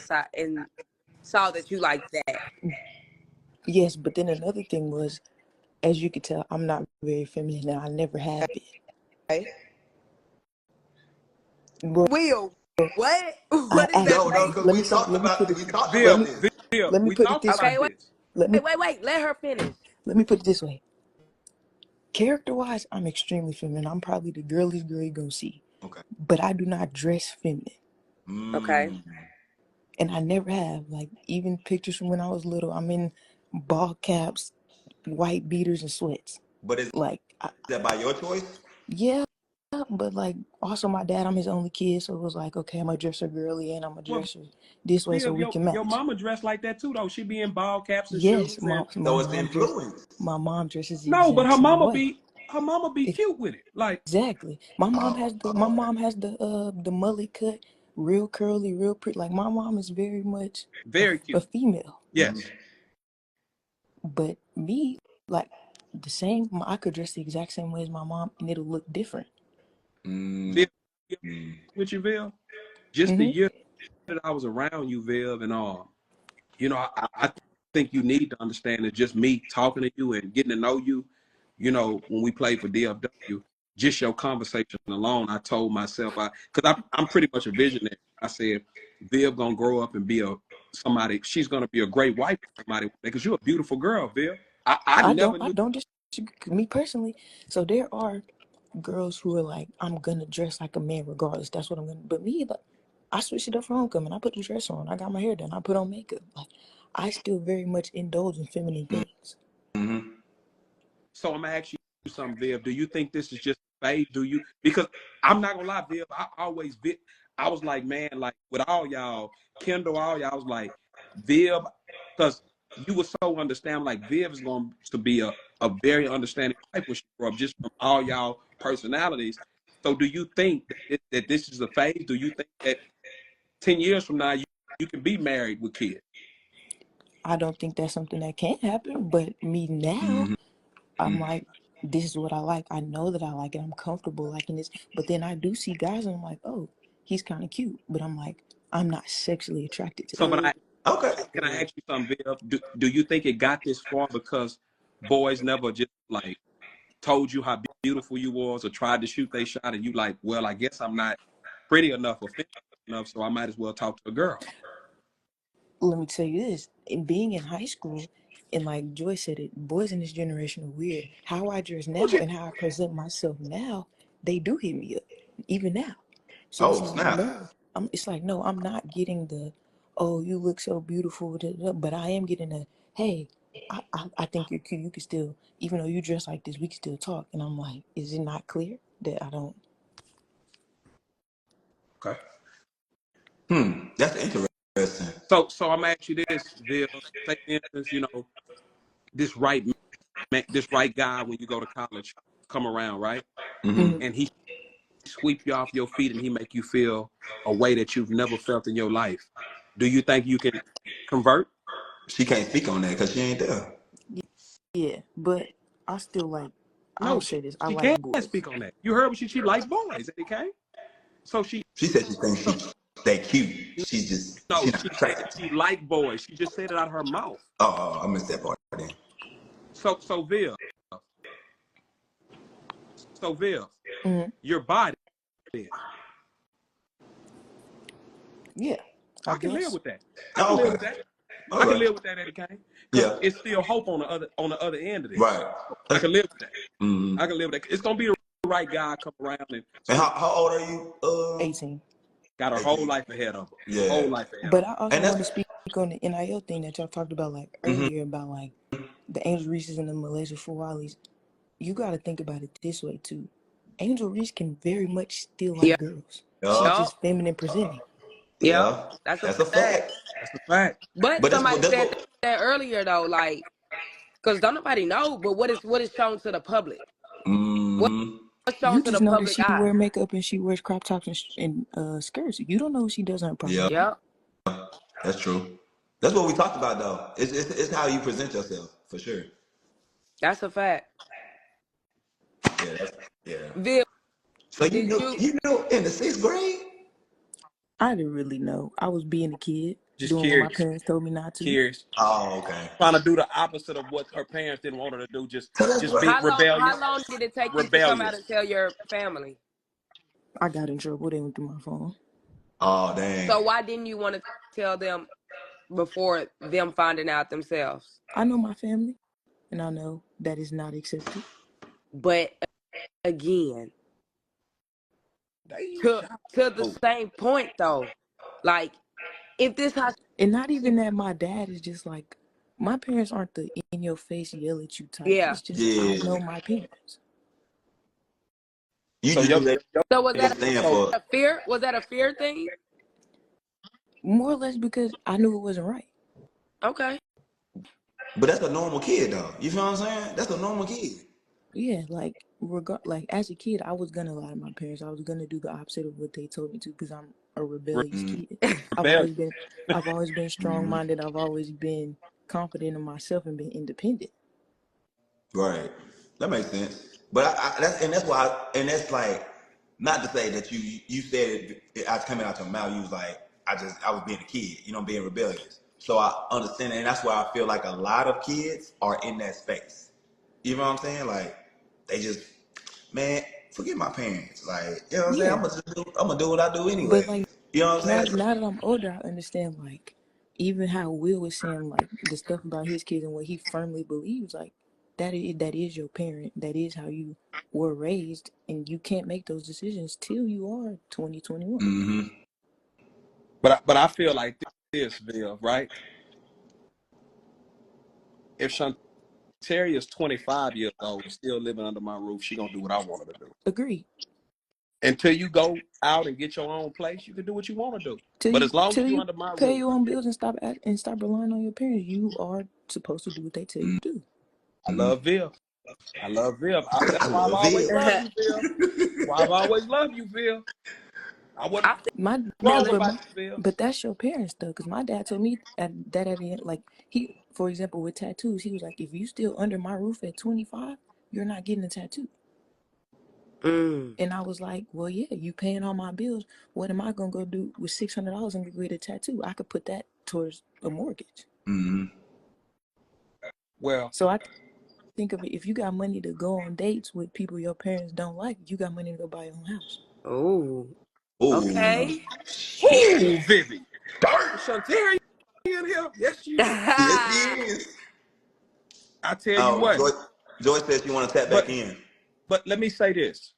saw that you liked that. Yes, but then another thing was, as you could tell, I'm not very feminine and I never have been. Okay. Well, Will, what? I What does that asked, No, say? because let me say, we talked let Viv, about me, this. Viv, let me we put it talked this, about Okay, wait, this. let me, wait. Let her finish. let me put it this way. Character-wise, I'm extremely feminine. I'm probably the girliest girl you're gonna see. Okay. But I do not dress feminine. Okay. Mm. And I never have. Like, even pictures from when I was little, I'm in ball caps, white beaters, and sweats. But is Like, that by your choice? yeah, but like, also my dad, I'm his only kid, so it was like, okay, I'm gonna dress her girly and I'm gonna Well, dress her this way so Viv, we can your match. mama dressed like that too, though. She be in ball caps and Yes, shoes, and So it's influence. my mom dresses the no, but exact same way. her mama be cute with it. Like, Exactly. My Okay. mom has the mullet cut, real curly, real pretty. Like, my mom is very much very a cute. female. Mm-hmm. Yes. But me, like, the same, I could dress the exact same way as my mom and it'll look different. Viv, Mm-hmm. with you, Viv. Just the Mm-hmm. year that I was around you, Viv, and you know, I think you need to understand that just me talking to you and getting to know you, you know, when we played for DFW, just your conversation alone, I told myself, because I'm pretty much a visionary. I said, Viv gonna grow up and be somebody. She's gonna be a great wife for somebody because you're a beautiful girl, Viv. I never I knew. don't just me personally. So there are girls who are like, I'm gonna dress like a man regardless. That's what I'm gonna. But me, like, I switched it up for homecoming. I put the dress on. I got my hair done. I put on makeup. Like, I still very much indulge in feminine things. Mm-hmm. So I'm gonna ask you something, Viv. Do you think this is just a phase? Do you? Because I'm not gonna lie, Viv. I was like, man, like with all y'all, Kendall, all y'all, I was like, Viv, because you were so understanding. Like Viv is going to be a very understanding wife when she grow up, just from all y'all personalities. So do you think that this is a phase? Do you think that 10 years from now you can be married with kids? I don't think that's something that can happen. But me now, Mm-hmm. I'm like, this is what I like. I know that I like it. I'm comfortable liking this. But then I do see guys and I'm like, oh, he's kind of cute. But I'm like, I'm not sexually attracted to So, that. but Okay. can I ask you something, Viv? Do you think it got this far because boys never just like told you how beautiful you was or tried to shoot they shot and you like, well, I guess I'm not pretty enough or fit enough, so I might as well talk to a girl. Let me tell you this, in being in high school, and like Joy said it, boys in this generation are weird. How I dress Well, now and how I present myself now, they do hit me up, even now. So it's Oh, like, snap. no, I'm not getting the, oh, you look so beautiful, but I am getting the, hey, I think you're cute. You can still, even though you dress like this, we can still talk. And I'm like, is it not clear that I don't? okay. That's interesting. So I'm gonna ask you this, Viv. Say for instance, you know, this right man, this right guy when you go to college come around, right? Mm-hmm. Mhm. And he sweep you off your feet and he make you feel a way that you've never felt in your life. Do you think you can convert? She can't speak on that because she ain't there. Yeah, but I still like, No, I'll say this, I she like can't boys. speak on that. You heard what she like boys, okay? So She said she thinks so they cute. She no, not she said attracted. she like boys. She just said it out of her mouth. Oh, I missed that part then. So Viv, Viv, Mm-hmm. your body then. Yeah, I I can live guess. with that. I can Oh, live okay. with that. I can Okay. live with that, Eddie Kane. Because Yeah. it's still hope on the other end of this. Right. I can live with that. Mm-hmm. I can live with that. It's gonna be the right guy come around and And sweet. how old are you? 18. Got her whole 18. life ahead of her. Yeah. Whole life ahead of But her. I also And want to that's speak on the NIL thing that y'all talked about like mm-hmm. earlier about like the Angel Reese's and the Malaysia Fuwalis. You got to think about it this way too. Angel Reese can very much still like Yep. girls. She's Yeah. Yep. just feminine presenting. Yep. Yeah. That's a That's a fact. fact. That's a fact. But But somebody that's said what that earlier though, like, because don't nobody know, but what is shown to the public? mm-hmm. What's shown You to just the know that public she eye. wear makeup and she wears crop tops and skirts. You don't know what she does in her private Yeah, life. Yep, that's true. That's what we talked about though. It's how you present yourself for sure. that's a fact. Yeah, yeah. Viv, So did you? you knew in the 6th grade? I didn't really know. I was being a kid, Just doing what my curious. parents told me not to. Curious. Oh, okay. Trying to do the opposite of what her parents didn't want her to do. So that's Just what. be How rebellious. long did it take you to come out Rebellious. and tell your family? I got in trouble. They went through my phone. Oh, dang. So why didn't you want to tell them before them finding out themselves? I know my family, and I know that is not accepted. But again, They to shot. the Oh, same point though, like if this how And not even that my dad is just like, my parents aren't the in your face, yell at you type. yeah. It's just, I Yeah. know my parents. You so just knew they So was that didn't stand so for. a fear? Was that a fear thing? More or less because I knew it wasn't right. Okay. But that's a normal kid though. You feel what I'm saying? That's a normal kid. Yeah, like as a kid, I was gonna lie to my parents. I was gonna do the opposite of what they told me to because I'm a rebellious Mm-hmm. kid. I've rebellious. always been strong-minded. I've always been confident in myself and been independent. Right. That makes sense. But that's why and that's like not to say that you said it I was coming out your mouth. You was like I was being a kid. You know, being rebellious. So I understand it, and that's why I feel like a lot of kids are in that space. You know what I'm saying? Like they just man, forget my parents. Like you know what I'm saying? Yeah, I'm gonna do what I do but anyway. like You know what I'm saying? now that I'm older, I understand like even how Will was saying like the stuff about his kids and what he firmly believes. Like that is your parent. That is how you were raised, and you can't make those decisions till you are 2021. Mm-hmm. But I feel like this, Bill, right? If Shantaria is 25 years old, still living under my roof, she gonna do what I want her to do. Agree. Until you go out and get your own place, you can do what you want to do. But as long as Till you you under my pay roof, your own bills and stop relying on your parents, you are supposed to do what they tell you to do. I love Viv. I love Viv. I That's why I've love always it. loved you, Viv. That's why I've always loved you, Viv. I wasn't I My no, wrong feel about you, Viv. but that's your parents though, because my dad told me at the end, like for example, with tattoos, he was like, if you still under my roof at 25, you're not getting a tattoo. it. And I was like, well, yeah, you paying all my bills. What am I gonna go do with $600 and get a tattoo? I could put that towards a mortgage. Mm-hmm. Well, So I think of it, if you got money to go on dates with people your parents don't like, you got money to go buy your own house. Oh, Oh, okay. ooh, Vivi. Oh, Shantaria in here. Yes, she is. yes, he is. I tell you Oh, what. Joy says you want to tap back But in. but let me say this,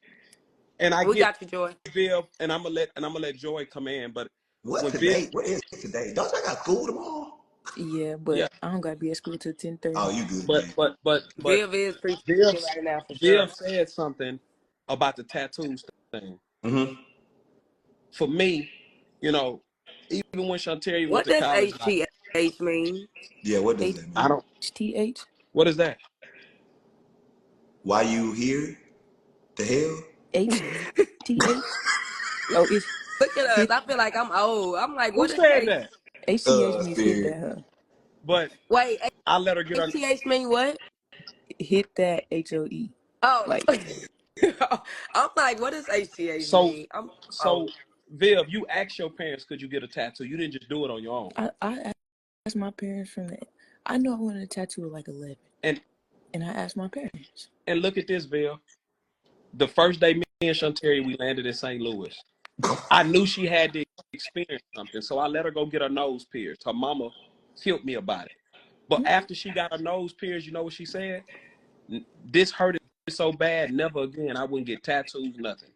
and I We get got you, Joy. Viv, and I'm gonna let Joy come in. But What when Viv, today? What is today? Don't y'all got school tomorrow? Yeah, yeah, but I don't gotta be at school till 10:30. Oh, you good but then? Viv is preaching Viv right now for sure. Viv said something about the tattoos thing. Mm-hmm. For me, you know, even when Shantaria went What to does college, like HGH mean? Yeah. What does that I mean? don't. HTH? What is that? Why you here? The hell? HTH? Oh, it's Look at us. hit. I feel like I'm old. I'm like, Who what is said H? that? HTH means hit Spirit. that, huh? But Wait, I let her get her. HGH mean what? Hit that HOE. Oh, Like, I'm like, what does HGH So mean? I'm so old. Viv, you asked your parents, could you get a tattoo? You didn't just do it on your own. I asked my parents from the. I know I wanted a tattoo at like 11. And And I asked my parents. and look at this, Viv. The first day me and Shantaria we landed in St. Louis, I knew she had to experience something, so I let her go get her nose pierced. Her mama killed me about it. But after she got her nose pierced, you know what she said? This hurted so bad, never again. I wouldn't get tattoos, nothing.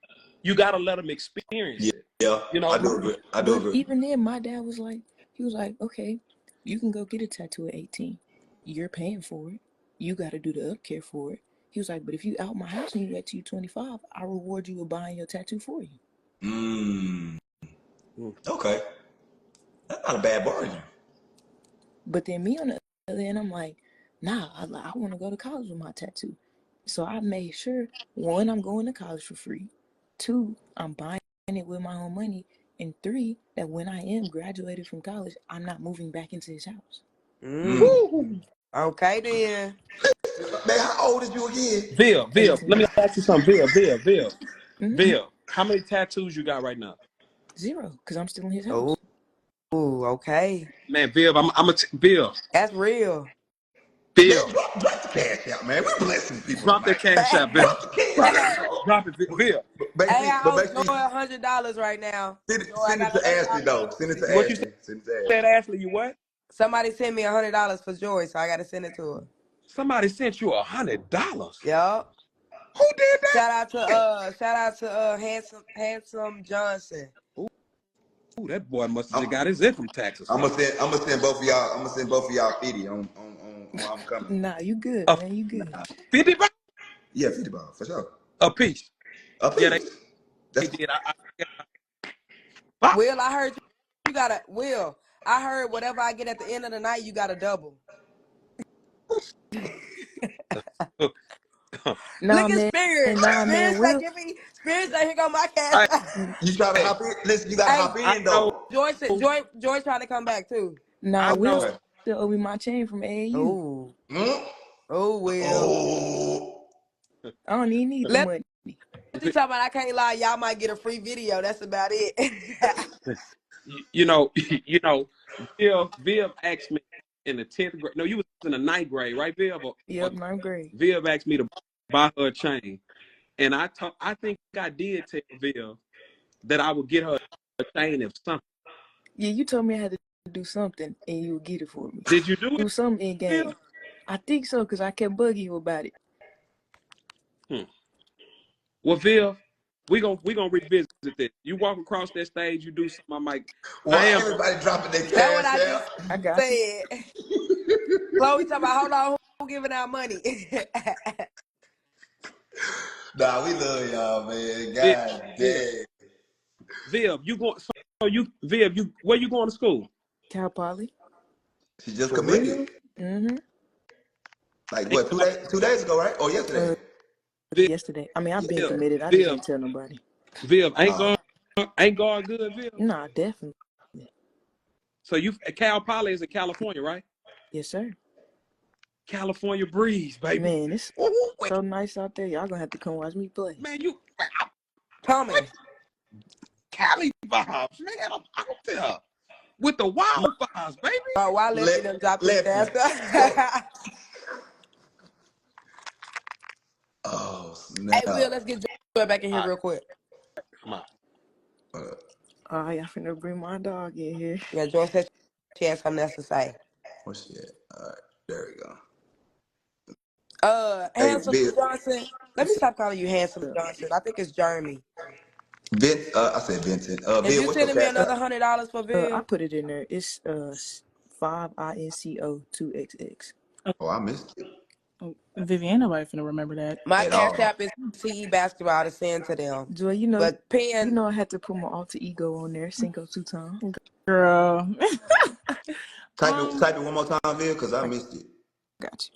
You gotta let them experience Yeah. it. Yeah. You I know, do agree. I do But agree. even then, my dad was like, he was like, okay, you can go get a tattoo at 18. You're paying for it. You got to do the up care for it. He was like, but if you out my house and you wait till you're 25, I reward you with buying your tattoo for you. Mm. Okay. That's not a bad bargain. But then me on the other end, I'm like, nah, I want to go to college with my tattoo. So I made sure, one, I'm going to college for free. Two, I'm buying it with my own money. And three, that when I am graduated from college, I'm not moving back into his house. Woo! Okay then. Man, how old is you again? Viv, 18. let me ask you something. Mm-hmm. Viv, how many tattoos you got right now? 0, because I'm still in his Oh, house. okay. Man, Viv, Viv, That's real. Man, drop the cash out, man. We're blessing people drop that tonight. cash out, Viv. Drop the cash out. Drop it, Viv. But Hey, I make owe sure Joy you $100 right now. Joy, I send it got to Ashley, $100 though. for Send it to What you Ashley. Send it to said, Ashley. Ashley? You what? Somebody sent me $100 for Joy, so I got to send it to her. Somebody sent you $100. Yup. Who did that? Shout out to handsome Johnson. Ooh, that boy must have I'm, just got his income tax or I'm something. gonna send both of y'all. I'm gonna send both of y'all 50 on I'm coming. Nah, you good, A man. You good. 50 bucks Yeah, 50 for sure. a piece. A Yeah, piece. they That's did. Pop. Will, I heard you got to Will. I heard whatever I get at the end of the night, you got to double. Nah, Look at man. Spirit. Nah, man. Spirit say, Will. give me. Spirit say, here go my cash. Hey, you trying to hey, hop in. Listen, you gotta Hey, hop I in know, though. Joy trying to come back too. Nah, I Will know. Okay. still owe me my chain from AAU. Oh, Hmm? oh, Will. Oh. I don't even need the Let money. you talk about. I can't lie. Y'all might get a free video. That's about it. You know, you know, Viv asked me in the 10th grade. No, you was in the 9th grade, right, Viv? Yep, 9th grade. Viv asked me to buy her a chain, and I think I did tell Viv that I would get her a chain if something. Yeah, you told me I had to do something and you would get it for me. Did you do it, Do something in Viv? game. I think so, because I kept bugging you about it. Well, Viv, we gonna revisit this. You walk across that stage, you do something. I'm like, I Why am. everybody dropping their That's what cash I out? just I got you. said. Chloe talking about. Hold on, who giving out money? Nah, we love y'all, man. Viv, God Viv, damn. Viv, you going? So you, Viv, you where you going to school? Cal Poly. She just For committed. real? Mm-hmm. Like Ain't what, God, 2 days ago, right? Or yesterday? Viv, Yesterday. I mean, I've been Yesterday. committed. I just Viv, didn't tell nobody. Viv, Uh, ain't God good, Viv? Nah, definitely. So you, Cal Poly is in California, right? Yes, sir. California breeze, baby. Man, it's Ooh, wait, so nice out there. Y'all gonna have to come watch me play. man, you what? Coming. Cali vibes, man. I'm out there with the wild vibes, baby. Oh, why Lefty done dropped his Lefty. cash? Oh, Hey, snap. Will, let's get Joy back in here All right, real quick. come on. Uh, Oh, y'all finna bring my dog in here. Yeah, Joy said she has something else to say. what's that? All right, there we go. Hey, Handsome Bill. Johnson. Let me What's stop calling you Handsome up? Johnson. I think it's Jeremy. I said Vincent. Is Bill, you what's your sending me cash another out? $100 for I Bill? put it in there. It's 5INCO2XX. Oh, I missed it Vivian, nobody finna remember that. My at cash all. app is CE basketball to send to them. Joy, But pen, I had to put my alter ego on there. Cinco 2 times. Girl. Type it one more time, Bill, because I I missed it. got you.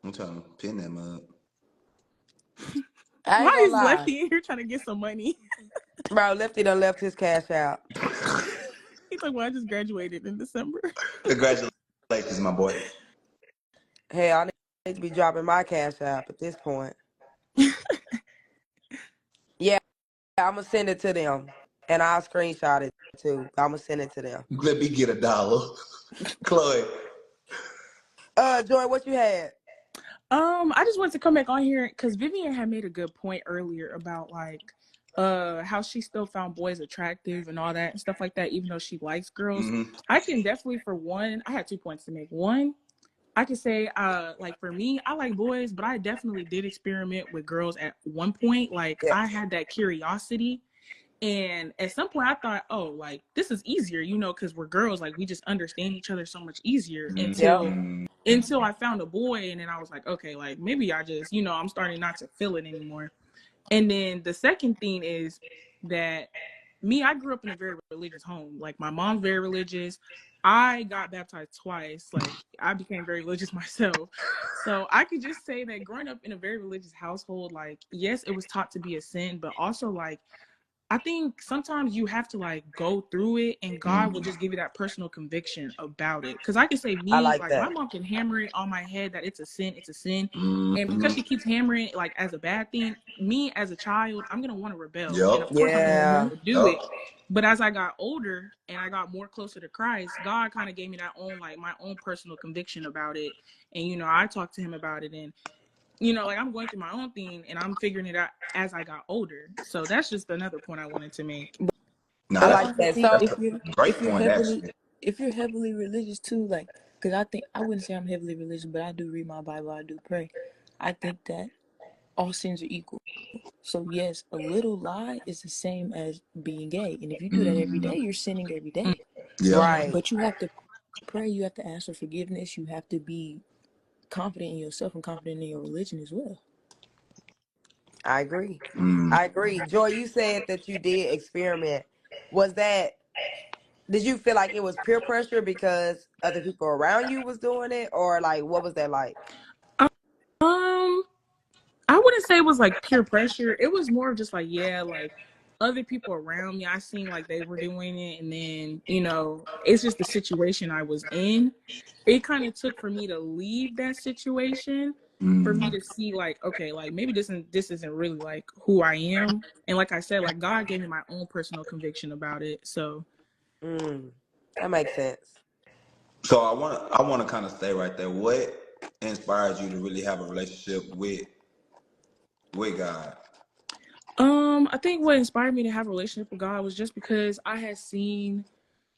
I'm trying to pin that mug. I ain't Why gonna is lie. Lefty in here trying to get some money? Bro, Lefty done left his cash out. He's like, well, I just graduated in December. Congratulations, my boy. Hey, I need to be dropping my cash app at this point. Yeah, I'm gonna send it to them. And I'll screenshot it too. I'm gonna send it to them. Let me get $1. Chloe. Joy, what you had? I just wanted to come back on here because Vivian had made a good point earlier about like how she still found boys attractive and all that and stuff like that, even though she likes girls. Mm-hmm. I can definitely, for one, I had 2 points to make. One, I could say, like for me, I like boys, but I definitely did experiment with girls at one point. Like Yeah. I had that curiosity. And at some point I thought, oh, like this is easier, you know, because we're girls, like we just understand each other so much easier Yep. until I found a boy. And then I was like, okay, like maybe I just, you know, I'm starting not to feel it anymore. And then the second thing is that I grew up in a very religious home. Like my mom's very religious. I got baptized twice. Like, I became very religious myself. So I could just say that growing up in a very religious household, like, yes, it was taught to be a sin, but also, like, I think sometimes you have to like go through it and God will just give you that personal conviction about it. Cause I can say I me, like like my that. mom can hammer it on my head that it's a sin, it's a sin. And Mm-hmm. because she keeps hammering it like as a bad thing, me as a child, I'm gonna want to rebel. And Yep. of course I'm gonna Yeah. want to do Yep. it. But as I got older and I got more closer to Christ, God kind of gave me that own like my own personal conviction about it. And I talked to him about it, and like I'm going through my own thing and I'm figuring it out as I got older. So that's just another point I wanted to make. Now I But I like also that. think So that's a great point, actually. if you're heavily religious too, like, because I think I wouldn't say I'm heavily religious, but I do read my Bible, I do pray. I think that all sins are equal. So yes, a little lie is the same as being gay, and if you do that every day, you're sinning every day. Yeah. right. But you have to pray, you have to ask for forgiveness, you have to be confident in yourself and confident in your religion as well. I agree. Mm. I agree. Joy, you said that you did experiment. Was that did you feel like it was peer pressure because other people around you was doing it, or like what was that like? Um, I wouldn't say it was like peer pressure. It was more of just like, yeah, like other people around me, I seen like they were doing it. And then, it's just the situation I was in. It kind of took for me to leave that situation for me Mm. to see like, okay, like maybe this isn't really like who I am. And like I said, like God gave me my own personal conviction about it. So That makes sense. So I want to kind of stay right there. What inspired you to really have a relationship with God? I think what inspired me to have a relationship with God was just because I had seen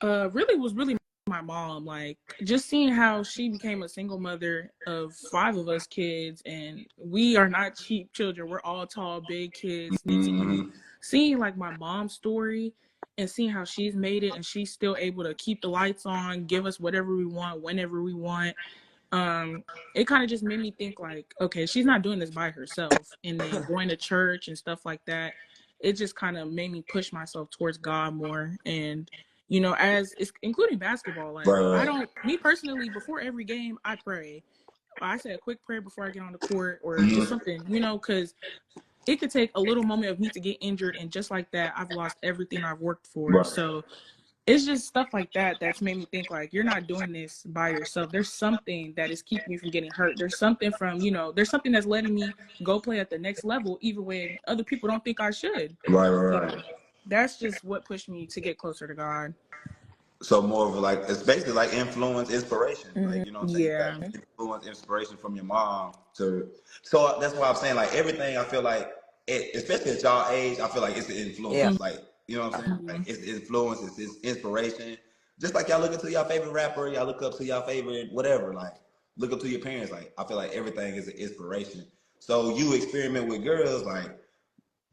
really my mom, like just seeing how she became a single mother of 5 of us kids, and we are not cheap children. We're all tall, big kids, need to eat. Mm-hmm. Seeing like my mom's story and seeing how she's made it and she's still able to keep the lights on, give us whatever we want, whenever we want. um it kind of just made me think like, okay, she's not doing this by herself. And then going to church and stuff like that, it just kind of made me push myself towards God more. And as it's including basketball, like Right, I right, don't, me personally, before every game I pray. I say a quick prayer before I get on the court, or just mm-hmm. something, because it could take a little moment of me to get injured, and just like that I've lost everything I've worked for. Right, So it's just stuff like that that's made me think like, you're not doing this by yourself. There's something that is keeping you from getting hurt. There's something there's something that's letting me go play at the next level even when other people don't think I should. right, right, right. So that's just what pushed me to get closer to God. So more of like it's basically like influence, inspiration. Like you know what I'm saying. You got Yeah. influence, inspiration from your mom to. So that's why I'm saying like everything. I feel like, especially at y'all age, I feel like it's the Yeah. influence. Like you know what I'm saying. Like Mhm. it's influence, it's inspiration. Just like y'all look into your favorite rapper, y'all look up to your favorite whatever. Like look up to your parents. Like I feel like everything is an inspiration. So you experiment with girls like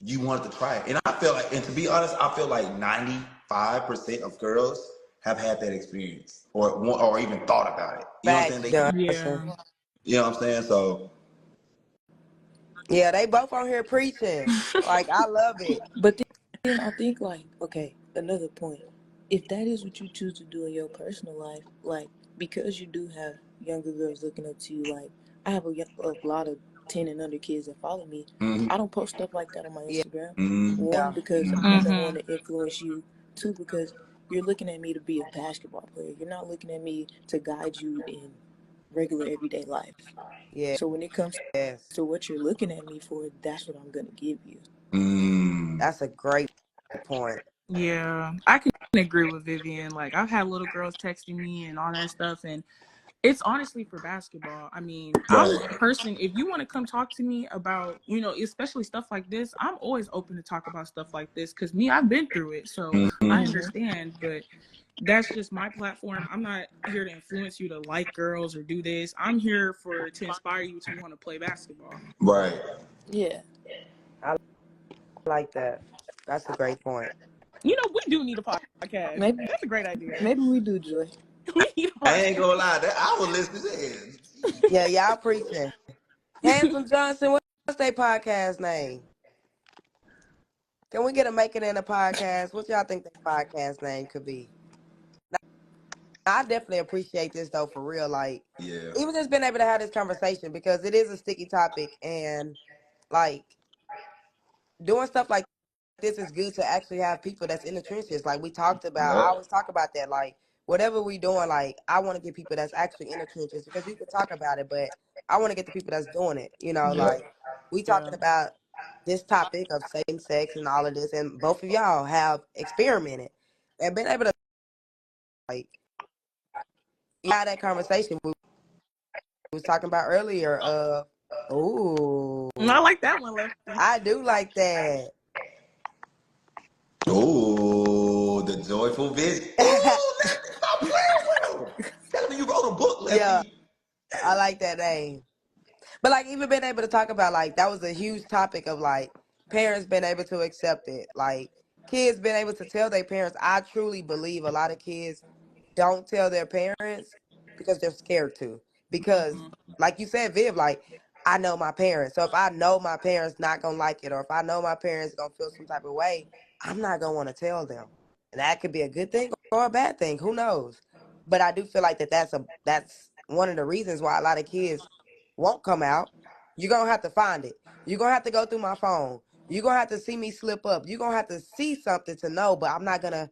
you wanted to try it. And I feel like, and to be honest, I feel like 95% of girls have had that experience or even thought about it. You know what I'm saying? Facts, Johnson. Yeah. You know what I'm saying? So, Yeah, they both on here preaching. Like I love it. But then I think, like, okay, another point. If that is what you choose to do in your personal life, like, because you do have younger girls looking up to you, like, I have a lot of 10 and under kids that follow me. mm-hmm, I don't post stuff like that on my Yeah. Instagram. mm-hmm, One, Yeah. because I don't want Mhm. to influence you. Two, because you're looking at me to be a basketball player. You're not looking at me to guide you in regular everyday life. Yeah. So when it comes Yes. to what you're looking at me for, that's what I'm going to give you. mm, That's a great point. Yeah. I can agree with Vivian. Like I've had little girls texting me and all that stuff, and it's honestly for basketball. I mean, I'm a right, person, if you want to come talk to me about, especially stuff like this, I'm always open to talk about stuff like this because I've been through it. So I mm-hmm, Mm-hmm. understand, but that's just my platform. I'm not here to influence you to like girls or do this. I'm here to inspire you to want to play basketball. right. Yeah. I like that. That's a great point. We do need a podcast. Maybe That's a great idea. maybe we do, Joy. We need a I ain't podcast. gonna lie, that I was listening to it. Yeah, y'all preaching. Handsome Johnson, what's their podcast name? Can we get a Make It in a podcast? What y'all think their podcast name could be? I definitely appreciate this though, for real. Like, Yeah. even just being able to have this conversation because it is a sticky topic, and like doing stuff like this is good to actually have people that's in the trenches. Like we talked about, I Yep. always talk about that. Like whatever we doing, like I want to get people that's actually in the trenches because you can talk about it, but I want to get the people that's doing it. You know, Yep. like we Yeah. talking about this topic of same sex and all of this, and both of y'all have experimented and been able to like have that conversation we was talking about earlier. Ooh, I like that one, Lefty. I do like that. Oh, the joyful vision. Oh, Lefty, stop playing with him. Tell me you wrote a book, Yeah, Lefty. I like that name. But like even being able to talk about like that was a huge topic of like parents being able to accept it. Like kids being able to tell their parents. I truly believe a lot of kids don't tell their parents because they're scared to. Because Mm-hmm. like you said, Viv, like I know my parents. So if I know my parents not gonna like it, or if I know my parents gonna feel some type of way, I'm not gonna want to tell them. And that could be a good thing or a bad thing. Who knows? But I do feel like that's one of the reasons why a lot of kids won't come out. You're gonna have to find it. You're gonna have to go through my phone. You're gonna have to see me slip up. You're gonna have to see something to know, but I'm not gonna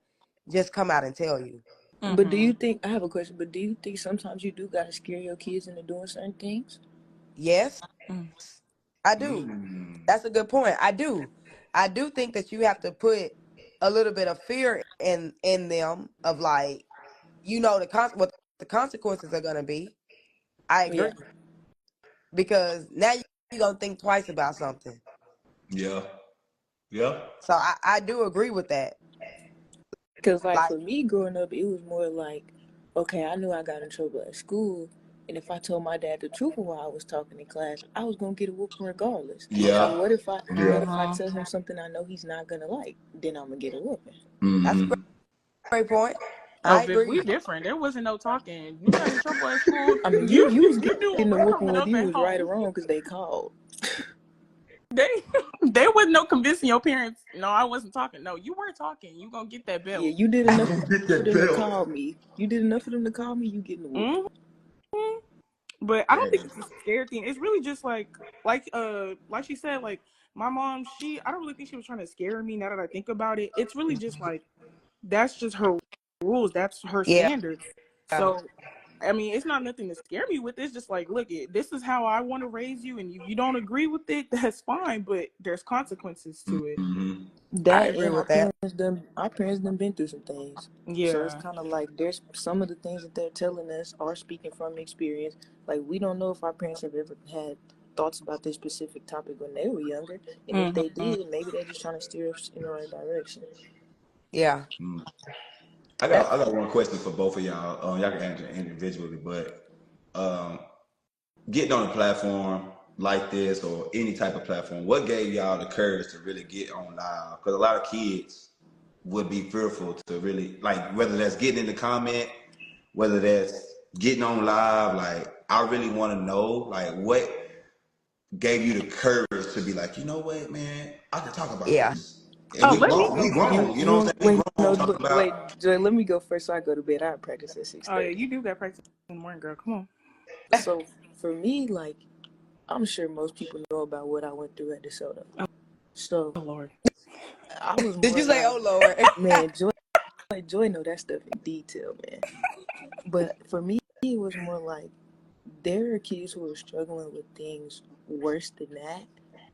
just come out and tell you. But do Mm-hmm. you think, I have a question, but do you think sometimes you do gotta scare your kids into doing certain things? Yes, Mm. I do. Mm. That's a good point. I do. I do think that you have to put a little bit of fear in them of like, what the consequences are gonna be. I Yeah, agree because now you're gonna think twice about something. Yeah. Yeah. So I do agree with that. because like Like, for me growing up, it was more like, okay, I knew I got in trouble at school, and if I told my dad the truth of why I was talking in class, I was gonna get a whooping regardless. So Yeah. what Yeah. if I Mm-hmm. tell him something I know he's not gonna like? Then I'm gonna get a whooping. that's a Mm-hmm. great point. Oh, I Viv, agree. we different. There wasn't no talking. You got in trouble at school. I mean, You you was you do what getting a was whooping coming whether up you at was right or home. wrong because they called. They there was no convincing your parents. No, I wasn't talking. No, you weren't talking. You gonna get that Yeah, belt. you did You enough gonna get for that them to belt. call me. You did enough for them to call me. You getting a whooping. Hmm. But I don't think Yeah. it's a scary thing. It's really just like she said, like my mom. I don't really think she was trying to scare me. Now that I think about it, it's really just like that's just her rules. That's her Yeah. standards. So, I mean, it's not nothing to scare me with. It's just like, look, this is how I want to raise you, and if you don't agree with it, that's fine. But there's consequences to it. Mm-hmm. I That agree and with that. our parents done been through some things. So it's Yeah. kind of like there's some of the things that they're telling us are speaking from experience. Like we don't know if our parents have ever had thoughts about this specific topic when they were younger, and if they Mm-hmm. did, maybe they're just trying to steer us in the right direction. Yeah. Mm. I got That's one question for both of y'all. Y'all can answer individually, but um, getting on a platform like this or any type of platform, what gave y'all the courage to really get on live? Because a lot of kids would be fearful to really like whether that's getting in the comment, whether that's getting on live. Like I really want to know like what gave you the courage to be like, you know what, man, I can talk about yeah. this. And Oh, we let me grown, go we first. grown. You know what I'm saying? We Wait, grown no, talking but wait, about. Joy, let me go first. So I go to bed. I practice at six Oh yeah, thirty. you do got practice in the morning, girl. Come on. So for me, like I'm sure most people know about what I went through at DeSoto. So Oh Lord. I was Did more you say, like, "Oh Lord"? man, Joy know that stuff in detail, man. But for me, it was more like there are kids who are struggling with things worse than that,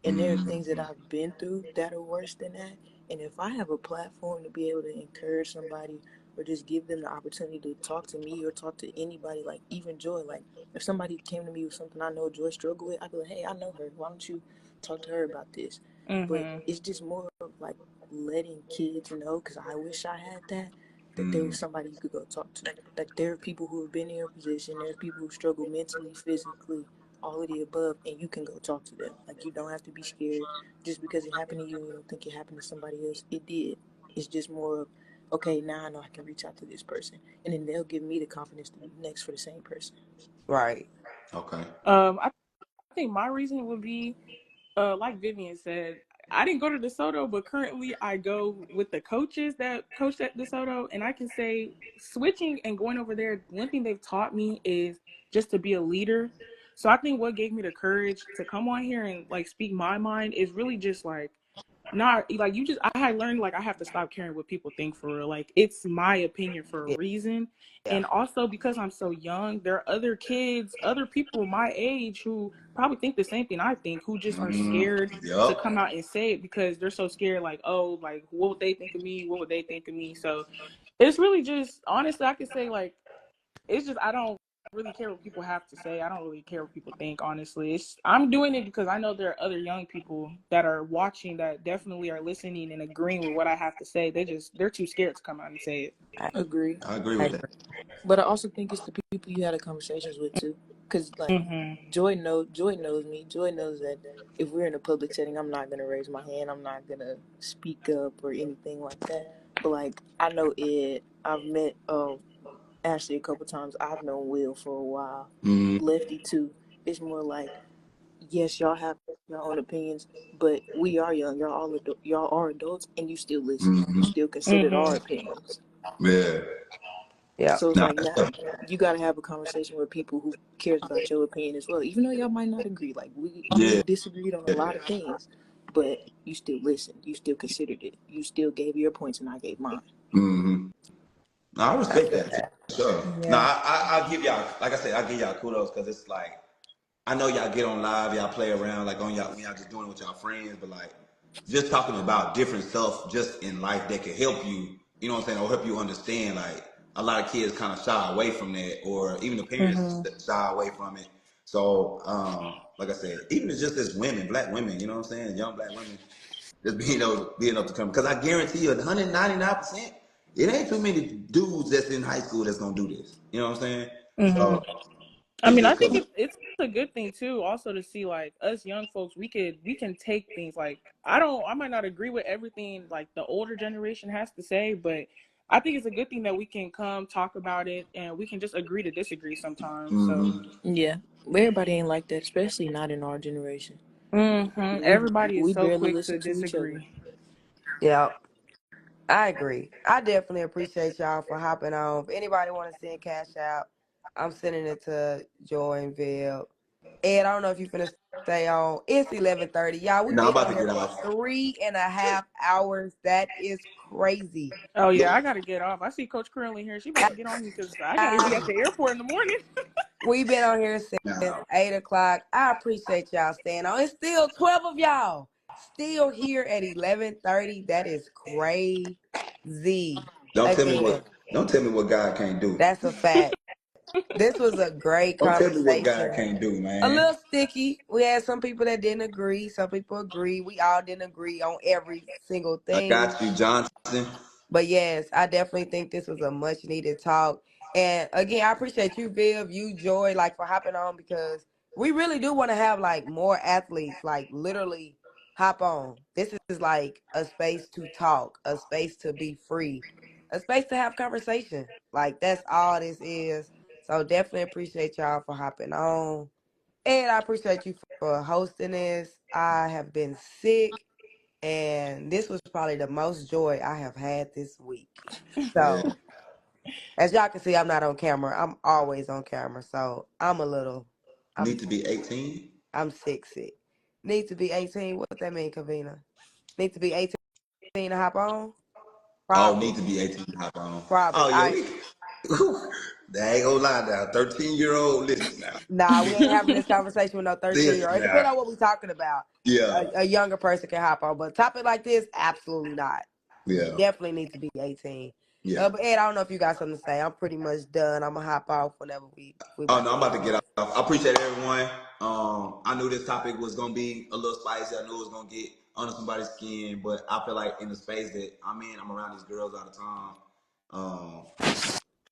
and there are things that Mm-hmm. I've been through that are worse than that. And if I have a platform to be able to encourage somebody or just give them the opportunity to talk to me or talk to anybody, like even Joy, like if somebody came to me with something I know Joy struggled with, I'd be like, hey, I know her. Why don't you talk to her about this? But Mm-hmm. it's just more of like letting kids know, because I wish I had that, that there Mm-hmm. was somebody you could go talk to. Like there are people who have been in your position, there are people who struggle mentally, physically, all of the above, and you can go talk to them. Like you don't have to be scared just because it happened to you and you don't think it happened to somebody else. It did. It's just more of, okay, now I know I can reach out to this person, and then they'll give me the confidence to do next for the same person. Right. Okay. I think my reason would be, like Vivian said. I didn't go to DeSoto, but currently I go with the coaches that coach at DeSoto, and I can say switching and going over there, one thing they've taught me is just to be a leader. So I think what gave me the courage to come on here and like speak my mind is really just like not like you just I had learned like I have to stop caring what people think for real. Like it's my opinion for a Yeah. reason. Yeah. And also because I'm so young, there are other kids, other people my age who probably think the same thing I think, who just are scared to Yep. come out and say it because they're so scared, like, oh, like what would they think of me? What would they think of me? So it's really just honestly I could say like it's just I don't really care what people have to say. I don't really care what people think, honestly. I'm doing it because I know there are other young people that are watching that definitely are listening and agreeing with what I have to say. They're too scared to come out and say it. Agree. I agree I with agree. that. But I also think it's the people you had the conversations with too. Cause like Joy knows me. Joy knows that if we're in a public setting, I'm not gonna raise my hand. I'm not gonna speak up or anything like that. But like I know Ed. I've met Ashley a couple times. I've known Will for a while. Lefty too. It's more like yes, y'all have your own opinions, but we are young. Y'all are adults, and you still listen. You still considered our opinions. Yeah. Yeah. So it's Nah, like that's now dope. you got to have a conversation with people who cares about your opinion as well, even though y'all might not agree. Like we Yeah. disagreed on a lot of things, but you still listened. You still considered it. You still gave your points, and I gave mine. Mm-hmm. Nah, I I respect feel that that. for sure. Nah, Yeah. I give y'all, like I said, I give y'all kudos because it's like I know y'all get on live, y'all play around like on y'all when y'all just doing it with y'all friends, but like just talking about different stuff just in life that can help you, you know what I'm saying, or help you understand. Like a lot of kids kind of shy away from that, or even the parents shy away from it. So, like I said, even just as women, black women, you know what I'm saying, young black women, just being able to come, because I guarantee you, 199%, it ain't too many dudes that's in high school that's gonna do this. You know what I'm saying? So I it's mean, I just think cause. it's a good thing too. Also to see like us young folks, we can take things like I might not agree with everything like the older generation has to say, but I think it's a good thing that we can come talk about it and we can just agree to disagree sometimes. So Yeah, but everybody ain't like that, especially not in our generation. We everybody is we so barely quick to listen to each other. disagree. Yeah. I agree. I definitely appreciate y'all for hopping on. If anybody want to send cash out, I'm sending it to Joy and Viv. Ed, I don't know if you finna stay on. It's 11:30. Y'all, we've No, I'm been about on to here get for off. 3.5 hours. That is crazy. Oh Yeah. yeah, I gotta get off. I see Coach Curley here. She about to get on me because I gotta be Guys, at the airport in the morning. we've been on here since Now, 8 o'clock. I appreciate y'all staying on. It's still 12 of y'all still here at 11:30. That is crazy. don't tell me Again, what. Don't tell me what God can't do. that's a fact. This was a great Don't tell me what God conversation. can't do, A man. little sticky. We had some people that didn't agree. Some people agree. We all didn't agree on every single I thing. got you, Johnson. But yes, I definitely think this was a much needed talk. And again, I appreciate you, Viv, you, Joy, like for hopping on because we really do want to have like more athletes, like literally hop on. This is like a space to talk, a space to be free, a space to have conversation. Like that's all this is. So definitely appreciate y'all for hopping on. And I appreciate you for hosting this. I have been sick and this was probably the most joy I have had this week. Yeah. So, as y'all can see, I'm not on camera. I'm always on camera. So, I'm Need to be 18. I'm sick sick. Need to be 18. What that mean, Kavina? Need to be 18 to hop on? Oh, Probably. need to be 18 to hop on. Probably. Oh yeah, we. They ain't gonna lie now. 13-year-old, listen now. Nah, we ain't having this conversation with no 13-year-old. Listen It depends now. on what we're talking about. Yeah. A younger person can hop on, but topic like this, absolutely not. Yeah. Definitely need to be 18. Yeah. But Ed, I don't know if you got something to say. I'm pretty much done. I'm gonna hop off whenever we Oh about no, to I'm get about to get off. off. I appreciate everyone. I knew this topic was gonna be a little spicy. I knew it was gonna get under somebody's skin, but I feel like in the space that I'm in, I'm around these girls all the time. Um,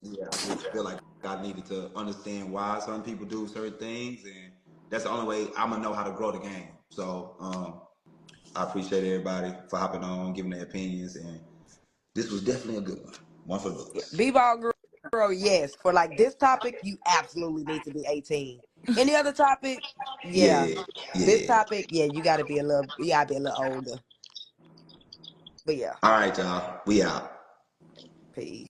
yeah, I just feel like I needed to understand why certain people do certain things, and that's the only way I'm gonna know how to grow the game. So, I appreciate everybody for hopping on, giving their opinions, and this was definitely a good one. One for the books. B-ball girl, yes. For like this topic, you absolutely need to be 18. Any other topic? Yeah. Yeah, This yeah. topic, yeah, you gotta be a little older. But yeah. All right, y'all. We out. Peace.